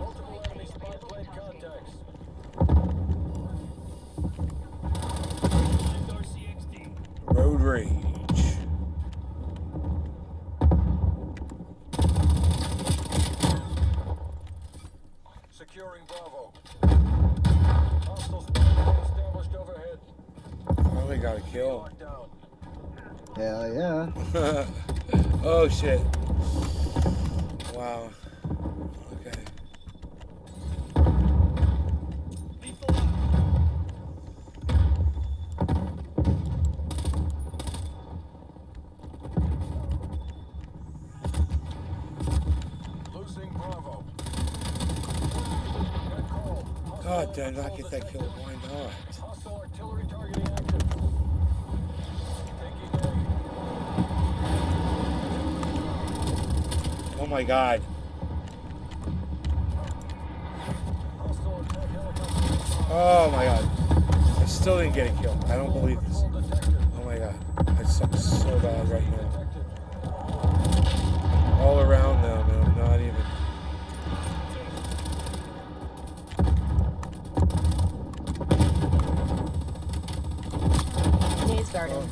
S14: Multiple enemy spy plane contacts.
S3: Road rage.
S14: Securing Bravo. Hostile spy plane established overhead.
S3: Finally got a kill.
S5: Hell yeah.
S3: Oh shit. Wow. Okay.
S14: Losing Bravo.
S3: God, did I not get that kill? Why not?
S14: Hostile artillery targeting active.
S3: Oh my god. Oh my god. I still didn't get a kill. I don't believe this. Oh my god. I suck so bad right now. All around them, and I'm not even...
S2: Naze Garden.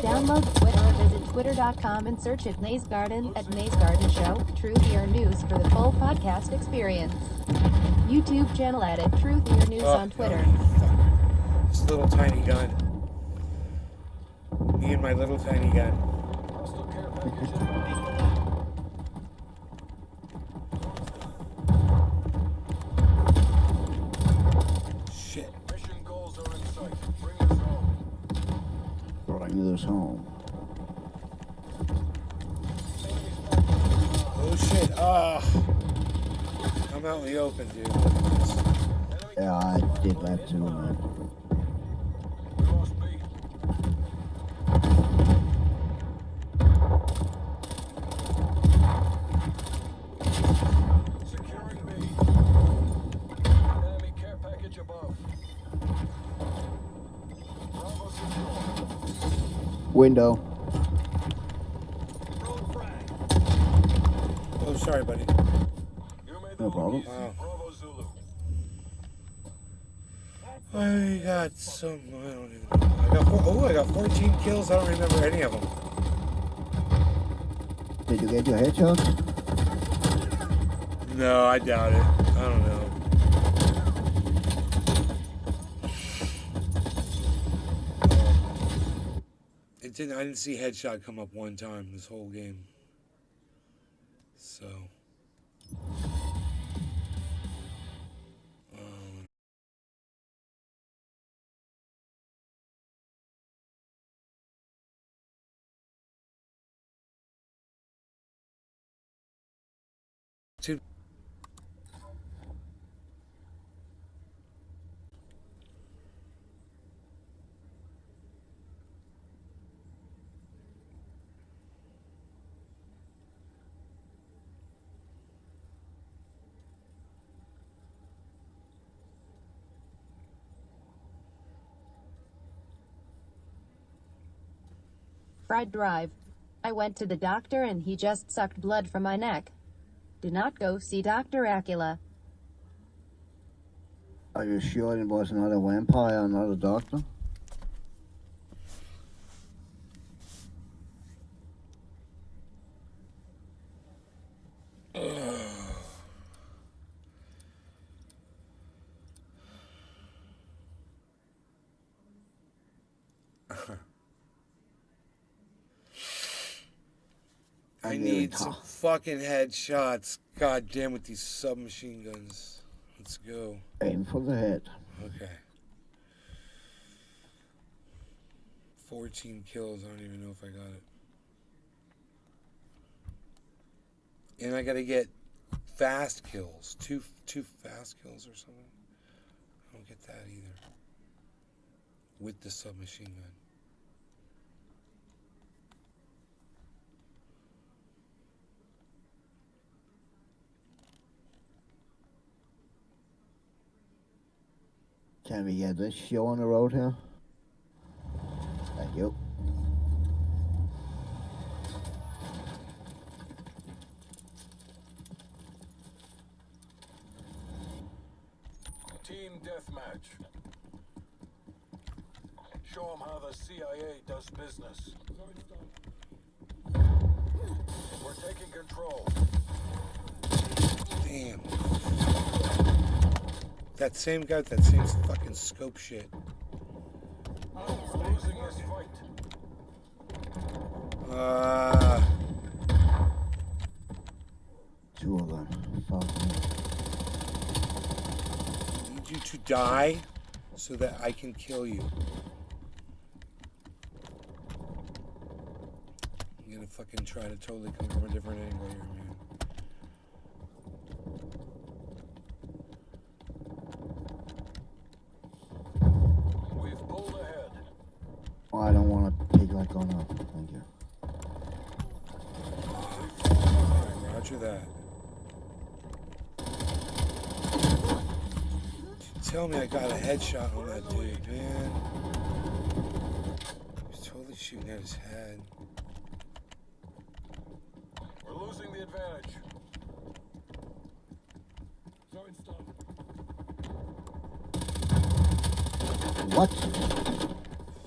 S2: Download Twitter or visit twitter.com and search at Naze Garden at Naze Garden Show, Truth Ear News for the full podcast experience. YouTube channel at Truth Ear News on Twitter.
S3: This little tiny gun. Me and my little tiny gun.
S5: bring this home.
S3: Oh shit! I'm out in the open, dude.
S5: Yeah, I did that too, man. Window.
S3: Oh, sorry, buddy.
S5: No problem.
S3: Wow. I got some. I don't even know. I got 14 kills. I don't remember any of them.
S5: Did you get your headshot?
S3: No, I doubt it. I don't know. I didn't see headshot come up one time this whole game. So. Dude.
S2: Fried Drive. I went to the doctor and he just sucked blood from my neck. Do not go see Dr. Acula.
S5: Are you sure it was not a vampire, not a doctor?
S3: I need some fucking headshots. God damn with these submachine guns. Let's go.
S5: Aim for the head.
S3: Okay. 14 kills. I don't even know if I got it. And I gotta get fast kills. Two fast kills or something. I don't get that either. With the submachine gun.
S5: Can we get this show on the road here? Thank you.
S15: Team deathmatch. Show them how the CIA does business. We're taking control.
S3: Damn. That same guy with that same fucking scope shit.
S15: We're losing this fight.
S5: Two of them. Fuck me.
S3: I need you to die so that I can kill you. I'm gonna fucking try to totally come from a different angle here, man.
S5: Oh, I don't want to take that gun up. Thank you.
S3: Roger that. Tell me I got a headshot on that dude, man. He's totally shooting at his head.
S15: We're losing the advantage.
S5: What?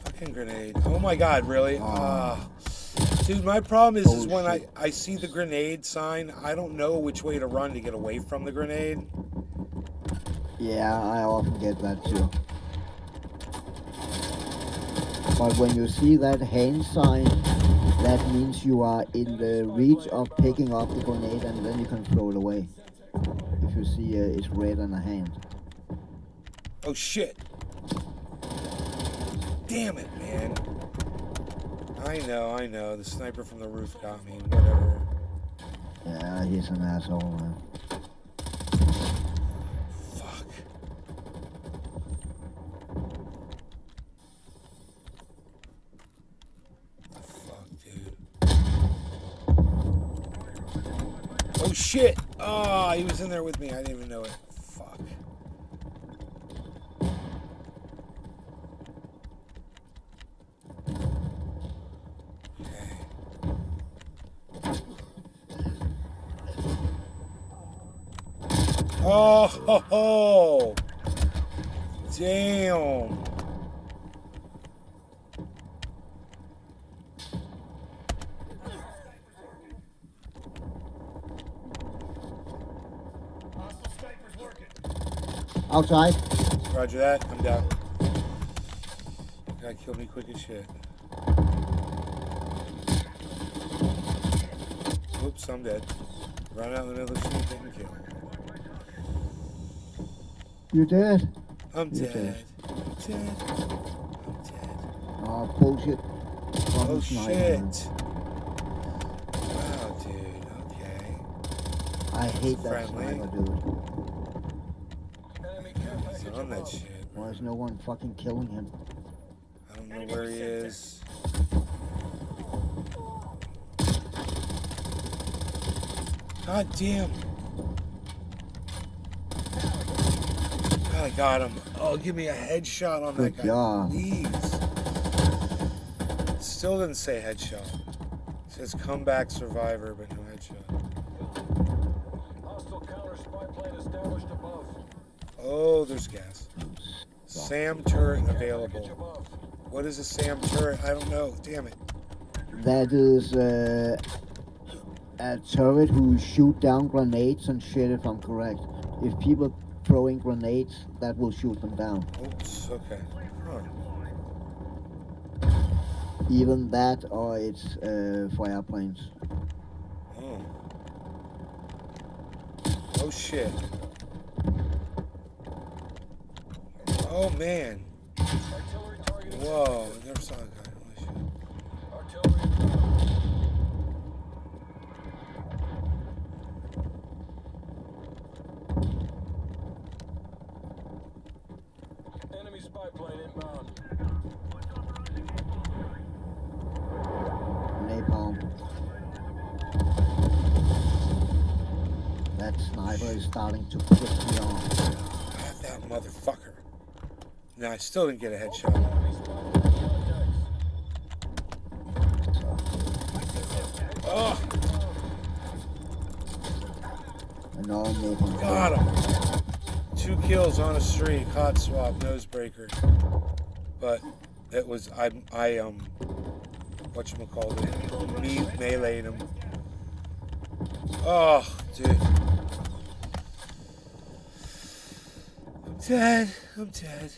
S3: Fucking grenade. Oh my god, really? Dude, my problem is when I see the grenade sign, I don't know which way to run to get away from the grenade.
S5: Yeah, I often get that too. But when you see that hand sign, that means you are in the reach of picking up the grenade and then you can throw it away. If you see it's red in the hand.
S3: Oh shit. Damn it, man. I know. The sniper from the roof got me. Whatever.
S5: Yeah, he's an asshole, man.
S3: Fuck. Fuck, dude. Oh shit! Oh, he was in there with me. I didn't even know it. Fuck. Oh, ho, ho. Damn.
S5: Outside.
S3: Roger that. I'm down. Guy killed me quick as shit. Oops, I'm dead. Run out in the middle of the street, taking kill.
S5: You're dead.
S3: I'm
S5: You're
S3: dead. I'm dead.
S5: Oh, bullshit.
S3: Oh
S5: Sniper,
S3: shit.
S5: man.
S3: Wow, dude. Okay.
S5: I hate that
S3: Friendly.
S5: sniper, dude.
S3: He's on that shit.
S5: Why is no one fucking killing him?
S3: I don't know where he is. God damn. God, I got him. Oh, give me a headshot on that
S5: Good
S3: guy,
S5: job.
S3: please. Still didn't say headshot. It says comeback survivor, but no headshot.
S15: Hostile counter spy plane established above.
S3: Oh, there's gas. SAM turret available. What is a SAM turret? I don't know. Damn it.
S5: That is a turret who shoot down grenades and shit, if I'm correct. If people throwing grenades, that will shoot them down.
S3: Oops, okay. Huh.
S5: Even that, or it's for airplanes.
S3: Oh. Oh shit. Oh man. Whoa, I never saw a guy. Holy shit.
S15: Enemy spy plane inbound.
S5: Napalm. That sniper is starting to piss me off.
S3: God, that motherfucker. No, I still didn't get a headshot. Oh,
S5: Another napalm.
S3: got him. 2 kills on a streak. Hot swap, nosebreaker. But it was whatchamacallit, me meleeed him. Oh, dude. I'm dead. I'm dead.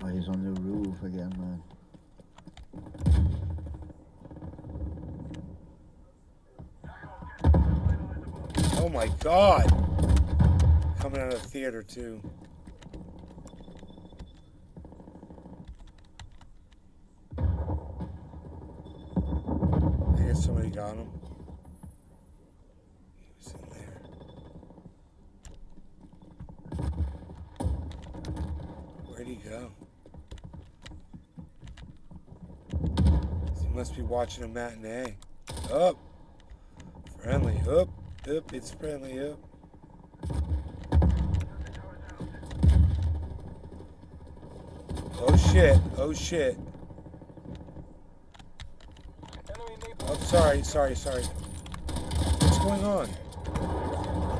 S5: Oh, he's on the roof again, man.
S3: Oh my god. Coming out of the theater too. I guess somebody got him. He was in there. Where'd he go? He must be watching a matinee. Up. Friendly. Up. Up. It's friendly. Up. Oh shit. Oh shit. Oh, sorry. What's going on?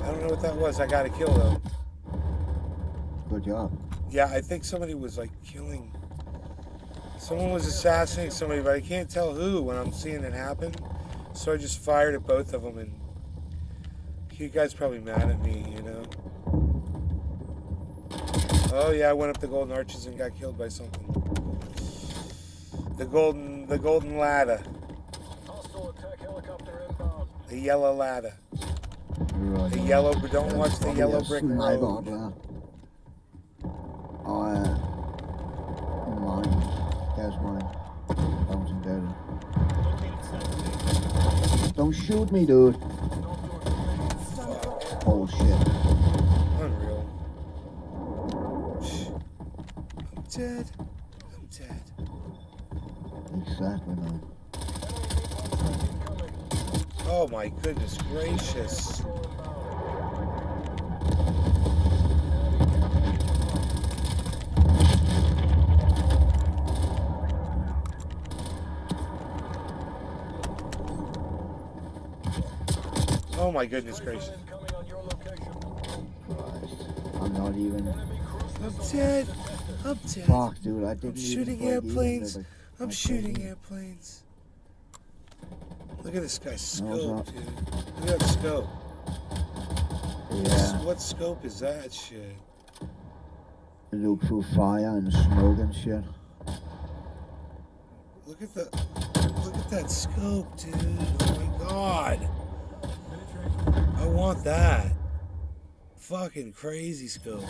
S3: I don't know what that was. I got a kill though.
S5: Good job.
S3: Yeah, I think somebody was like killing. Someone was assassinating somebody, but I can't tell who when I'm seeing it happen. So I just fired at both of them, and you guys probably mad at me, you know. Oh yeah, I went up the golden arches and got killed by something. The golden ladder.
S15: Hostile attack helicopter inbound.
S3: The yellow ladder.
S5: Right.
S3: The yellow, but don't watch the yellow brick
S5: Sniper
S3: road.
S5: up there. Oh, mine. There's mine. dead. Don't shoot me, dude. Oh shit.
S3: Unreal. I'm dead. I'm dead.
S5: Exactly, man.
S3: Oh my goodness gracious. Oh my goodness gracious.
S5: I'm not even.
S3: I'm dead. I'm dead.
S5: Fuck, dude. I didn't
S3: I'm shooting
S5: even
S3: airplanes.
S5: break even.
S3: I'm shooting airplanes. Look at this guy's scope, dude. Look at that scope.
S5: Yeah.
S3: What scope is that shit?
S5: Look through fire and smoke and shit.
S3: Look at that scope, dude. Oh my god. I want that. Fucking crazy scope.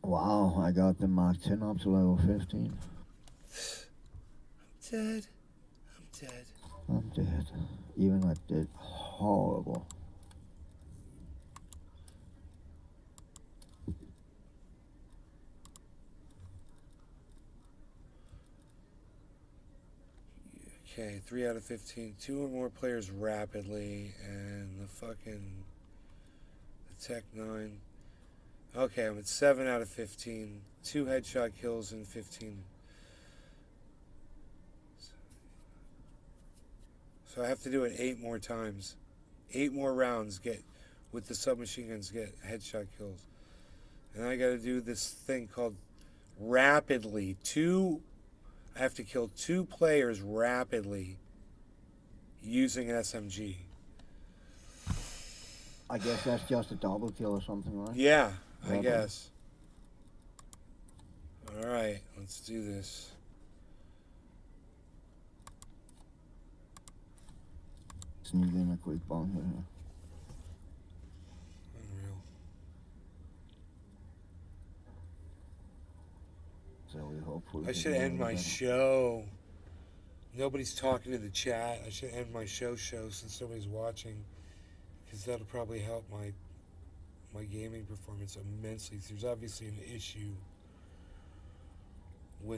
S5: Wow, I got the Mark 10 up to level 15.
S3: I'm dead. I'm dead.
S5: I'm dead. Even I did horrible.
S3: Okay, 3 out of 15. 2 or more players rapidly, and the fucking the Tech 9. Okay, I'm at 7 out of 15. 2 headshot kills and 15. So I have to do it 8 more times. 8 more rounds get with the submachine guns get headshot kills. And I got to do this thing called rapidly. I have to kill 2 players rapidly using an SMG.
S5: I guess that's just a double kill or something, right?
S3: Yeah, I guess. Alright, let's do this.
S5: Sneak in a quick bomb here.
S3: Unreal.
S5: So we hopefully.
S3: I should end my show. Nobody's talking to the chat. I should end my show since nobody's watching, because that'll probably help my gaming performance immensely. There's obviously an issue